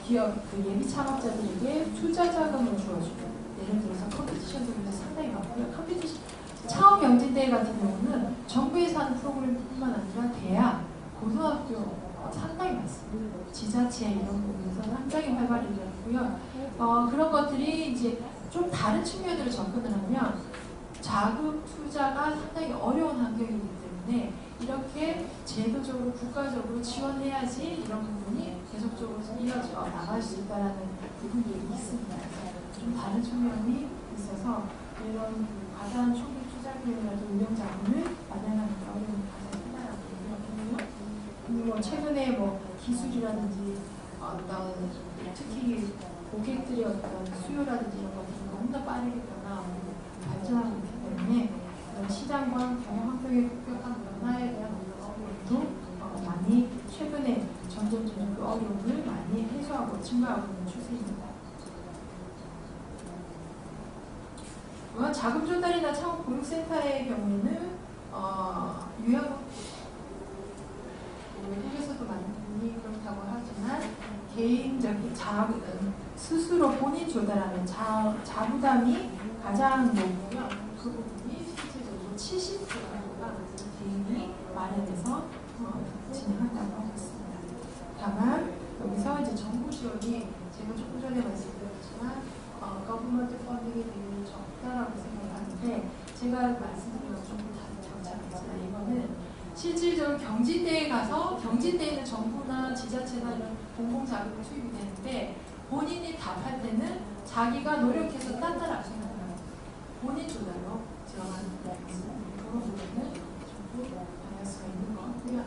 기업 예비 창업자들에게 투자 자금을 주어주고 예를 들어서 컴피티션도 상당히 많고요. 창업 경진대회 같은 경우는 정부에서 하는 프로그램뿐만 아니라 대학, 고등학교 상당히 많습니다. 지자체 이런 부분에서 상당히 활발히 일어났고요. 그런 것들이 이제 좀 다른 측면으로 접근을 하면 자금 투자가 상당히 어려운 환경이기 때문에 이렇게 제도적으로 국가적으로 지원해야지 이런 부분이 계속적으로 이어져 나갈 수 있다는 부분이 있습니다. 좀 다른 측면이 있어서 이런 가장 초기 투자 기회라도 운영 자금을 마련하는 게 어려운 가장 크다라고 생각합니다. 그리고 최근에 기술이라든지 특히 고객들의 어떤 수요라든지 이런 것들이 너무나 빠르게 변화하고 발전하고 있기 때문에 시장과 경영 환경의 급격한 변화에 대한 어려움도 많이 최근에 점점 그 어려움을 많이 해소하고 증가하고 있는 추세입니다. 자금 조달이나 창업 교육센터의 경우에는 외국에서도 많이 그렇다고 하지만 개인적인 스스로 본인 조달하는 자부담이 가장 높고요. 그 부분이 실질적으로 70%가 개인이 마련해서 진행한다고 하고 있습니다. 다만 여기서 이제 정부 지원이 제가 조금 전에 말씀드렸지만 거부먼트 펀딩이 되게 적다라고 생각하는데 제가 말씀드린 것 조금 다른 점차겠지만 이거는 실질적으로 경진대에 가서 경진대에는 정부나 지자체나 이런 공공자금이 투입이 되는데 본인이 답할 때는 자기가 노력해서 딴따라 생각해요. 본인 조달로 지원하는 그런 부분은 정부 방할 수가 있는 것 같고요.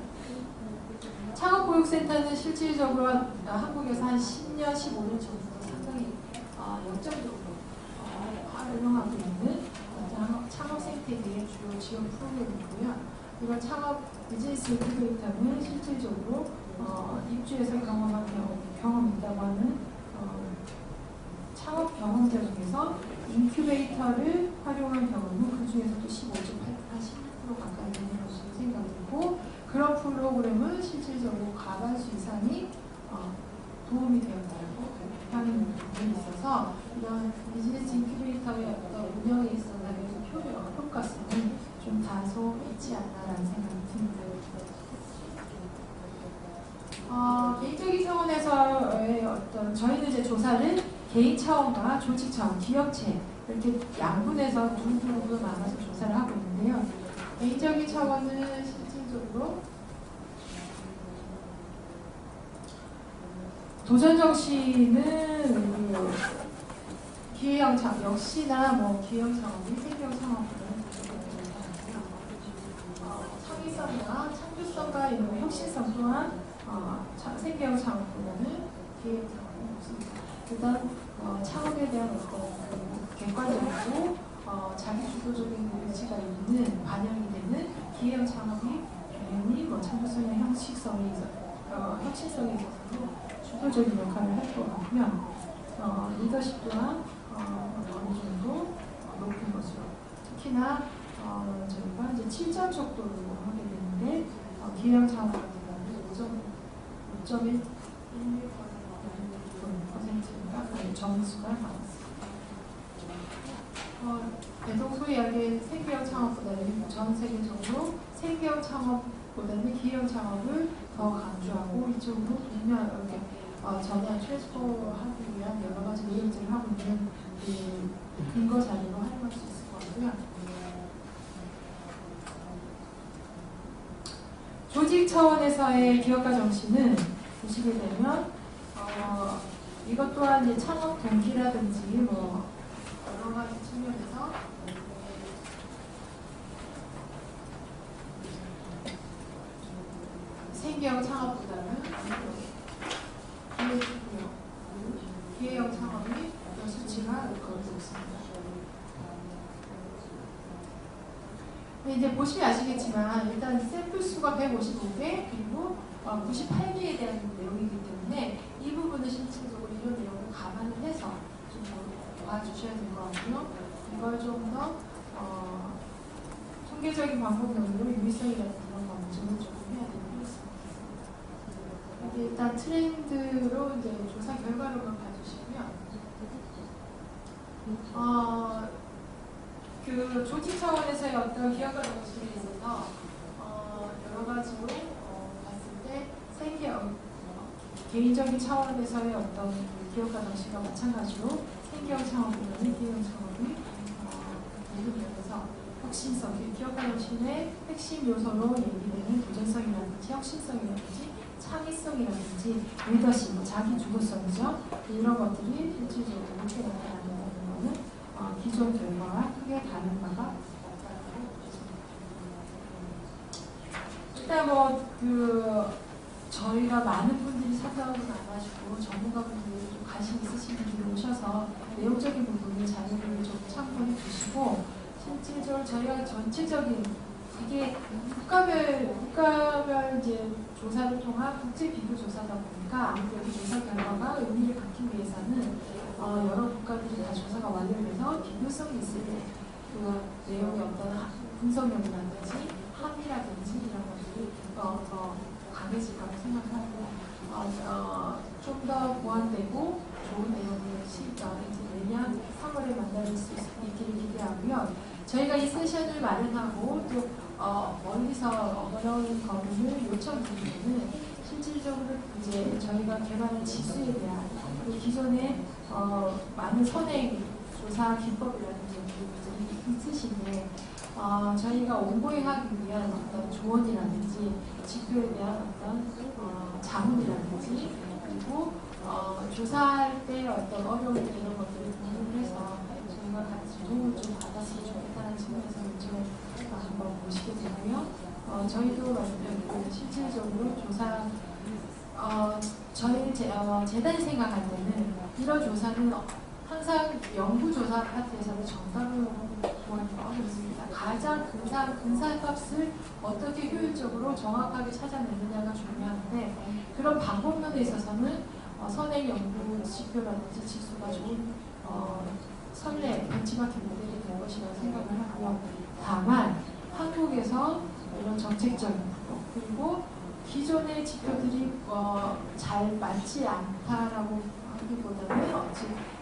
창업보육센터는 실질적으로 한국에서 한 10년, 15년 전부터 상당히 역점적으로 활용하고 있는 창업 생태계의 주요 지원 프로그램이고요. 이런 창업 비즈니스 인큐베이터는 실질적으로 입주해서 경험한 경험이 있다고 하는 창업 경험자 중에서 인큐베이터를 활용한 경험은 그 중에서도 15% 가까이 되는 것으로 생각되고 그런 프로그램은 실질적으로 과반수 이상이 도움이 되었다고 하는 부분이 있어서 이런 비즈니스 인큐베이터의 어떤 운영에 있어서의 효과성은 좀 다소 있지 않나라는 생각이 듭니다. 개인적인 차원에서의 어떤 저희는 이제 조사를 개인 차원과 조직 차원, 기업체 이렇게 양분해서 두 부분으로 나눠서 조사를 하고 있는데요. 개인적인 차원은 실질적으로 도전 정신은 기회형 창업 역시나 기회형 창업이 생계형 창업보다는 창의성이나 창조성과 이런 혁신성 또한 생계형 창업보다는 기회형 창업이 없습니다. 일단 창업에 대한 어떤 객관적이고 자기 주도적인 의지가 있는 반영이 되는 기회형 창업이 당연히 창조성이나 혁신성에 있어서 주도적인 역할을 할 것 같고요. 리더십 또한 어느 정도 높은 것으로 특히나 저희가 이제 7점 척도로 하게 되는데 기회형 창업 같은 경우는 5.1%가 점수가 나왔습니다. 계속 소위 이야기한 생계형 창업보다는 전 세계적으로 생계형 창업보다는 기회형 창업을 더 강조하고 이쪽으로 이렇게 전환 트랜스포하기 위한 여러 가지 노력들을 하고 있는 근거 자료로 활용할 수 있을 것 같고요. 조직 차원에서의 기업가 정신은 보시게 되면 이것 또한 이제 창업 동기라든지 여러 가지 측면에서 생계형 창업보다는 기회형 창업이 어떤 수치가 거기서 있습니다. 근데 이제 보시면 아시겠지만 일단 샘플 수가 155개 그리고 98개에 대한 내용이기 때문에 이 부분은 실질적으로 이런 내용을 감안을 해서 좀 봐주셔야 될 것 같고요. 이걸 좀 더 통계적인 방법론으로 유의성이라는 그런 검증을 조금 해야 되는 것 같습니다. 일단 트렌드로 이제 조사 결과로만 봐주시고요. 그 조직 차원에서의 어떤 기업가 정신에 있어서 여러 가지로 봤을 때 생계형 개인적인 차원에서의 어떤 기업가 정신과 마찬가지로 생계형 창업보다는 기회형 창업이 모든 면에서 혁신성, 기업가 정신의 핵심 요소로 얘기되는 도전성이라든지 혁신성이라든지 창의성이라든지 리더십, 자기 주도성이죠. 이런 것들이 실질적으로 높게 나타나는 것은 기존 결과와 크게 다른 바가 없다고 보십니다. 일단 저희가 많은 분들이 찾아오고 나가시고 전문가분들이 좀 관심 있으신 분들이 오셔서 내용적인 부분을 자료를 좀 참고해 주시고 실질적으로 저희가 전체적인 이게 국가별 이제 조사를 통한 국제 비교 조사다 보니까 아무래도 조사 결과가 의미를 갖기 위해서는 여러 국가들이 다 조사가 완료돼서 비교성이 있을 때 그 내용의 어떤 분석력이라든지 합의라든지 생각하고 좀 더 보완되고 좋은 내용을 이제 내년 3월에 만날 수 있기를 기대하고요. 저희가 이 세션을 마련하고 또 멀리서 어려운 거문을 요청드리면은 실질적으로 이제 저희가 개발한 지수에 대한 그리고 기존에 많은 선행 조사 기법이라든지 부분들이 있으신데 저희가 온고잉하기 위한 어떤 조언이라든지 지표에 대한 어떤 자문이라든지 그리고 조사할 때 어떤 어려운 이런 것들을 공유를 해서 저희가 같이 도움을 좀 받았으면 좋겠다는 측면에서 요청을 한번 보시게 되고요. 저희도 실질적으로 조사 저희 재단이 생각할 때는 이런 조사는 항상 연구조사 파트에서는 정답을 구하기가 어렵습니다. 가장 근사값을 어떻게 효율적으로 정확하게 찾아내느냐가 중요한데 그런 방법론에 있어서는 선행 연구 지표라든지 지수가 좋은 선례, 벤치마킹 모델이 될 것이라고 생각을 하고요. 다만 한국에서 이런 정책적인 부분 그리고 기존의 지표들이 잘 맞지 않다라고 하기보다는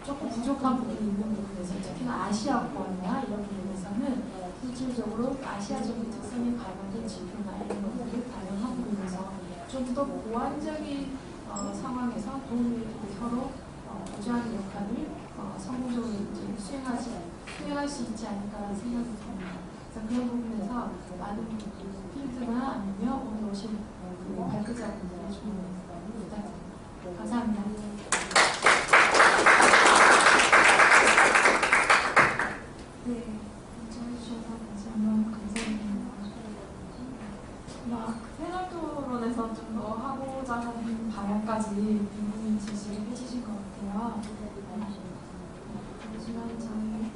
조금 부족한 부분이 있는 부분에서 특히나 아시아권이나 이런 부분에서는 실질적으로 아시아적인 특성에 관련된 지표나 이런 것들을 반영한 부분에서 좀 더 보완적인 상황에서 도움을 서로 보조하는 역할을 성공적으로 이제 수행할 수 있지 않을까라는 생각이 듭니다. 그래서 그런 부분에서 많은 필드나 아니면 오늘 오신 발표자분들의 좀 부탁드립니다. 감사합니다. 네, 해주셔서 다시 한번 감사드립니다. 패널 토론에서 좀 더 하고자 하는 방향까지 이분이 제시를 해주신 것 같아요. 하지만 저희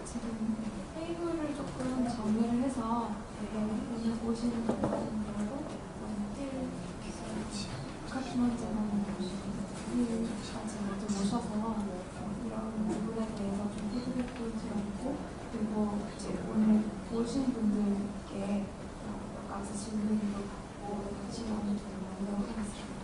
지금 테이블을 조금 정리를 해서 오늘 오시는 분들하고 카트먼트까지 모두 모셔서 이런 부분에 대해서 좀 피드백도 드리고 그리고 이제 오늘 오신 분들께 몇 가지 질문도 받고 시간을 좀 나누도록 하겠습니다.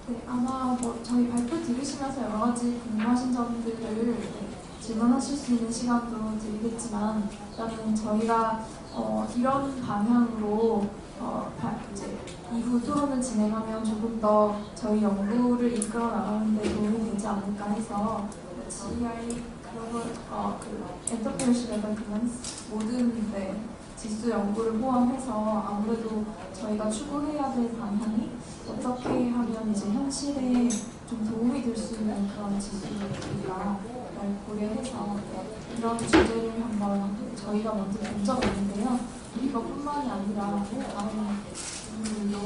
네, 아마 저희 발표 들으시면서 여러 가지 궁금하신 점들을 질문하실 수 있는 시간도 드리겠지만 일단은 저희가 이런 방향으로 이제 이후 토론을 진행하면 조금 더 저희 연구를 이끌어 나가는 데 도움이 되지 않을까 해서 GI 엔터프라이즈 레버넌스 모든 지수 연구를 포함해서 아무래도 저희가 추구해야 될 방향이 어떻게 하면 이제 현실에 좀 도움이 될 수 있는 그런 지수들인가 고려해서 이런 주제를 한번 저희가 먼저 던져봤는데요. 이것뿐만이 아니라 다른 분들도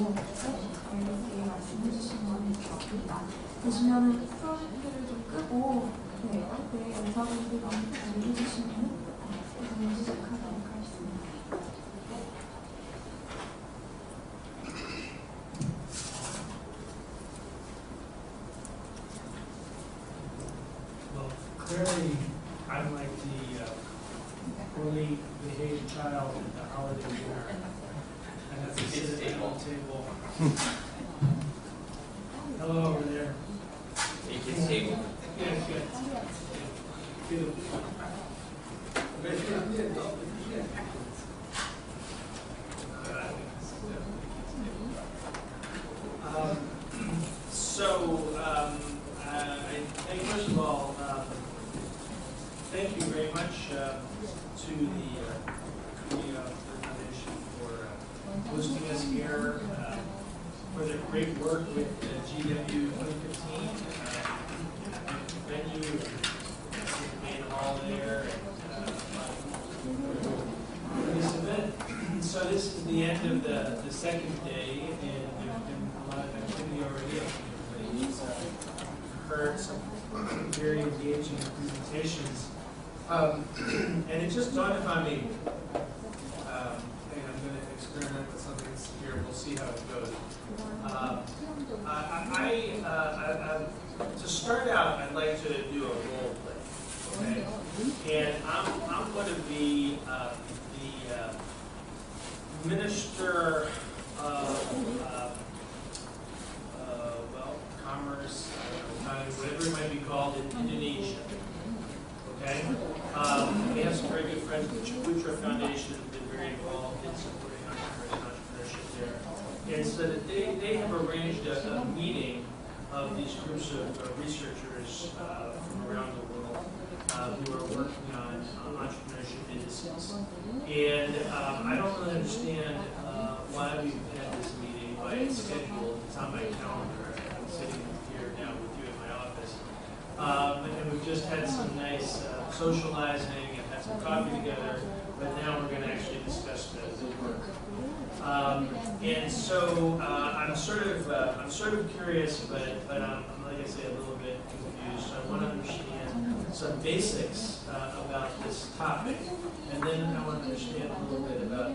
이렇게 말씀해 주시면 좋겠습니다. 보시면은 프로젝트를 좀 끄고 의사분들이 얘기해 주시면 시작하도록 하겠습니다. poorly behaved child at the holiday dinner. And that's a sit at the table. Hello over there. table. Yeah, good. Good. I think first of all, thank you very much to the foundation for hosting us here, for their great work with GW 2015 venue, main hall there, and this event. So this is the end of the second day, and there's been a lot of activity already. Everybody's heard some very engaging presentations. And it just dawned upon me, and I'm going to experiment with something here. We'll see how it goes. To start out, I'd like to do a role play, okay? And I'm going to be the minister of commerce, whatever it might be called in Indonesia. Okay? We have some very good friends with the Ciputra Foundation who have been very involved in supporting entrepreneurship there. And so that they have arranged a meeting of these groups of researchers from around the world who are working on entrepreneurship indices. And I don't really understand why we've had this meeting, why it's scheduled. It's on my calendar. I'm sitting here now with you in my office. And we've just had some nice socializing and had some coffee together, but now we're going to actually discuss the work. And so I'm sort of curious, but I'm, like I say, a little bit confused. So I want to understand some basics about this topic, and then I want to understand a little bit about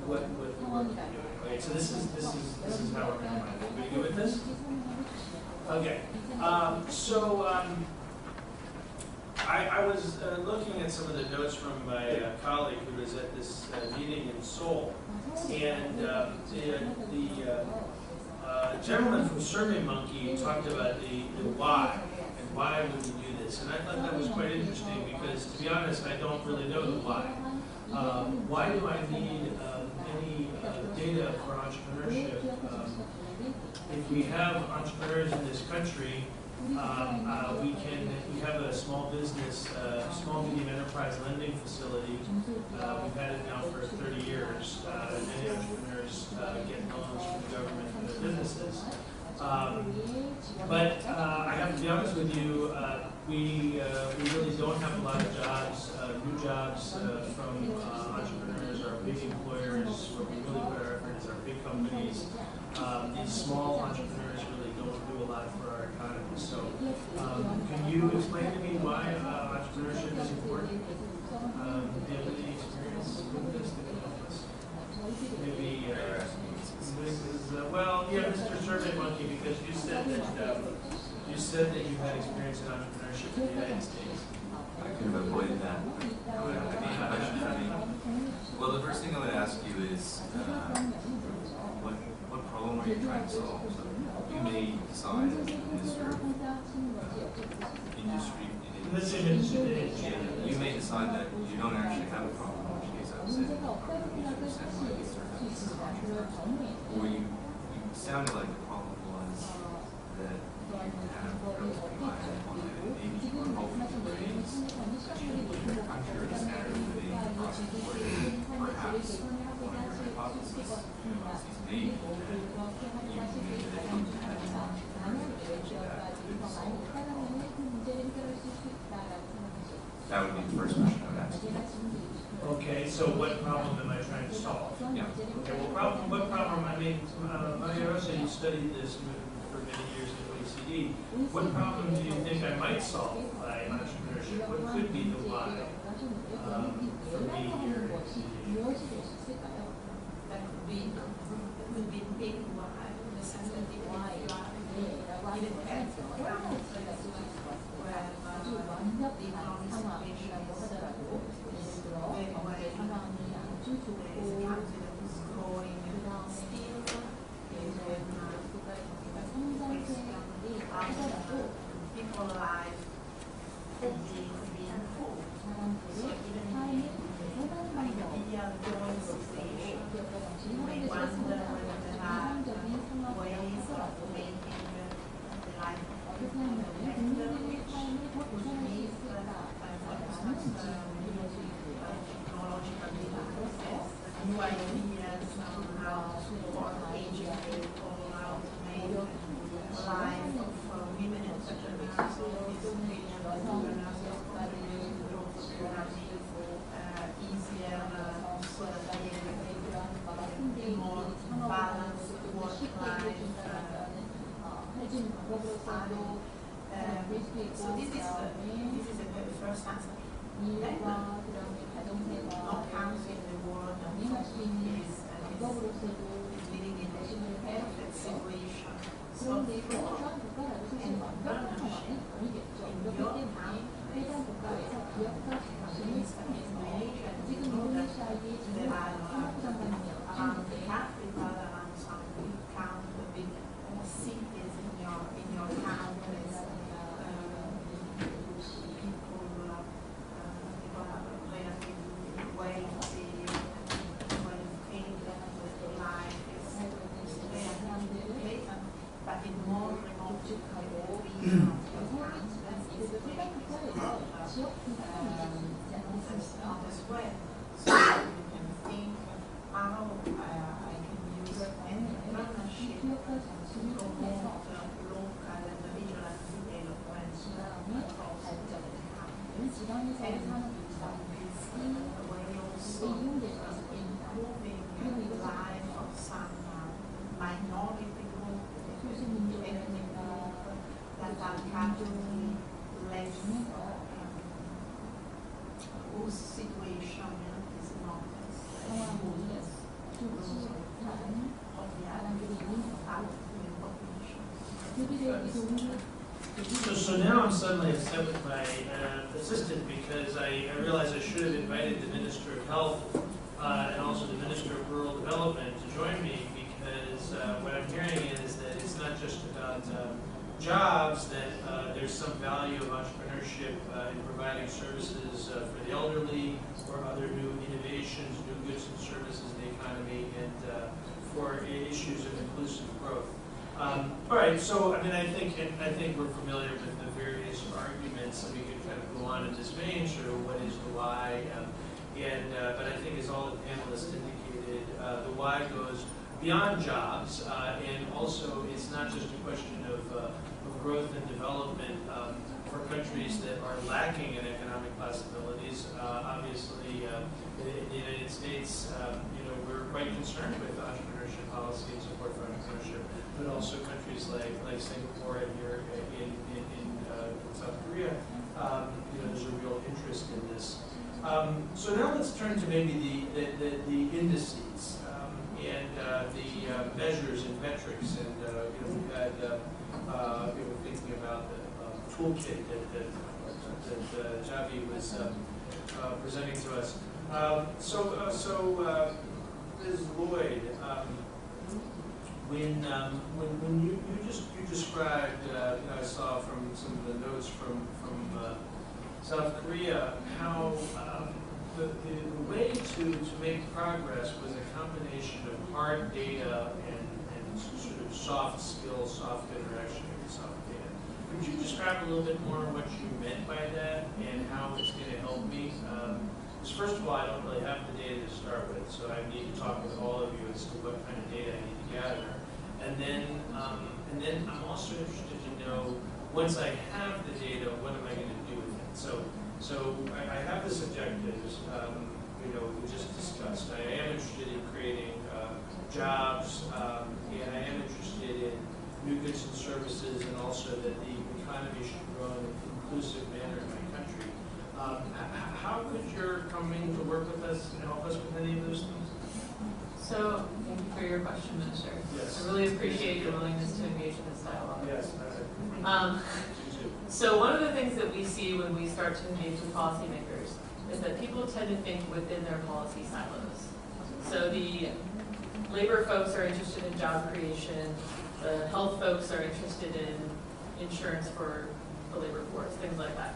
what the work we're doing. Okay, so this is how we're going to mind it. Are you good with this? Okay. I was looking at some of the notes from my colleague who was at this meeting in Seoul, and the gentleman from SurveyMonkey talked about the why, and why would we do this, and I thought that was quite interesting because, to be honest, I don't really know the why. Why do I need any data for entrepreneurship? If we have entrepreneurs in this country, we have a small business, small medium enterprise lending facility. We've had it now for 30 years. Many entrepreneurs get loans from the government for their businesses. But I have to be honest with you, we really don't have a lot of jobs, new jobs from entrepreneurs or big employers. Where we really put our effort is our big companies. These small entrepreneurs really don't do a lot for our economy. So can you explain to me why entrepreneurship is important? Do you have any experience with this that can help us? Maybe Mr. SurveyMonkey, because you said that you had experience in entrepreneurship in the United States. I could have avoided that. Well, the first thing I would ask you is, what problem are you trying to solve? So you may decide as a minister of industry, you may decide that you don't actually have a problem, in which case I would say that or you sounded like the problem was that you have relatively high unemployment, and maybe you were hoping to raise the GDP of your country or the standard of living across the board. Perhaps one of your hypotheses is maybe that you knew that you had more entrepreneurs that could solve that problem. That would be the first question I would ask you. Okay, so what problem am I trying to solve? Yeah. Okay, well, what problem? I mean, Maria Rosa, you studied this for many years at OECD. What problem do you think I might solve by entrepreneurship? What could be the why for me here at OECD? That could be big why, in the sense that if you are even at where the economic situation technological devices, new ideas on how to educate or how to make life of women entrepreneurs easier, more balanced work-life style. So this is the very first answer. Then, not counting the world of is living in a perfect situation. So before entrepreneurship in your town, companies in Malaysia, you know that there are around the capital, around some count the big cities in your town. But in more remote as well. So you can think how I can use entrepreneurship to promote local and regional development across the country. And we're also improving the life of some minority group, ethnic group that are currently less, whose situation is not as good as those of the other population. So now I'm suddenly upset with my assistant because I realized I should have invited the Minister of Health and also the Minister of Rural Development to join me, because what I'm hearing is that it's not just about jobs, that there's some value of entrepreneurship in providing services for the elderly or other new innovations, new goods and services in the economy, and for issues of inclusive growth. All right, so I mean, I think we're familiar with the various arguments, and we could kind of go on in this vein, sort of what is the why, but I think as all the panelists indicated, the why goes beyond jobs, and also it's not just a question of growth and development for countries that are lacking in economic possibilities. Obviously, in the United States, we're quite concerned with entrepreneurship policy and support for entrepreneurship, but also countries like Singapore and here in South Korea, there's a real interest in this. So now let's turn to maybe the indices and the measures and metrics, and we've had thinking about the toolkit that Javi was presenting to us. So Ms. Lloyd, when you described, I saw from some of the notes from South Korea, how the way to make progress was a combination of hard data and sort of soft skills, soft interaction with soft data. Could you describe a little bit more what you meant by that and how it's going to help me? Because first of all, I don't really have the data to start with, so I need to talk with all of you as to what kind of data I need to gather. And then I'm also interested to know, once I have the data, what am I going to do with it? So I have this objectives, we just discussed. I am interested in creating jobs, and I am interested in new goods and services, and also that the economy should grow in an inclusive manner in my country. How could your coming to work with us and help us with any of those things? So, thank you for your question, Minister. Yes. I really appreciate your willingness to engage in this dialogue. Yes. So one of the things that we see when we start to engage with policymakers is that people tend to think within their policy silos. So the labor folks are interested in job creation, the health folks are interested in insurance for the labor force, things like that.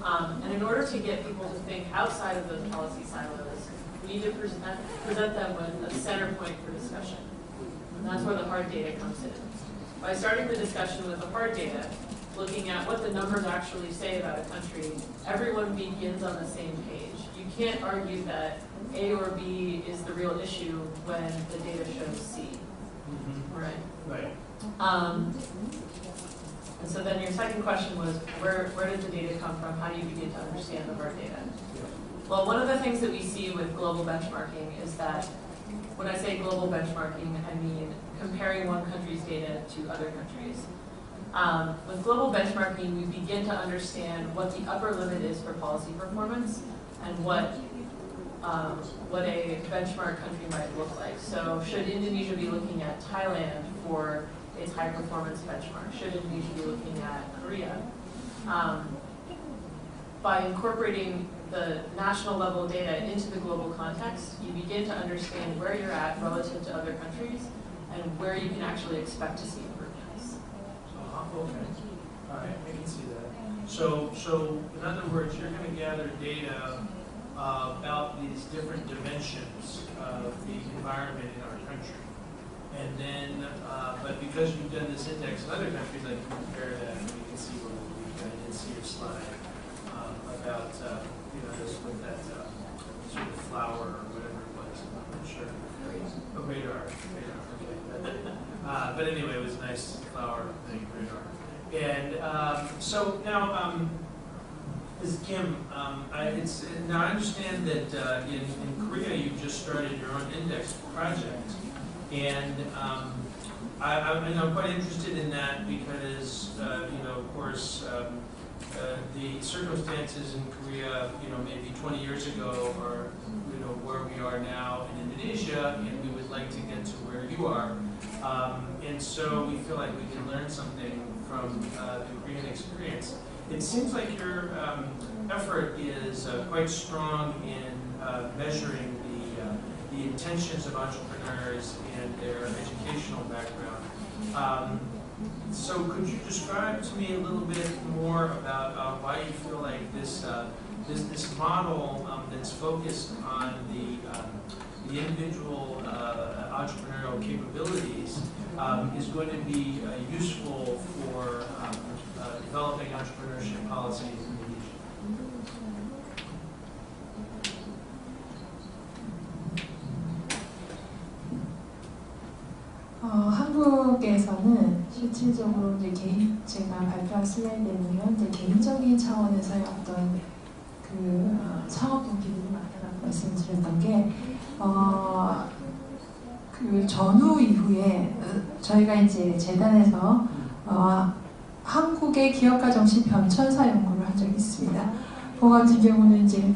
And in order to get people to think outside of those policy silos, we need to present them with a center point for discussion. And that's where the hard data comes in. By starting the discussion with the hard data, looking at what the numbers actually say about a country, everyone begins on the same page. You can't argue that A or B is the real issue when the data shows C. Right? Right. And so then your second question was, where did the data come from? How do you begin to understand the hard data? Well, one of the things that we see with global benchmarking is that when I say global benchmarking, I mean comparing one country's data to other countries. With global benchmarking, we begin to understand what the upper limit is for policy performance and what a benchmark country might look like. So should Indonesia be looking at Thailand for its high performance benchmark? Should Indonesia be looking at Korea? By incorporating the national level data into the global context, you begin to understand where you're at relative to other countries and where you can actually expect to see improvements. Okay. All right, I can see that. So in other words, you're going to gather data about these different dimensions of the environment in our country. And then, but because you've done this index in other countries, I can compare that, and you can see what I didn't see your slide about, this with that sort of flower or whatever it was. I'm not sure. Oh, radar. Okay. But anyway, it was a nice flower thing, radar. And so now, this Kim, now I understand that in Korea you've just started your own index project, and I'm quite interested in that because of course the circumstances in Korea maybe 20 years ago are where we are now in Indonesia, and we would like to get to where you are, and so we feel like we can learn something from the Korean experience. It seems like your effort is quite strong in measuring the intentions of entrepreneurs and their educational background. So could you describe to me a little bit more about why you feel like this model that's focused on the individual entrepreneurial capabilities is going to be useful for developing entrepreneurship policies in Indonesia? 한국에서는 실질적으로 이제 제가 발표한 슬라이드에 보면 이제 개인적인 차원에서의 어떤 그 창업 동기들이 많다라고 말씀드렸던 게 그 전후 이후에 저희가 이제 재단에서 한국의 기업가정신 변천사 연구를 한 적이 있습니다. 그거 같은 경우는 이제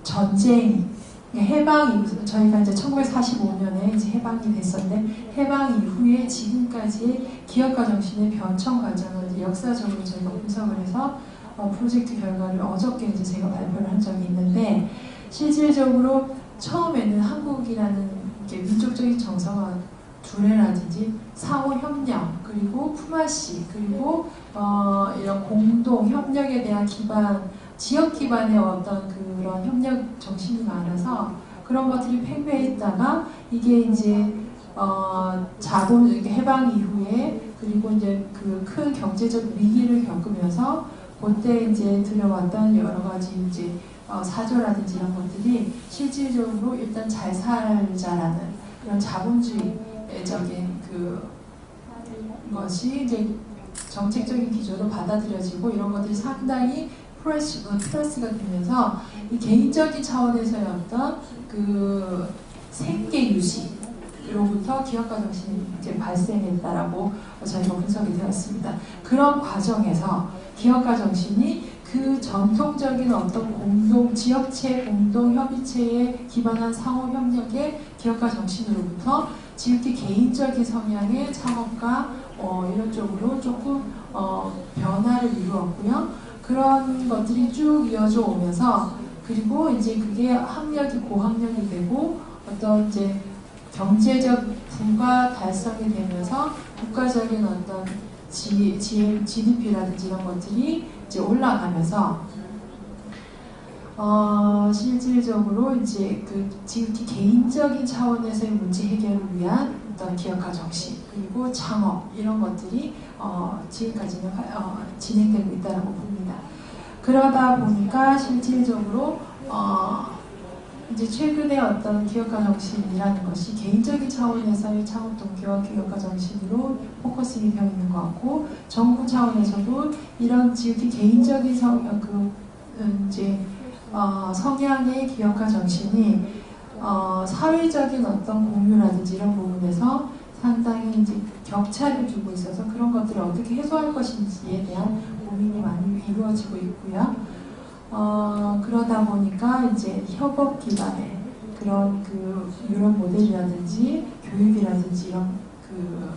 전쟁, 해방 이후, 저희가 이제 1945년에 이제 해방이 됐었는데 해방 이후에 지금까지의 기업가정신의 변천 과정을 이제 역사적으로 저희가 분석을 해서 프로젝트 결과를 어저께 이제 제가 발표를 한 적이 있는데 실질적으로 처음에는 한국이라는 민족적인 정서가 두뇌라든지 상호 협력 그리고 품앗이 그리고 이런 공동 협력에 대한 기반 지역 기반의 어떤 그런 협력 정신이 많아서 그런 것들이 팽배해 있다가 이게 이제 자동 해방 이후에 그리고 이제 그 큰 경제적 위기를 겪으면서 그때 이제 들어왔던 여러 가지 이제 사조라든지 이런 것들이 실질적으로 일단 잘 살자라는 그런 자본주의적인 그 것이 이제 정책적인 기조로 받아들여지고 이런 것들이 상당히 플러스가 되면서 이 개인적인 차원에서의 어떤 그 생계 유지로부터 기업가 정신이 이제 발생했다라고 저희가 분석이 되었습니다. 그런 과정에서 기업가 정신이 그 전통적인 어떤 공동 지역체 공동 협의체에 기반한 상호 협력의 기업가 정신으로부터 지극히 개인적인 성향의 창업가 이런 쪽으로 조금 변화를 이루었고요. 그런 것들이 쭉 이어져 오면서 그리고 이제 그게 학력이 고학력이 되고 어떤 이제 경제적 부가 달성이 되면서 국가적인 어떤 GDP라든지 이런 것들이 이제 올라가면서 실질적으로 이제 그 지극히 개인적인 차원에서의 문제 해결을 위한 어떤 기업가 정신 그리고 창업 이런 것들이 지금까지는 진행되고 있다고 봅니다. 그러다 보니까 실질적으로 이제 최근에 어떤 기업가 정신이라는 것이 개인적인 차원에서의 창업 동기와 기업가 정신으로 포커싱이 되어 있는 것 같고 정부 차원에서도 이런 지극히 개인적인 성향의 기업가 정신이 사회적인 어떤 공유라든지 이런 부분에서 상당히 이제 격차를 두고 있어서 그런 것들을 어떻게 해소할 것인지에 대한 고민이 많이 이루어지고 있고요. 그러다 보니까 이제 협업 기반의 그런 그 유럽 모델이라든지 교육이라든지 이런 그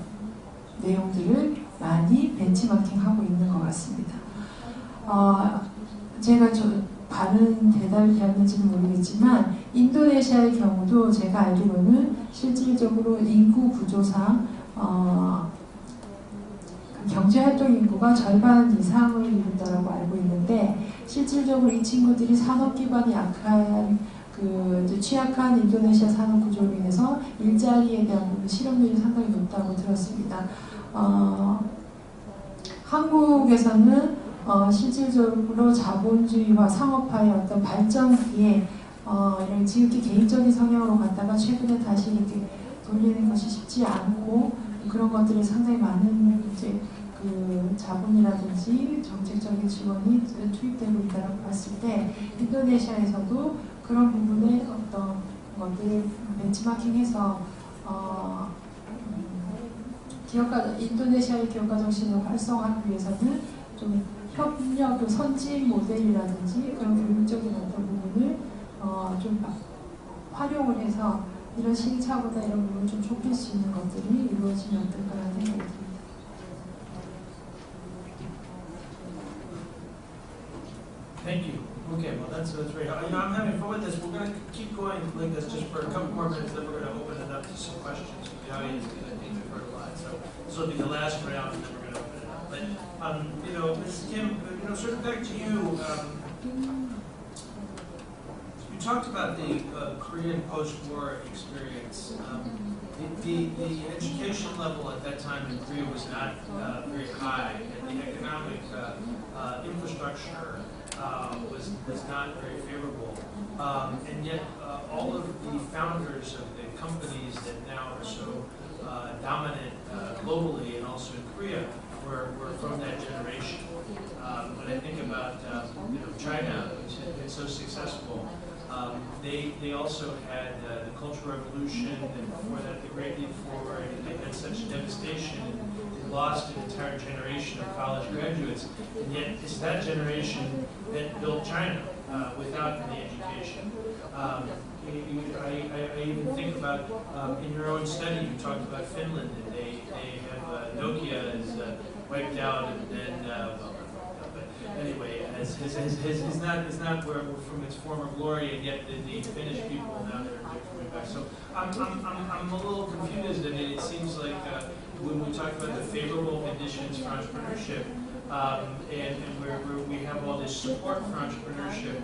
내용들을 많이 벤치마킹하고 있는 것 같습니다. 제가 바른 대답이 되었는지는 모르겠지만 인도네시아의 경우도 제가 알기로는 실질적으로 인구 구조상 경제활동 인구가 절반 이상을 이룬다고 알고 있는데 실질적으로 이 친구들이 산업 기반이 약한 취약한 인도네시아 산업 구조로 인해서 일자리에 대한 실업률이 상당히 높다고 들었습니다. 한국에서는 실질적으로 자본주의와 상업화의 어떤 발전기에 이런 지극히 개인적인 성향으로 갔다가 최근에 다시 이렇게 돌리는 것이 쉽지 않고 그런 것들이 상당히 많은 이제 그 자본이라든지 정책적인 지원이 투입되고 있다고 봤을 때 인도네시아에서도 그런 부분에 어떤 것들을 벤치마킹해서 인도네시아의 기업가 정신을 활성화하기 위해서는 좀 협력, 선진 모델이라든지 그런 교육적인 어떤 부분을 좀 활용을 해서 이런 시행착오나 이런 부분을 좀 좁힐 수 있는 것들이 이루어지면 어떨까라는 생각이 듭니다. Thank you. Okay, well that's very. I'm having fun with this. We're going to keep going like this just for a couple more minutes. Then we're going to open it up to some questions from the audience because I think we've heard a lot. So this will be the last round, and then we're going to open it up. But Mrs. Kim, sort of back to you. You talked about the Korean post-war experience. The education level at that time in Korea was not very high, and the economic infrastructure was not very favorable. And yet, all of the founders of the companies that now are so dominant globally and also in Korea were from that generation. When I think about China, which has been so successful, they also had the Cultural Revolution, and before that the Great Leap Forward, and they had such devastation, and they lost an entire generation of college graduates, and yet it's that generation that built China without any education. I even think about, in your own study, you talked about Finland, and they have Nokia is wiped out, and then anyway, it's not where from its former glory, and yet the Finnish people now they're coming back. So I'm a little confused. I mean, it seems like when we talk about the favorable conditions for entrepreneurship, and where we have all this support for entrepreneurship,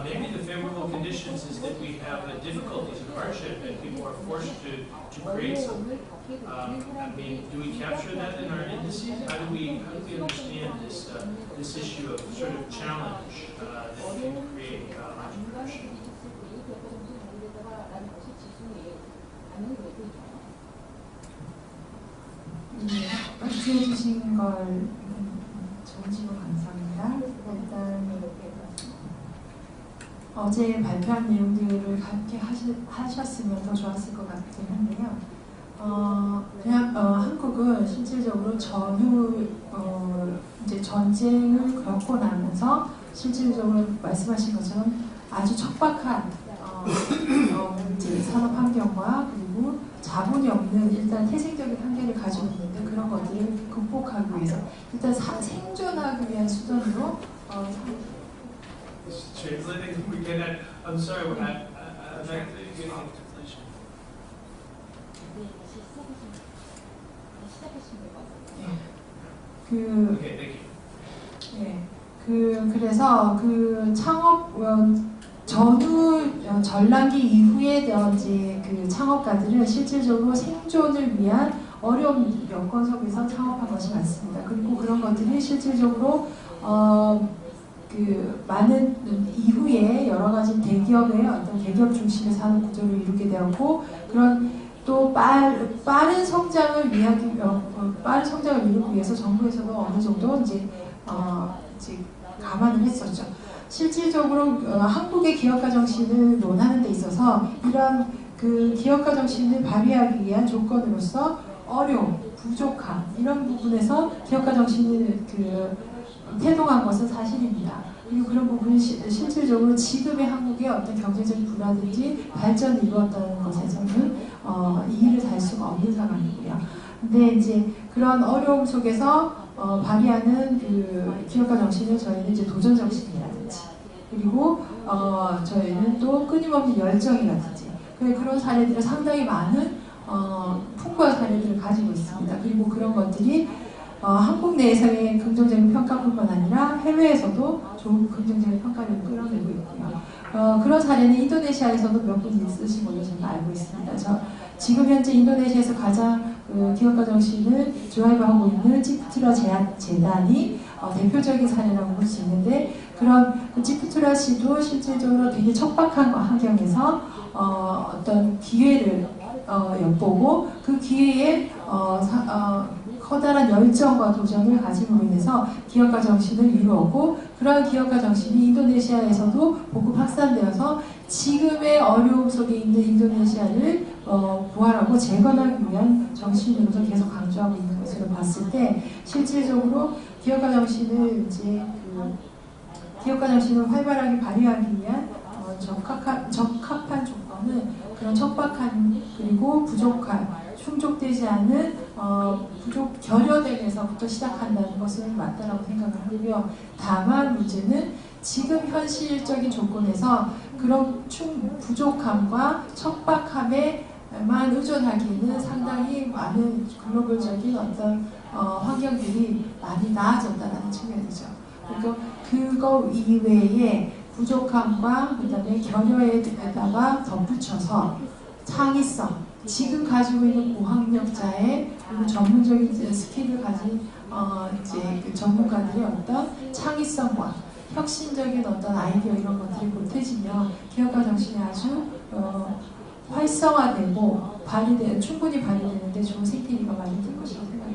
maybe the favorable conditions is that we have difficulties and hardship, and people are forced to create something. I mean, do we capture that in our indices? How do we understand this issue of sort of challenge that can create entrepreneurship? 말씀해 주신 걸 좋은 질문 감사합니다. 일단 어제 발표한 내용들을 함께 하셨으면 더 좋았을 것 같긴 한데요. 한국은 실질적으로 이제 전쟁을 겪고 나면서 실질적으로 말씀하신 것처럼 아주 척박한 이제 산업 환경과 그리고 자본이 없는 일단 태생적인 한계를 가지고 있는데 그런 것들을 극복하기 위해서 일단 생존하기 위한 수단으로 Translating, we cannot. I'm sorry, I'm not getting a translation. Okay, thank you. 그래서 창업 전란기 이후에 이제 그 창업가들은 실질적으로 생존을 위한 어려운 여건 속에서 창업한 것이 많습니다. 그리고 그런 것들이 실질적으로 그 많은 이후에 여러 가지 대기업의 어떤 대기업 중심의 산업 구조를 이루게 되었고, 그런 또 빠른 성장을 이루기 위해서 정부에서도 어느 정도 이제 감안을 했었죠. 실질적으로 한국의 기업가 정신을 논하는 데 있어서 이런 그 기업가 정신을 발휘하기 위한 조건으로서 어려움, 부족함 이런 부분에서 기업가 정신을 태동한 것은 사실입니다. 그리고 그런 부분이 실질적으로 지금의 한국의 어떤 경제적인 분화든지 발전을 이루었다는 것에서는 이의를 달 수가 없는 상황이고요. 근데 이제 그런 어려움 속에서 발휘하는 그 기업가 정신을 저희는 이제 도전 정신이라든지, 그리고 저희는 또 끊임없는 열정이라든지, 그런 사례들을 상당히 많은 풍부한 사례들을 가지고 있습니다. 그리고 그런 것들이 한국 내에서의 긍정적인 평가뿐만 아니라 해외에서도 좋은 긍정적인 평가를 끌어내고 있고요. 그런 사례는 인도네시아에서도 몇 분 있으신 걸로 제가 알고 있습니다. 지금 현재 인도네시아에서 가장 기업가 정신을 드라이브하고 있는 찌푸트라 재단이 대표적인 사례라고 볼 수 있는데, 그런 찌푸트라 씨도 실질적으로 되게 척박한 환경에서 어떤 기회를 엿보고 그 기회에 커다란 열정과 도전을 가짐으로 인해서 기업가 정신을 이루었고, 그러한 기업가 정신이 인도네시아에서도 보급 확산되어서 지금의 어려움 속에 있는 인도네시아를 부활하고 재건하기 위한 정신으로서 계속 강조하고 있는 것으로 봤을 때, 실질적으로 기업가 정신을 기업가 정신을 활발하게 발휘하기 위한 적합한 조건은 그런 척박한, 그리고 부족한, 충족되지 않은 결여됨에서부터 시작한다는 것은 맞다라고 생각을 하고요. 다만 문제는 지금 현실적인 조건에서 그런 부족함과 척박함에만 의존하기에는 상당히 많은 글로벌적인 어떤 환경들이 많이 나아졌다는 측면이죠. 그리고 그거 이외에 부족함과 그다음에 결여에다가 덧붙여서 창의성, 지금 가지고 있는 고학력자의 그리고 전문적인 스킬을 가진 그 전문가들의 어떤 창의성과 혁신적인 어떤 아이디어 이런 것들이 보태지면 기업가 정신이 아주 활성화되고 충분히 발휘되는데 좋은 생태계가 마련될 것이라고 생각합니다.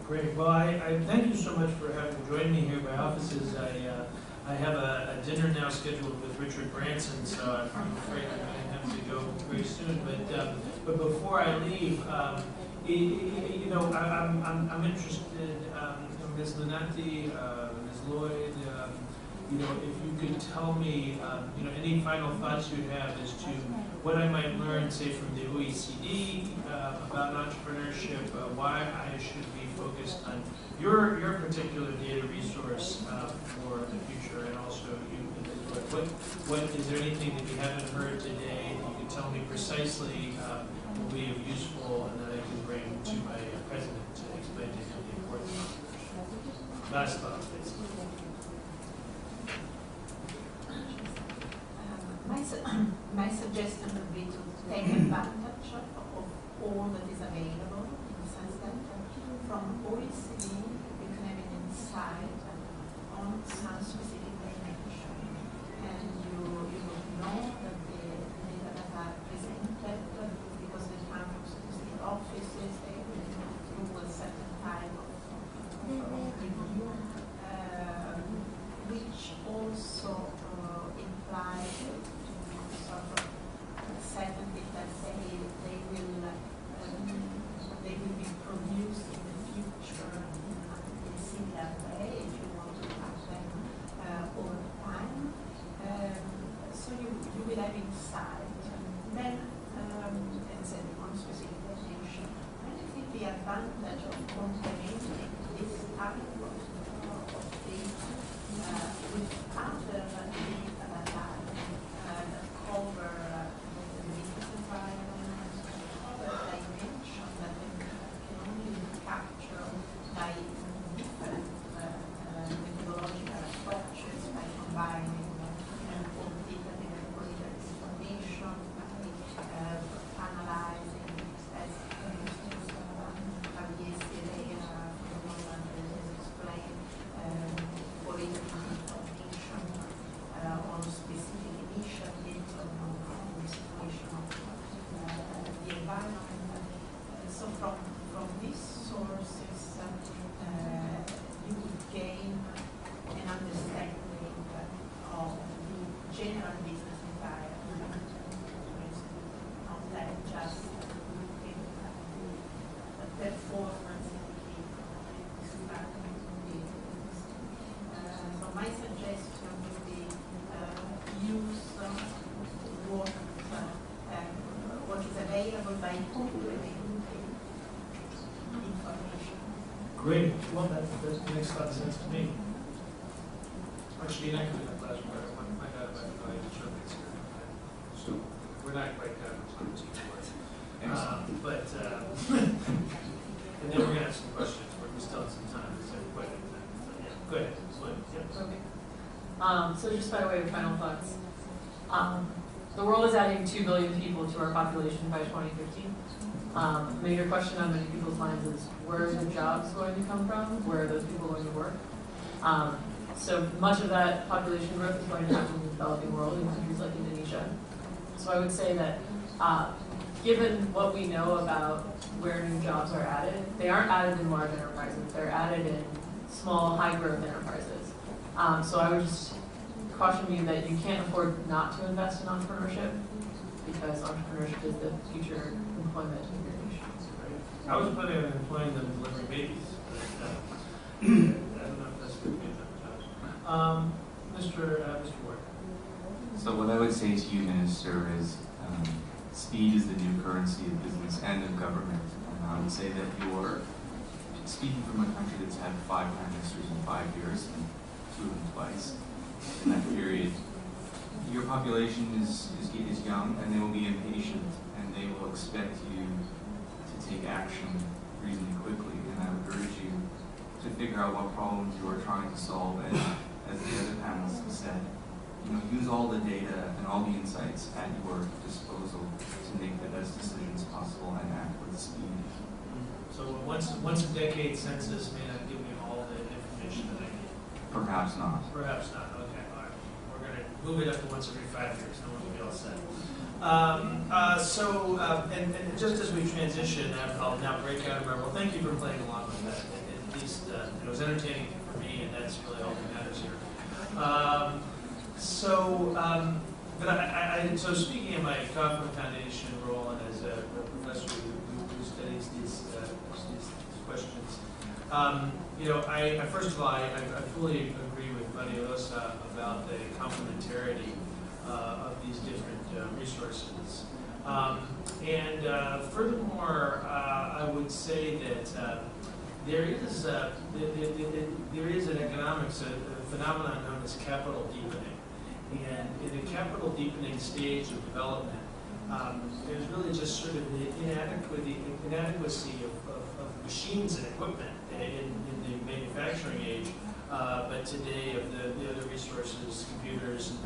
Great. Well, I thank you so much for having joined me here at my offices. I have a dinner now scheduled with Richard Branson, so I'm afraid I'm going to have to go very soon. But before I leave, I'm interested, Ms. Lunati, Ms. Lloyd, if you could tell me, any final thoughts you have as to what I might learn, say, from the OECD about entrepreneurship, why I should be focused on your particular data resource for the future, and also what is there anything that you haven't heard today that you can tell me precisely will be useful and that I can bring to my president to explain to him the importance of it. Last thought, please. My suggestion would be to take advantage of all that is available, in the sense that from OECD you can have an insight on some specific dimension, and you would know that the data that are presented, because they come from statistical offices, they will go through a certain type of review, which also implies sort of certainty that they will be produced in the future in a similar way if you want to have them over time. So you will have insight. Then, as a one specific definition, I think the advantage of complementing this type of data with other data that cover the business environment, other dimensions that can only be captured by different Great. Well, that makes a lot of sense to me. Actually, in academic class, where I want to find out about evaluation surveys here. So, We're not quite done. excellent. But, and then we're going to have some questions. We still have some time. So, quite a bit of time. So, yeah, go ahead. Yep. Okay. So just by way of final thoughts, the world is adding 2 billion people to our population by 2050. A major question on many people's minds is, where are the jobs going to come from? Where are those people going to work? So much of that population growth is going to happen in the developing world, in countries like Indonesia. So I would say that given what we know about where new jobs are added, they aren't added in large enterprises. They're added in small, high-growth enterprises. So I would just caution you that you can't afford not to invest in entrepreneurship, because entrepreneurship is the future employment of your nation. I was planning on employing them delivering babies. But, I don't know if that's going to be enough. Mr. Ward. So what I would say to you, Minister, is speed is the new currency of business and of government. And I would say that you're speaking from a country that's had 5 prime ministers in 5 years, and 2 of them twice in that period. Your population is young, and they will be impatient, and they will expect you to take action reasonably quickly. And I would urge you to figure out what problems you are trying to solve, and as the other panelists have said, use all the data and all the insights at your disposal to make the best decisions possible and act with speed. So once a decade census may not give me all the information that I need. Perhaps not. Perhaps not. Okay, all right. We're going to move it up to once every 5 years. No one will be all set. And just as we transition, I'll now break out of our role. Thank you for playing along with that. At least it was entertaining for me, and that's really all that matters here. So speaking of my Kaufman Foundation role and as a professor who studies these questions, I first of all, I fully agree with Maria Rosa about the complementarity of these different resources. Furthermore, I would say that there is an economics, a phenomenon known as capital deepening. And in the capital deepening stage of development, there's really just sort of the inadequacy of machines and equipment in the manufacturing age, but today of the other resources, computers, and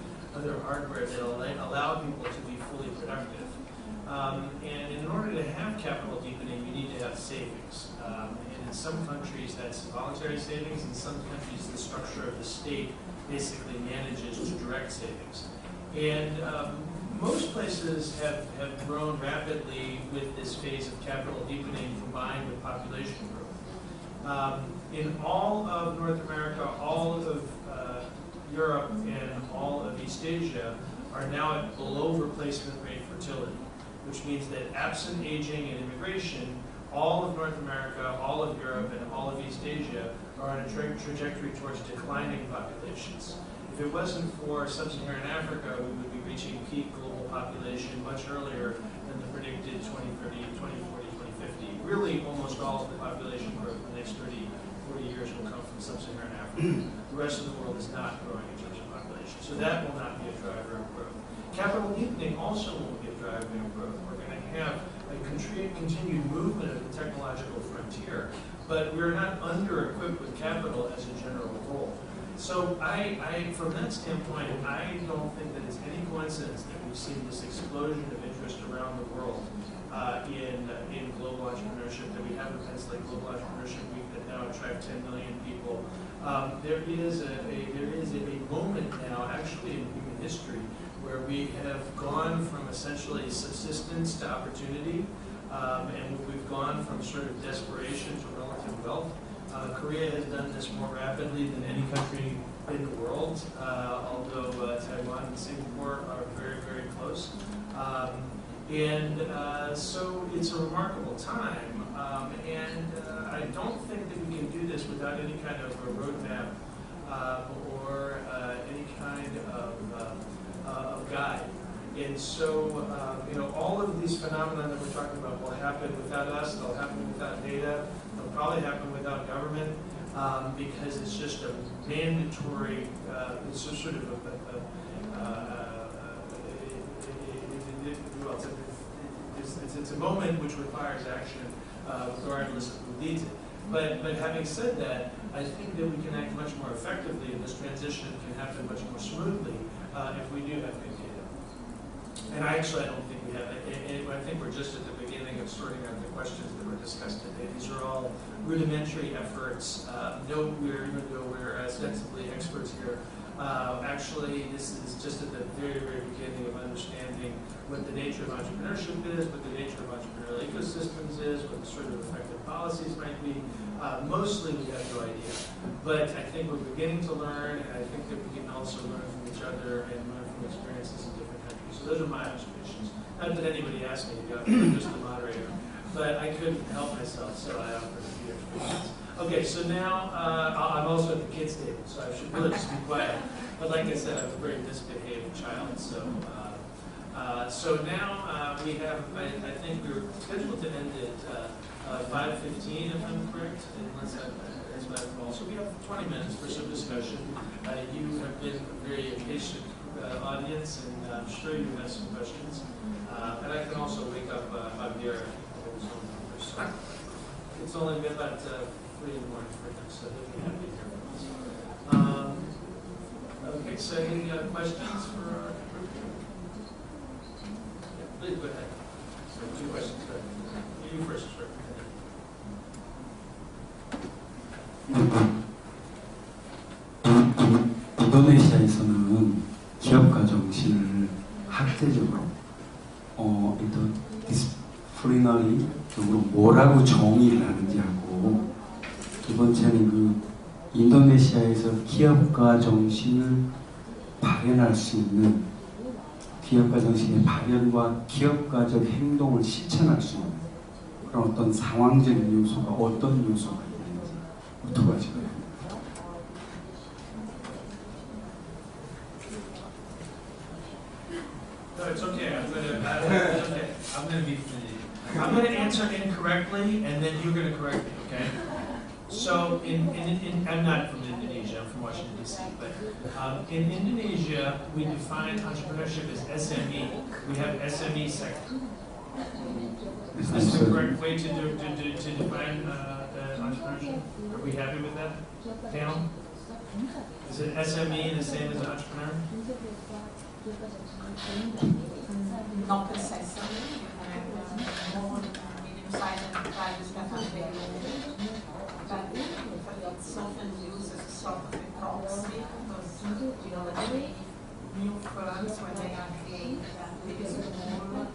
other hardware that allow people to be fully productive. And in order to have capital deepening, you need to have savings. And in some countries, that's voluntary savings. In some countries, the structure of the state basically manages to direct savings. And most places have grown rapidly with this phase of capital deepening combined with population growth. In all of North America, all of Europe, and all of East Asia are now at below replacement rate fertility, which means that absent aging and immigration, all of North America, all of Europe, and all of East Asia are on a trajectory towards declining populations. If it wasn't for sub-Saharan Africa, we would be reaching peak global population much earlier than the predicted 2030, 2040, 2050. Really, almost all of the population growth in the next 30, 40 years will come from sub-Saharan Africa. The rest of the world is not growing in terms of population. So that will not be a driver of growth. Capital deepening also won't be a driver of growth. We're going to have a continued movement of the technological frontier, but we're not under-equipped with capital as a general rule. So from that standpoint, I don't think that it's any coincidence that we've seen this explosion of interest around the world in global entrepreneurship, that we have events like Global Entrepreneurship Week that now attract 10 million people. There is a moment now, actually in human history, where we have gone from essentially subsistence to opportunity, and we've gone from sort of desperation to relative wealth. Korea has done this more rapidly than any country in the world, although Taiwan and Singapore are very, very close. So it's a remarkable time, and I don't think that we can do this without any kind of a roadmap or any kind of guide. And so, all of these phenomena that we're talking about will happen without us, they'll happen without data, they'll probably happen without government, because it's just a mandatory, it's a sort of it's a moment which requires action, regardless of who leads it. But having said that, I think that we can act much more effectively, and this transition can happen much more smoothly if we do have good data. And I don't think we have it. I think we're just at the beginning of sorting out the questions that were discussed today. These are all rudimentary efforts. We're ostensibly experts here. Actually, this is just at the very, very beginning of understanding what the nature of entrepreneurship is, what the nature of entrepreneurial ecosystems is, what the sort of effective policies might be. Mostly we have no idea. But I think we're beginning to learn, and I think that we can also learn from each other and learn from experiences in different countries. So those are my observations. Not that anybody asked me to go, I'm just the moderator. But I couldn't help myself, so I offered a few explanations. Okay, so now I'm also at the kids' table, so I should really just be quiet. But like I said, I'm a very misbehaved child, so now we have, I think we were scheduled to end at 5:15, if I'm correct, unless as I recall. So we have 20 minutes for some discussion. You have been a very patient audience, and I'm sure you have some questions. And I can also wake up Javier. So it's only been about 3 in the morning for him, so he'll be happy to hear from us. Okay, so any questions for our group? Yeah, please go ahead. So 2 questions. You first, sir. 인도네시아에서는 기업가정신을 학제적으로 일단 디스플리너리적으로 뭐라고 정의를 하는지 하고, 두 번째는 그 인도네시아에서 기업가정신을 발현할 수 있는, 기업가정신의 발현과 기업가적 행동을 실천할 수 있는 그런 어떤 상황적인 요소가 어떤 요소가 있는지 두 가지가 있습니다. No, it's okay. I'm going to answer incorrectly, and then you're going to correct me, okay? So, I'm not from Indonesia. I'm from Washington, D.C. But in Indonesia, we define entrepreneurship as SME. We have SME sector. Is this the correct way to define entrepreneurship? Are we happy with that, panel? Is it SME the same as an entrepreneur? Not necessarily. You have more medium-sized enterprises that are very old, but it's often used as a sort of a proxy because the new firms, when they are created, they are small.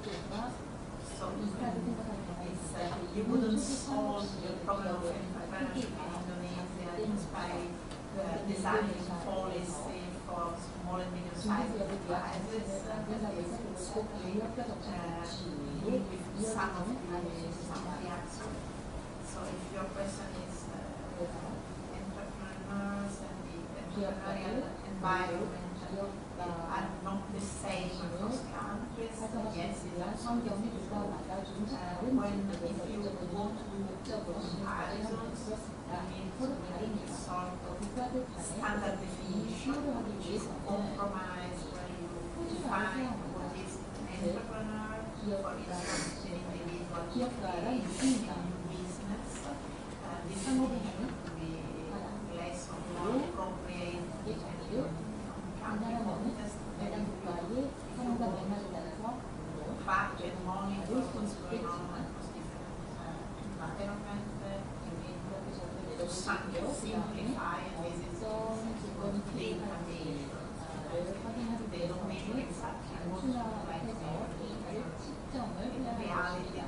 So you wouldn't solve the problem of entrepreneurship in Indonesia just by designing policy for small and medium-sized enterprises, with some of the actions. So if your question is entrepreneurs and the entrepreneurial environment are not the same across countries, yes, it is something to do. If you want to do comparisons, you need to make a sort of standard definition, which is a compromise where you define what is an entrepreneur, for instance, an individual creating a new business. This definition would be less or more appropriate depending on country context. If you want to track and monitor what's going on across different environments, you need to simplify, and this is data measures. They don't measure exactly what like in reality,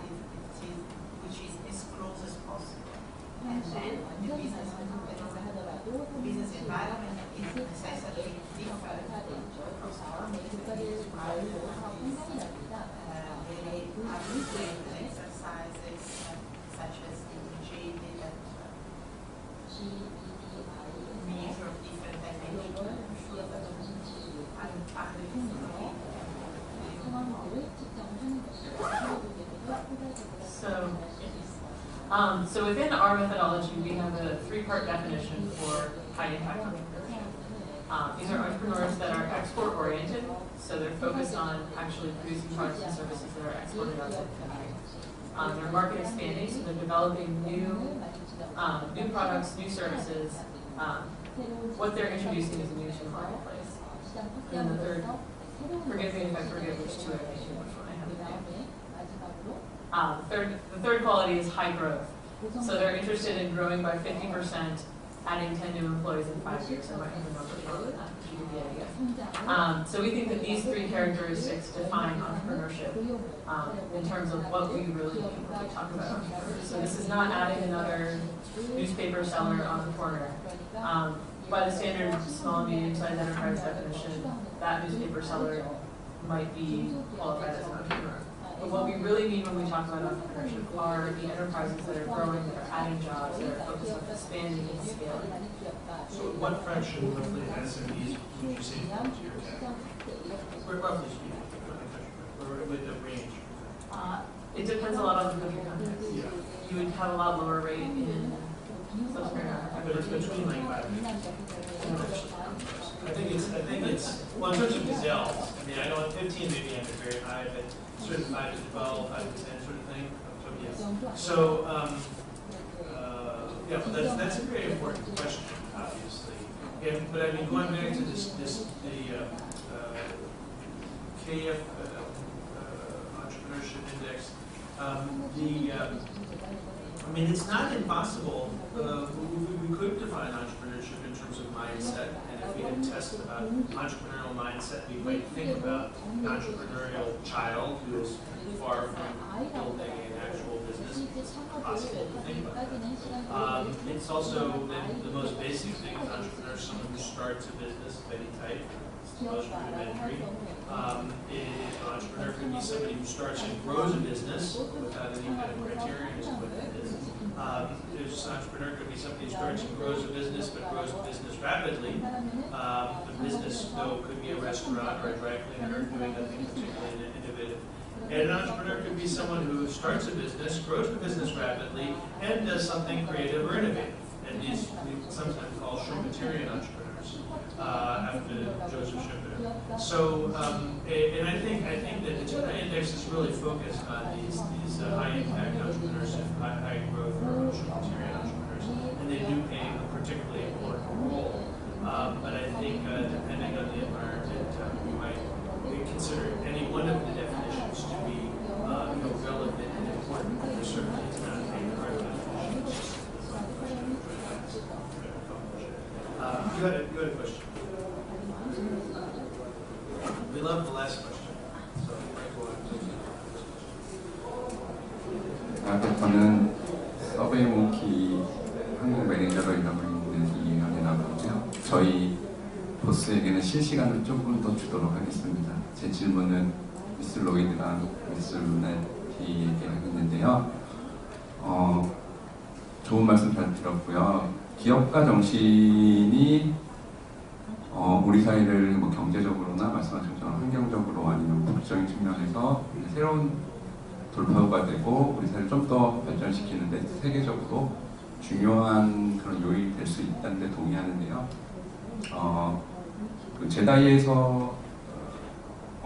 which is as close as possible. And then the business environment is necessarily different across countries. Very arbitrary exercises such as the GED that measure different dimensions. I'm So within our methodology, we have a three-part definition for high-impact entrepreneurship. These are entrepreneurs that are export-oriented, so they're focused on actually producing products and services that are exported outside the country. They're market expanding, so they're developing new products, new services. What they're introducing is new to the marketplace. And the third, forgive me if I forget which two I mentioned, which one I have named. The third quality is high growth. So they're interested in growing by 50%, adding 10 new employees in 5 years. I might have a number more than that, but you get the idea. So we think that these three characteristics define entrepreneurship in terms of what we really mean when we talk about entrepreneurs. So this is not adding another newspaper seller on the corner. By the standard small and medium-sized enterprise definition, that newspaper seller might be qualified as an entrepreneur. But what we really mean when we talk about entrepreneurship are the enterprises that are growing, that are adding jobs, that are focused on expanding and scaling. So what fraction roughly of SMEs would you say belong to your category? Roughly speaking, or with the range? It depends a lot on the country context. Yeah. You would have a lot lower rate in sub-Saharan Africa. But it's between like 5 and 10. I think it's, well, in terms of gazelles, I mean, I know at 15 maybe I'm very high, but sort of 5 to 12, 5 to 10 sort of thing. So, yeah, but that's a very important question, obviously. But I mean, going back to the KF Entrepreneurship Index, I mean, it's not impossible. We could define entrepreneurship in terms of mindset, and if we had tested about entrepreneurial mindset, we might think about an entrepreneurial child who is far from building an actual business. It's possible to think about that. It's also the most basic thing is entrepreneur, someone who starts a business of any type. It's the most rudimentary. An entrepreneur could be somebody who starts and grows a business without any kind of criterion as to what that is. An entrepreneur could be somebody who starts and grows a business, but grows a business rapidly. The business, though, could be a restaurant or a dry cleaner doing nothing particularly innovative. And an entrepreneur could be someone who starts a business, grows the business rapidly, and does something creative or innovative. And these we sometimes call Schumpeterian entrepreneurs, after Joseph Schumpeter. So, and I think that the TUNA index is really focused on these high-impact entrepreneurs and high-growth or Schumpeterian entrepreneurs, and they do play a particularly important role. But I think depending on the environment, we might consider any one of the definitions to be relevant and important. But certainly, it's not a part of the definition. You had a question. We love the last question. So, 저는 서베이모키 한국 매니저로 일하고 있는 이윤의 나무고요. 저희 보스에게는 실시간으로 조금 더 주도록 하겠습니다. 제 질문은 미스 로이드랑 미스 루네티에게 하겠는데요. 좋은 말씀 잘 들었고요. 기업가 정신이 우리 사회를 뭐 경제적으로나 말씀하신 것처럼 환경적으로 아니면 국적인 측면에서 새로운 돌파구가 되고 우리 사회를 좀 더 발전시키는데 세계적으로 중요한 그런 요인이 될 수 있다는 데 동의하는데요. 그 제다이에서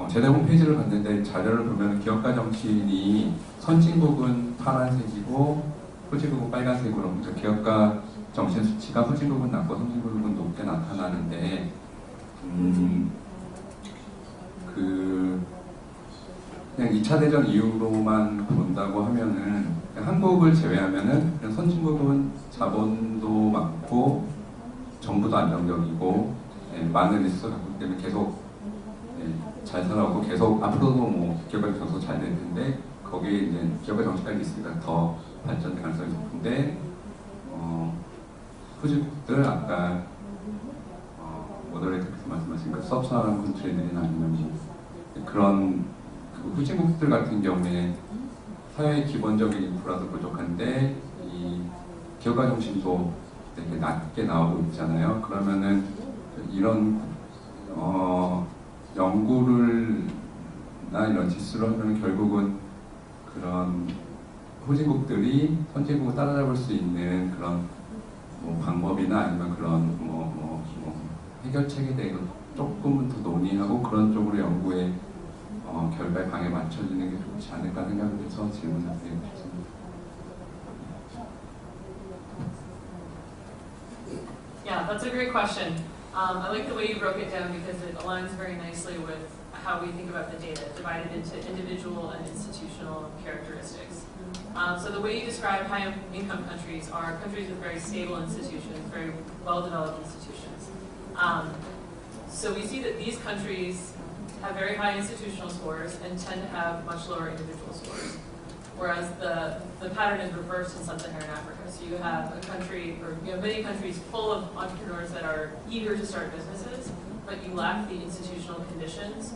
제다이 홈페이지를 봤는데 자료를 보면 기업가 정신이 선진국은 파란색이고 후진국은 빨간색으로, 그러니까 기업가 정신 수치가 후진국은 낮고 선진국은 높게 나타나는데 그냥 2차 대전 이후로만 본다고 하면은 한국을 제외하면은 그냥 선진국은 자본도 많고 정부도 안정적이고 많은 리소스 갖고 있기 때문에 계속 잘 살아오고 계속 앞으로도 뭐 기업가 정신도 잘 될 텐데 거기에 이제 기업가 정신까지 있으니까 더 발전될 가능성이 높은데 후진국들 아까 모더레이터께서 말씀하신 그 서브사하란 컨트리들이나 아니면 뭐 그런 그 후진국들 같은 경우에 사회의 기본적인 인프라도 부족한데 이 기업가 정신도 되게 낮게 나오고 있잖아요. 그러면은 이런 연구를 나 이런 지수로 하면 결국은 그런 후진국들이 선진국을 따라잡을 수 있는 그런 뭐 방법이나 아니면 그런 해결책에 대해서 조금은 더 논의하고 그런 쪽으로 연구의 결과에 방에 맞춰지는 게 좋지 않을까 생각을 해서 질문을 드리겠습니다. Yeah, that's a great question. I like the way you broke it down because it aligns very nicely with how we think about the data, divided into individual and institutional characteristics. So the way you describe high-income countries are countries with very stable institutions, very well-developed institutions. So we see that these countries have very high institutional scores and tend to have much lower individual scores. Whereas the pattern is reversed in Sub-Saharan Africa. So you have a country, or you have many countries full of entrepreneurs that are eager to start businesses, but you lack the institutional conditions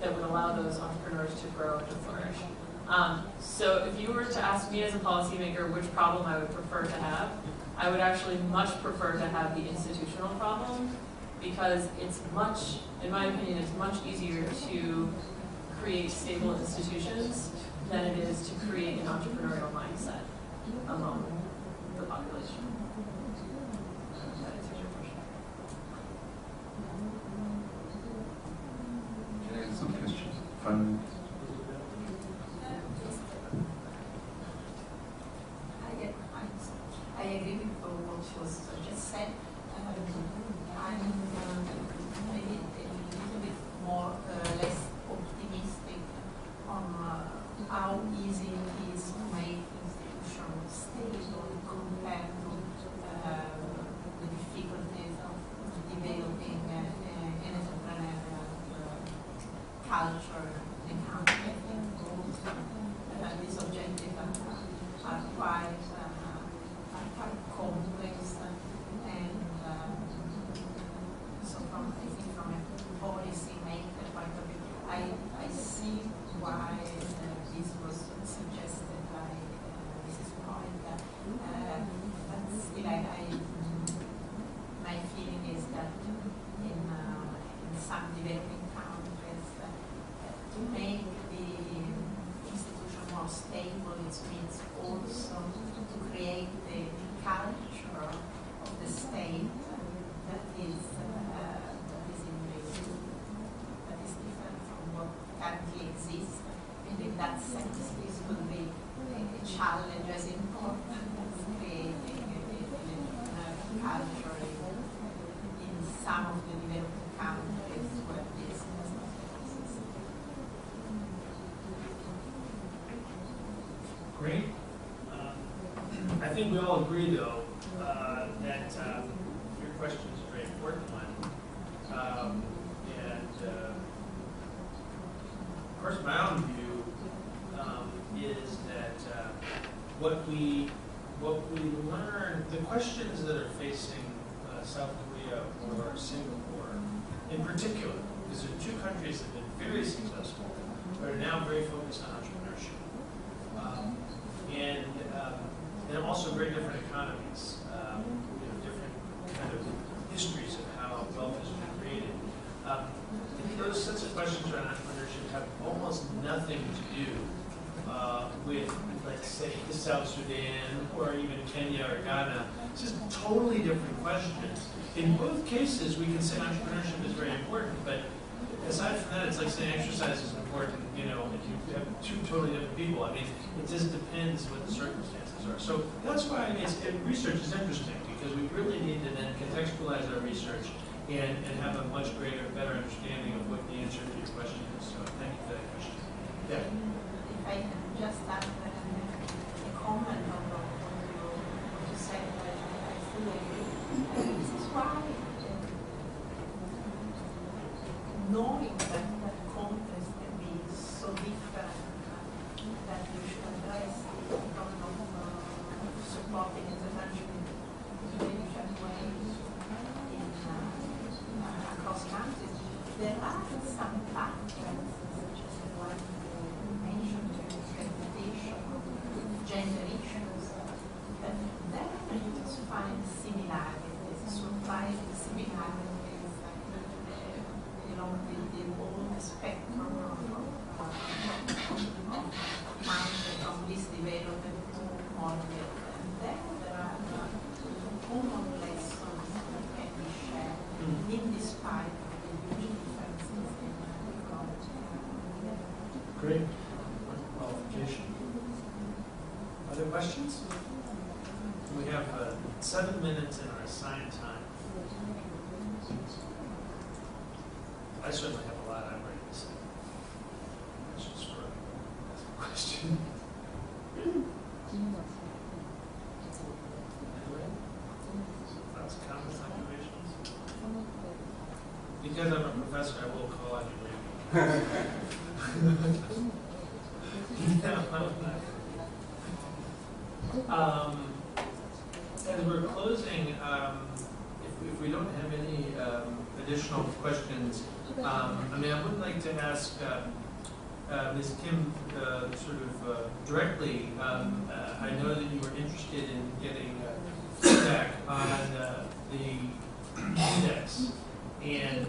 that would allow those entrepreneurs to grow and to flourish. So if you were to ask me as a policymaker which problem I would prefer to have, I would actually much prefer to have the institutional problem, because it's much, in my opinion, it's much easier to create stable institutions than it is to create an entrepreneurial mindset among the population. That answers your question. Can I ask some questions? From I agree with what was just said. I'm maybe a little bit more less optimistic on how easy it is to make institutions stable compared to the difficulties of developing an entrepreneurial culture in the country. I think both these objectives are quite complex, and so from a policy maker point of view, I see why this was suggested by Mrs. Point. But still, my feeling is that in some developing countries, to make the institution more stable, it means also to create the culture of the state that is different from what currently exists. And in that sense, this will be a challenge as important as creating a culture in some of the developing countries where this does not exist. Great. I think we all agree, though, that your question is a very important one. Of course, my own view is that what we learn, the questions that are facing South Korea or Singapore in particular, because there are two countries that have been very successful, but are now very focused on entrepreneurship. And also very different economies, different kind of histories of how wealth has been created. Those sets of questions around entrepreneurship have almost nothing to do with, let's say, South Sudan or even Kenya or Ghana. It's just totally different questions. In both cases, we can say entrepreneurship is very important, but aside from that, it's like saying exercise is important, if you have two totally different people. I mean, it just depends what the circumstances are. So that's why research is interesting, because we really need to then contextualize our research and have a much better understanding of what the answer to your question is. So thank you for that question. Yeah. If I can just add a comment on what you said, I fully agree. This is why knowing that context can be so different, that you should address the problem of supporting international in very different ways across countries. There are some factors, such as the one you mentioned, reputation, gender issues, that there you just find similarities, surprising similarities along the whole spectrum of countries from least developed Great. Qualification. Other questions? We have 7 minutes in our assigned time. I certainly have a lot I'm ready to say. I should sort of ask a question. Anyway? Thoughts, comments, observations? Because I'm a professor, I will call on you later. As we're closing, if we don't have any additional questions, I would like to ask Ms. Kim directly. I know that you were interested in getting feedback on the index, and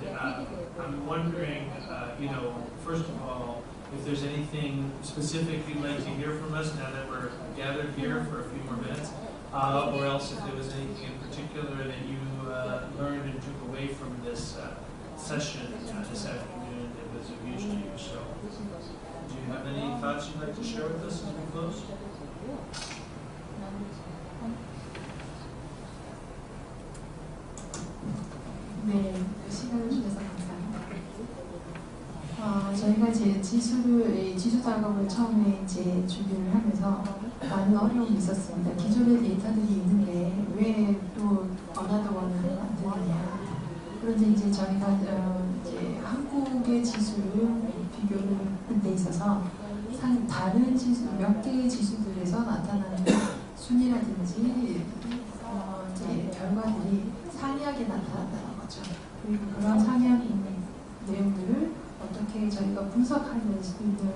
I'm wondering, first of all, if there's anything specific you'd like to hear from us now that we're gathered here for a few more minutes, or else if there was anything in particular that you learned and took away from this session this afternoon that was of use to you. So, do you have any thoughts you'd like to share with us as we close? 네, 시간을 주셔서 감사합니다. 저희가 이제 지수 작업을 처음에 이제 준비를 하면서 많은 어려움이 있었습니다. 기존의 데이터들이 있는데 왜 또 어나더 원을 안 되느냐. 그런데 이제 저희가 이제 한국의 지수를 비교를 한 데 있어서 다른 지수, 몇 개의 지수들에서 나타나는 순이라든지 이제 결과들이 상이하게 나타난다는 거죠. 그리고 그런 상이한 내용들을 어떻게 저희가 분석할 수 있는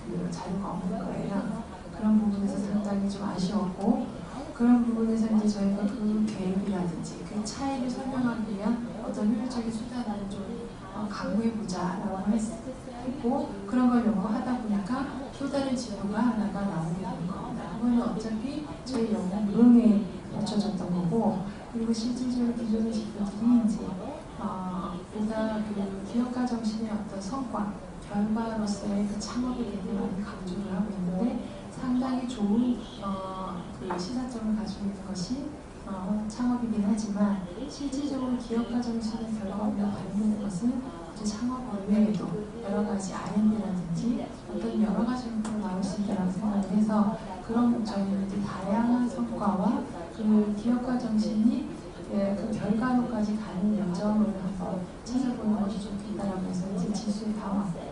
그 자료가 없는 거예요. 그런 부분에서 상당히 좀 아쉬웠고, 그런 부분에서 이제 저희가 그 계획이라든지 그 차이를 설명하기 위한 어떤 효율적인 수단을 좀 강구해보자라고 했고, 그런 걸 연구하다 보니까 또 다른 지표가 하나가 나오게 된 겁니다. 그거는 어차피 저희 연구 물음에 맞춰졌던 거고, 그리고 실질적으로 기존의 지표들이 이제 보다 그 기업가 정신의 어떤 성과, 결과로서의 그 창업에 대해 많이 강조를 하고 있는데, 상당히 좋은 그 시사점을 가지고 있는 것이 창업이긴 하지만, 실질적으로 기업가 정신의 결과로 반영되는 것은 이제 창업 외에도 여러 가지 R&D라든지 어떤 여러 가지 형태로 나올 수 있다고 생각을 해서, 그런 저희는 이제 다양한 성과와 그 기업가 정신이 그 결과로까지 가는 여정을 한번 찾아보는 것이 좋겠다라고 해서 이제 지수에 담았고,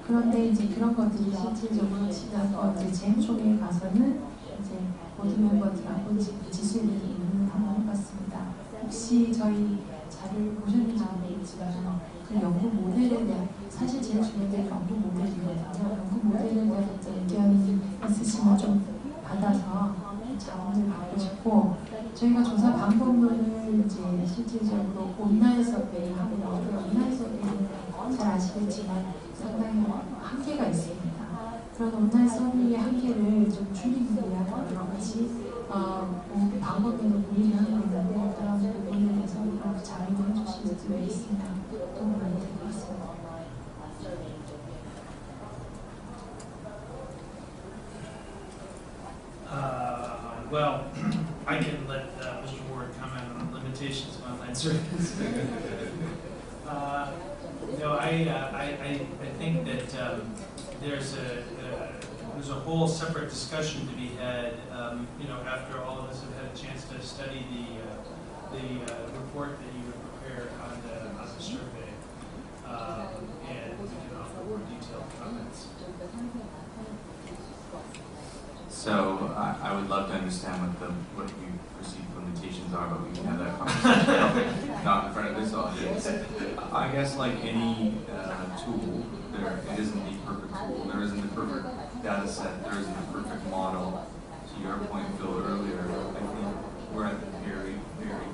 그런데 이제 그런 것들이 실질적으로 지난번 이제 잼총회에 가서는 이제 모든 멤버들하고 지수에 대해서 논의를 한번 해봤습니다. 혹시 저희 자료를 보셨는지 모르겠지만 그 연구 모델에 대한, 사실 제일 중요한 게 연구 모델이거든요. 연구 모델에 대한 어떤 의견이 있으시면 좀 받아서 자문을 받고 싶고, 저희가 조사 방법론을 이제 실질적으로 온라인 서베이를 하고 있는데, 온라인 서베이는 잘 아시겠지만 상당히 한계가 있습니다. 그런 온라인 서베이의 한계를 좀 줄이기 위한 여러 가지 방법론을 고민을 하고 있는데, 그런 부분에 대해서 자문을 해주실 수 있으면 도움이 많이 될 것 같습니다. Well, I can let Mr. Ward comment on limitations of online surveys. I think that there's a whole separate discussion to be had. After all of us have had a chance to study the report that you have prepared on the survey, and we can offer more detailed comments. So I would love to understand what you perceive limitations are, but we can have that conversation not in front of this audience. I guess like any tool, it isn't the perfect tool. There isn't the perfect data set. There isn't the perfect model. To your point, Phil, earlier, I think we're at the very, very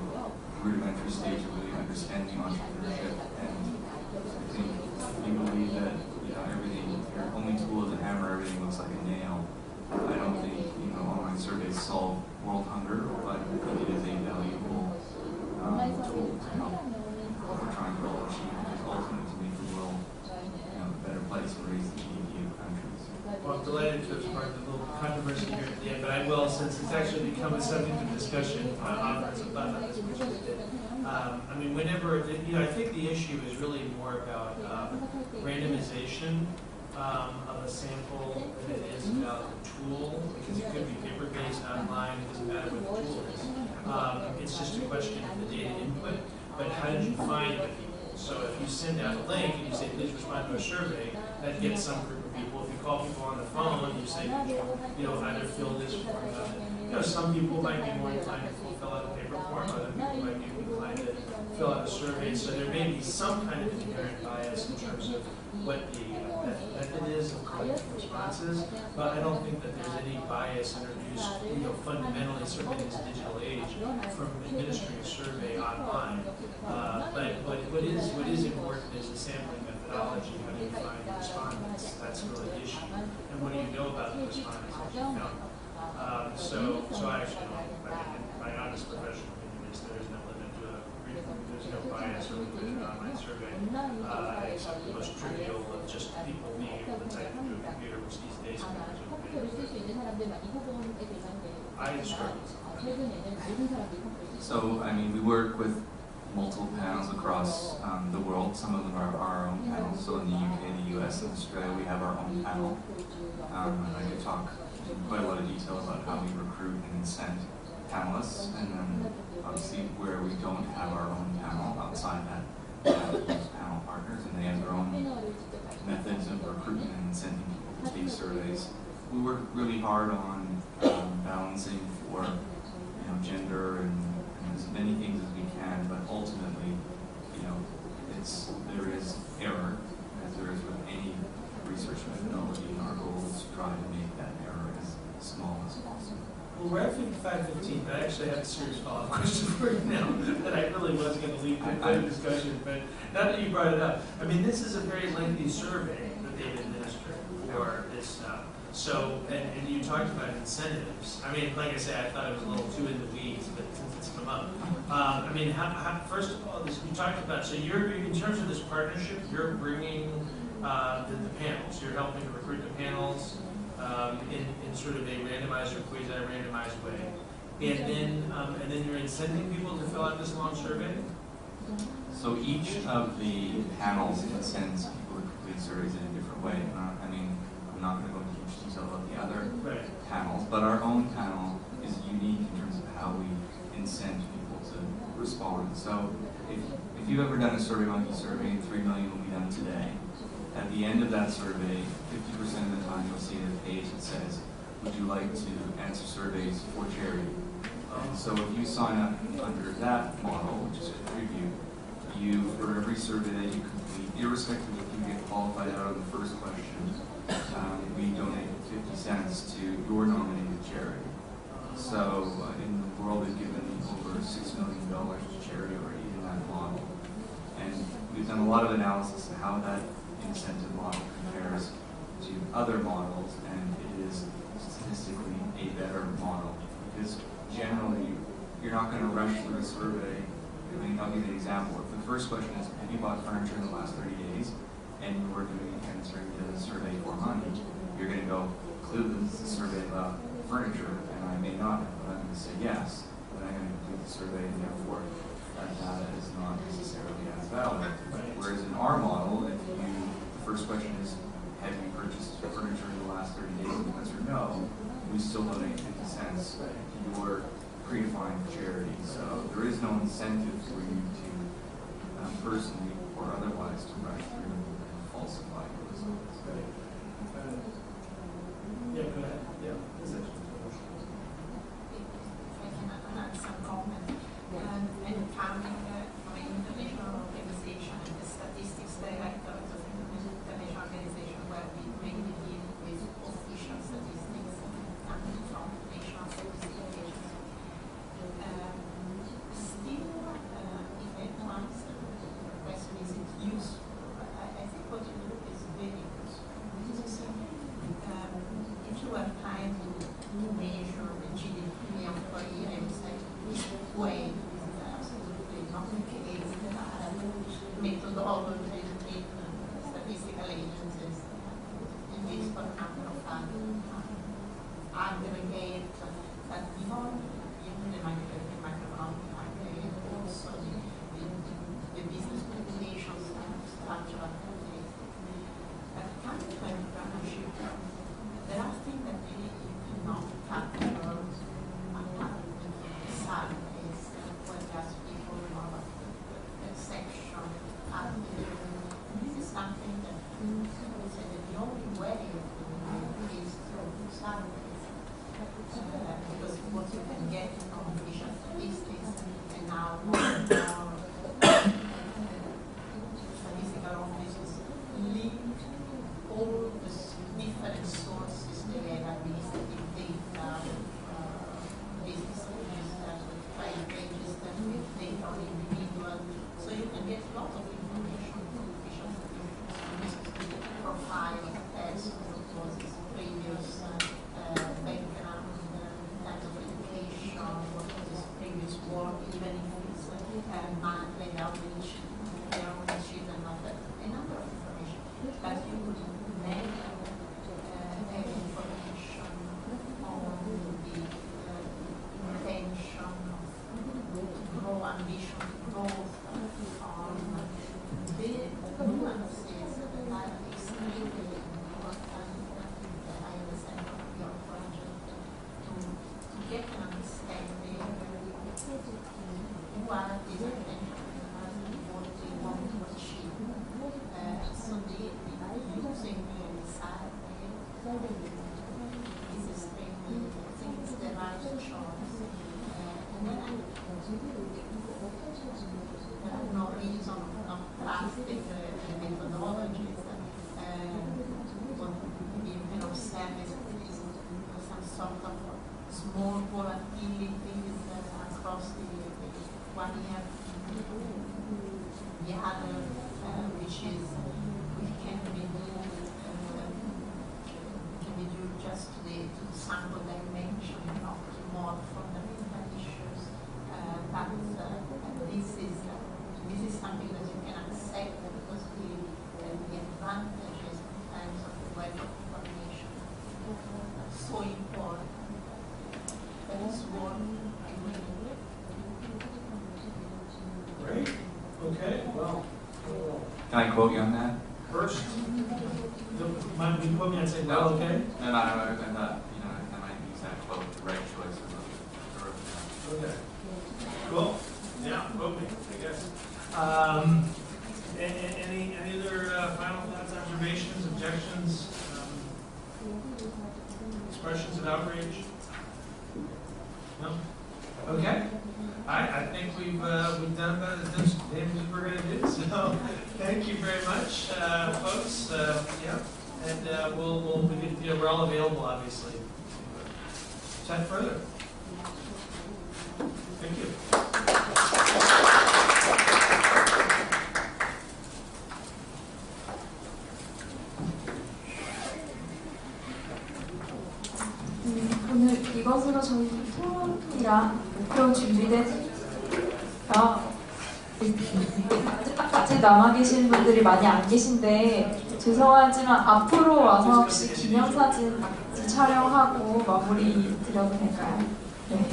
rudimentary stage of really understanding entrepreneurship, and I think if you believe that everything, your only tool is a hammer, everything looks like a nail. I don't think online surveys solve world hunger, but I think it is a valuable tool to help what we're trying to all achieve, which is ultimately to make the world a better place and raise the GDP of the country. intended to have sparked a little controversy here at the end, but I will, since it's actually become a subject of discussion, offer some thought on this, which is that, I mean, whenever, I think the issue is really more about randomization of a sample than it is about the tool, because it could be paper-based, online, it doesn't matter what the tool is. It's just a question of the data input, but how did you find the people? So if you send out a link and you say, please respond to a survey, that gets some group of people. If you call people on the phone, you say, either fill this form out. Some people might be more inclined to fill out a paper form, other people might be inclined to fill out a survey. So there may be some kind of inherent bias in terms of what the method is of collecting responses, but I don't think that there's any bias introduced, fundamentally, certainly in this digital age, from administering a survey online. But what is important is the sampling methodology. How do you find the respondents? That's really the issue. And what do you know about the respondents that you found? So I actually don't. My honest professional opinion is there is no limit to there's no bias or with an online survey, except the most trivial of just people being able to type into a computer, which these days I struggle. So, I mean, we work with multiple panels across the world. Some of them are our own panels. So in the UK, the US, and Australia, we have our own panel. And I could talk in quite a lot of detail about how we recruit and incent panelists, and then obviously where we don't have our own panel outside that, we have those panel partners, and they have their own methods of recruitment and incenting people to take surveys. We work really hard on balancing for gender and as many things as we can, but ultimately, there is error, as there is with any research methodology, and our goal is to try to make that error as small as possible. Well, we're at 55:15, but I actually have a serious follow-up question for you now that I really was going to leave to the discussion, but now that you brought it up, I mean, this is a very lengthy survey that they've administered for this stuff. So, and you talked about incentives. I mean, like I said, I thought it was a little too in the weeds, but since it's come up, I mean, first of all, you talked about, so you're, in terms of this partnership, you're bringing the panels, you're helping to recruit the panels in sort of a randomized or quasi-randomized way, and then you're incenting people to fill out this long survey? So each of the panels incents people to complete surveys in a different way. I mean, I'm not going to go into huge detail about the other panels, but our own panel is unique in terms of how we incent people to respond. So if you've ever done a SurveyMonkey survey, 3 million will be done today. At the end of that survey, 50% of the time you'll see a page that says, would you like to answer surveys for charity? And so if you sign up under that model, which is a preview, for every survey that you complete, irrespective of if you get qualified out of the first question, we donate 50 cents to your nominated charity. So in the world, we've given over $6 million to charity already in that model. And we've done a lot of analysis on how that incentive model compares to other models, and it is statistically a better model. Because generally, you're not going to rush through a survey. I mean, I'll give you an example. If the first question is, have you bought furniture in the last 30 days? And you were answering the survey for money, you're going to go, clearly this is a survey about furniture, and I may not have, but I'm going to say yes, but I'm going to complete the survey, and therefore that data is not necessarily as valid. Whereas in our model, if the first question is, have you purchased furniture in the last 30 days, and the answer no, we still donate 50 cents to your predefined charity. So there is no incentive for you to personally or otherwise to rush through and falsify your results. Yeah, go ahead. Yeah. I can add some comment. And coming from an international organization, and the statistics director of the international organization, where we mainly deal with official statistics coming from national statistics agencies. Still, if I can answer the question, is it useful? I think what you do is very useful. If you are trying to measure the GDP of a year, it's like this way, this is absolutely which is another information. But you would make have information on the intention to grow, ambition to growth, on the nuances that are extremely important, I understand, from your project, to get an understanding who are these intentions, what they want to achieve. So the using the side is extremely, I think it's the right choice. And then there are no reason of drastic methodologies. What you can observe is some sort of small volatilities across the 1 year. The other, which can be due just to the sample dimension, not to more fundamental issues. But this is something that you can accept because the advantages in terms of the web of information are so important. That is worth doing. Great. Okay, well. Can I quote you on that? First, might be quote me and say, well, okay? No, I thought, I might use that quote, the right choice of Okay. Cool. Yeah, quote me, I guess. Any other final thoughts, observations, objections, expressions of outrage? No? Okay. I think we've done about as much damage as we're going to do. So thank you very much, folks. Yeah, and we're all available, obviously, to chat further. Thank you. 오늘 이것으로 저희 토론이랑 목표 준비된 아직 남아 계신 분들이 많이 안 계신데 죄송하지만 앞으로 와서 혹시 기념사진 같이 촬영하고 마무리 드려도 될까요? 네.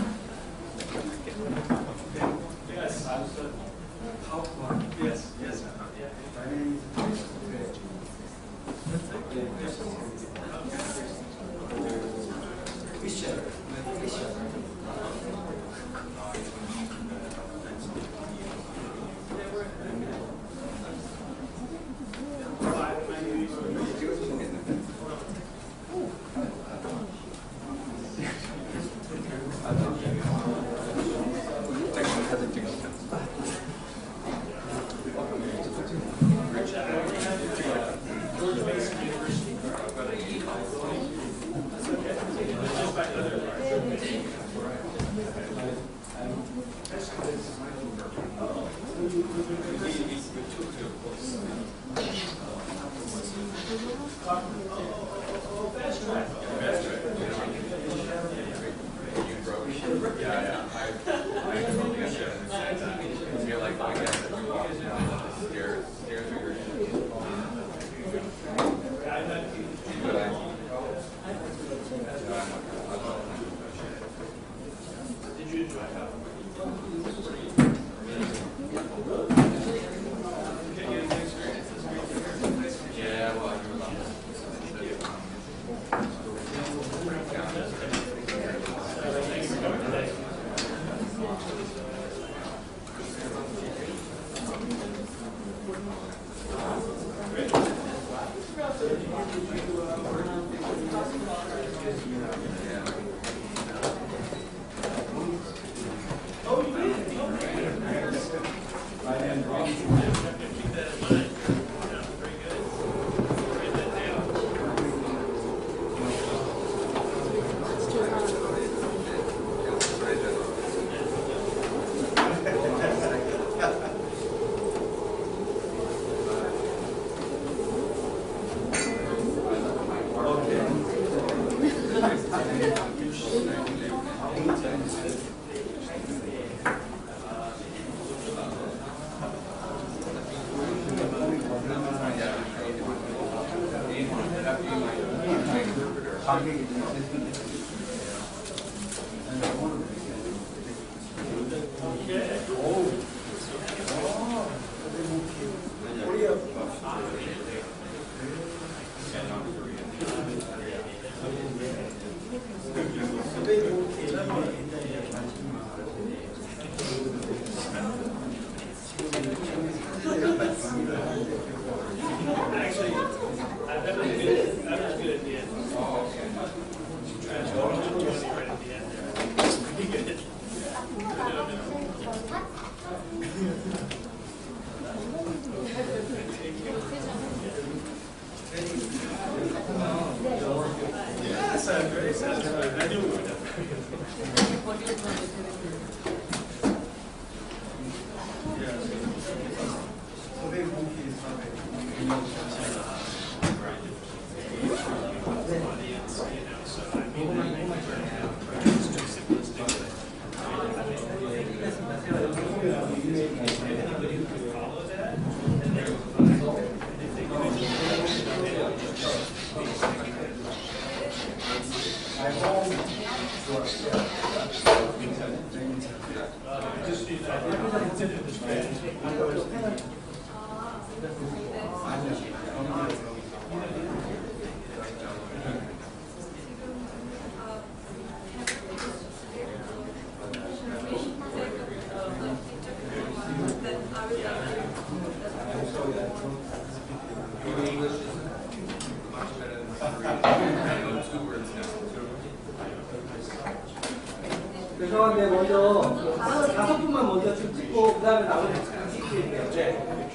죄송한데 먼저 다섯 분만 먼저 좀 찍고 그 다음에 나머지 찍을게요. 네.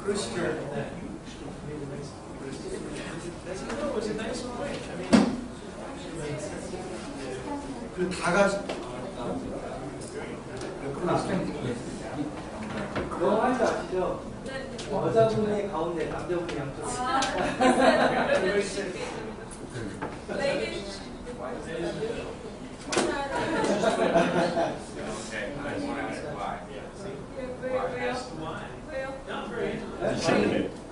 그러시죠. 그다 같이. 너무 할 줄 아시죠? 여자분이 가운데, 남자분이 양쪽.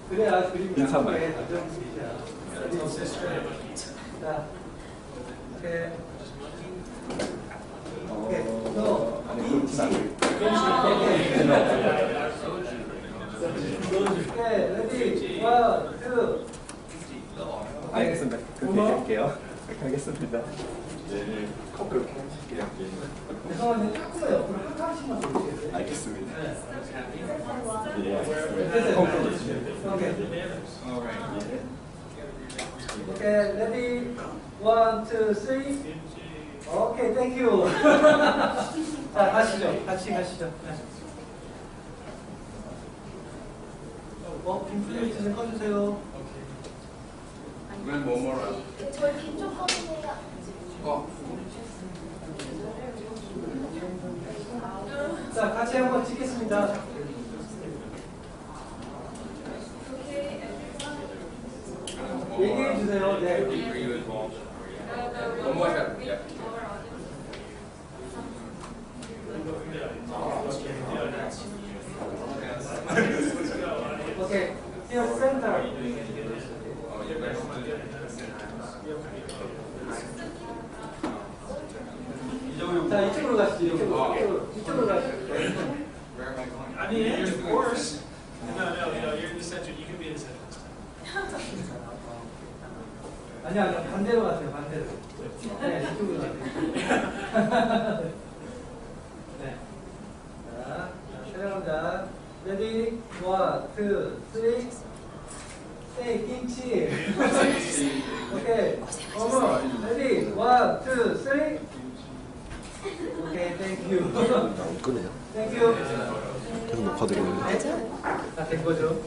그래야 그림이 인사말. 자, 오케이. 오케이. 너 오케이. 레디. 원, 투. 알겠습니다. 그렇게 할게요. 그렇게 하겠습니다. 네. 그렇게 할게요. 죄송한데 조금만 옆으로 한 칸씩만 보시겠어요? 알겠습니다. 네. 예, 알겠습니다. 오케이, 레디, 원, 투, 쓰리. 오케이, 땡큐. 자, 가시죠. 같이 가시죠. 빈플레이 좀 꺼주세요. 왜 뭐뭐라? 저희 빈좀 꺼주세요. 자, 같이 한번 찍겠습니다. 얘기해 주세요. 네. One more step. Yeah. 오케이. Here center. 자, 이쪽으로 가시죠. 이쪽으로 가시죠. I mean, of course. No, you're in the center. You can be in the center. 아니야, 반대로 가세요. 반대로. 네, 이쪽으로 가세요. 네. 자, 촬영자. 레디, 원, 투, 쓰리. 세이 김치. 오케이. 어머, 레디, 원, 투, 쓰리. 오케이, 땡큐. 끄네요. 땡큐. 계속 녹화 들어오는데. 다 된 거죠?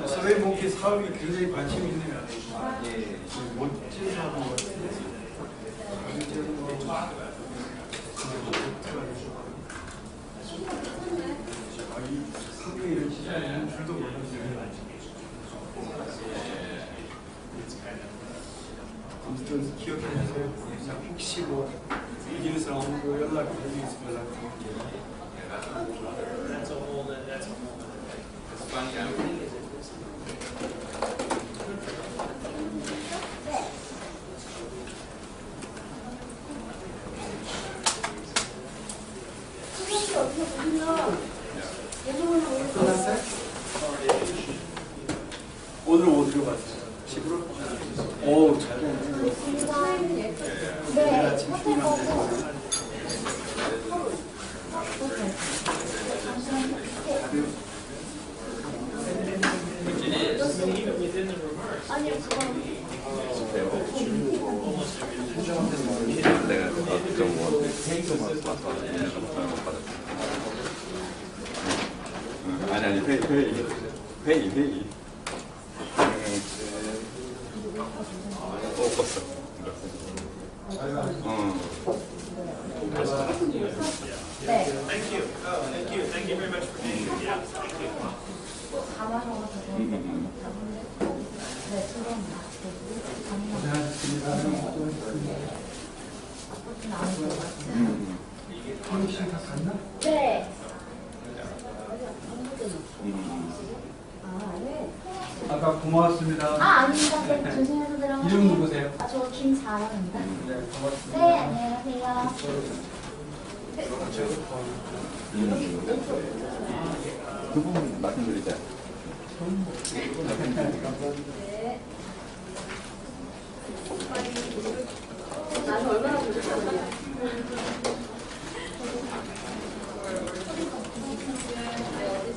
사회 목회 사업이 굉장히 관심이 있네요. 멋진 사업 이 크게 이런 시장이 있는 줄도 몰랐어요. 아무튼 기억해 주세요. 혹시 뭐 이길 사람 뭐 연락 드릴 수 있으면 연락 드릴게요. That's a whole. It's fun, yeah. 오늘 어디로 갔어요? 집으로? 오, 잘 됐네. 내일 아침 출근한대. 내가 좀 회의만 와서 못 받았어. 아니 회의. 또 껐어. Thank you. Thank you very much for being here. Yeah, thank you. 네. 아까 고마웠습니다. 아닙니다. 네, 조심해서 들어가세요. 이름 누구세요? 저 김자영입니다. 네, 고맙습니다. 네, 안녕하세요. 그 부분 말씀드리자. 네. 나는 얼마나 부족하냐.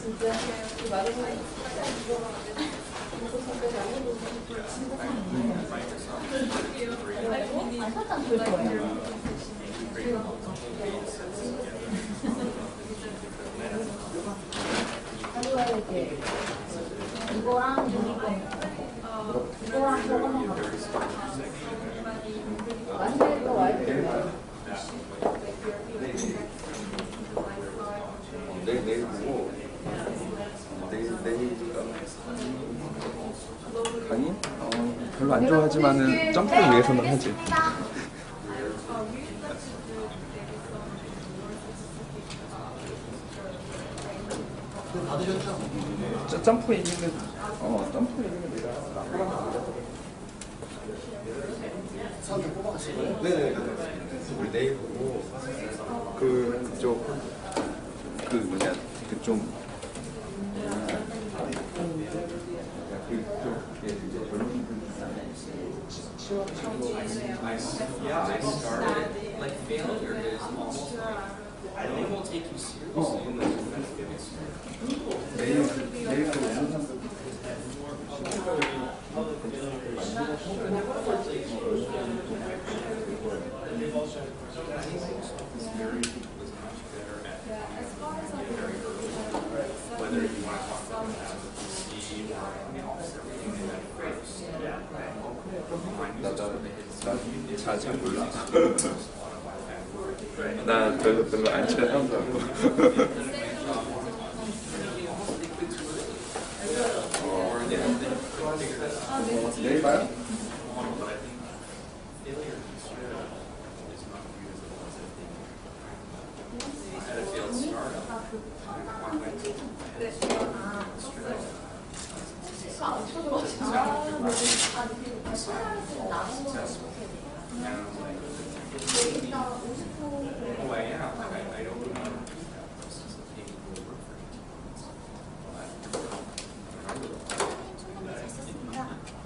진짜 많은 거 설탕 줄 거예요. 가져가야 돼. 이거랑 이거랑 저거만 가져. 완전히 더 와야 돼. 내일 보고 내일 강의? 별로 안 좋아하지만은 점프를 위해서는 하지. 점프 얘기는 점프 얘기는 내가 사람들 뽑아가신 거예요? 네네. 우리 내일 보고 그쪽 그 뭐냐 그좀 I started, like failure is almost like, I think we'll take you seriously in this 내일 또 오는 사람들 whether you want to talk about the or everything that first. 나 잘 몰라. 나 별로 안 친한 사람도 없고. 내일 봐요?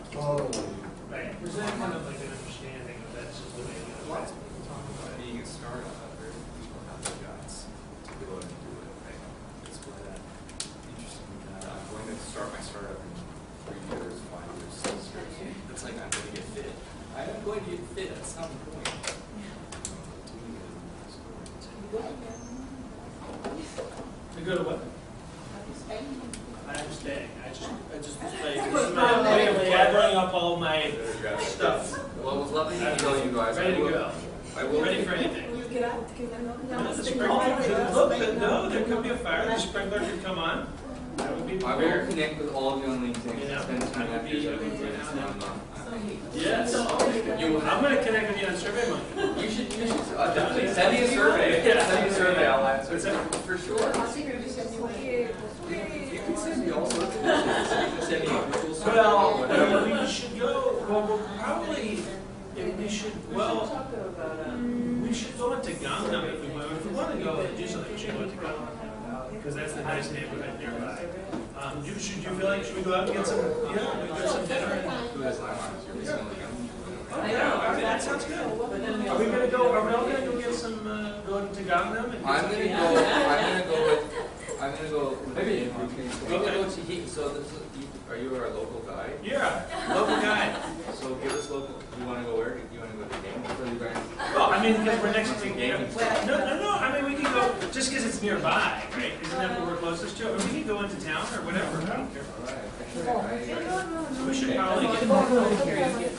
Right. Present kind of like an understanding of that's just the way it goes. Being a startup, very few people have the guts to go and do it. Right? That's why that interesting. I'm going to start my startup in 3 years, 5 years, 6 years. It's like I'm going to get fit. I am going to get fit at some point. To go to what? I'm staying. I just like, this is my way of gathering up all my stuff. Well, it was lovely to know you guys. Ready to go. I will Ready for anything. The sprinkler, look, no, there could be a fire. The sprinkler could come on. That would be I will prepared. connect with all of you on LinkedIn. You know, Spend time that would after be- LinkedIn. Yes. I'm going to connect with you on SurveyMonkey. You should definitely send me a survey. Yeah. Send me a survey. I'll answer What's that? for sure. You can send me all sorts of things. You can send me a Google survey. Well, whatever. we should go. Well, we'll probably. We should. Well, we should go into Gangnam if we want. If we want to go and do something, we should go into Gangnam because that's the nice neighborhood nearby. Should you feel like should we go out and get some? Yeah, we get some dinner. Who has lines? You're listening to Oh yeah, I mean, that sounds good. Are we gonna go? Are we all gonna go get some? Go into Gangnam and get I'm something? gonna go. Maybe we can go to Heat. So are you our local guy? Yeah, local guy. So give us local. You want to go where? You want to go to game? So you guys. Well, I mean, because we're next to Game. No. I mean, we can go just because it's nearby, right? Isn't that what we're closest to? Or we can go into town or whatever. I don't care. All right. Actually, We should probably get.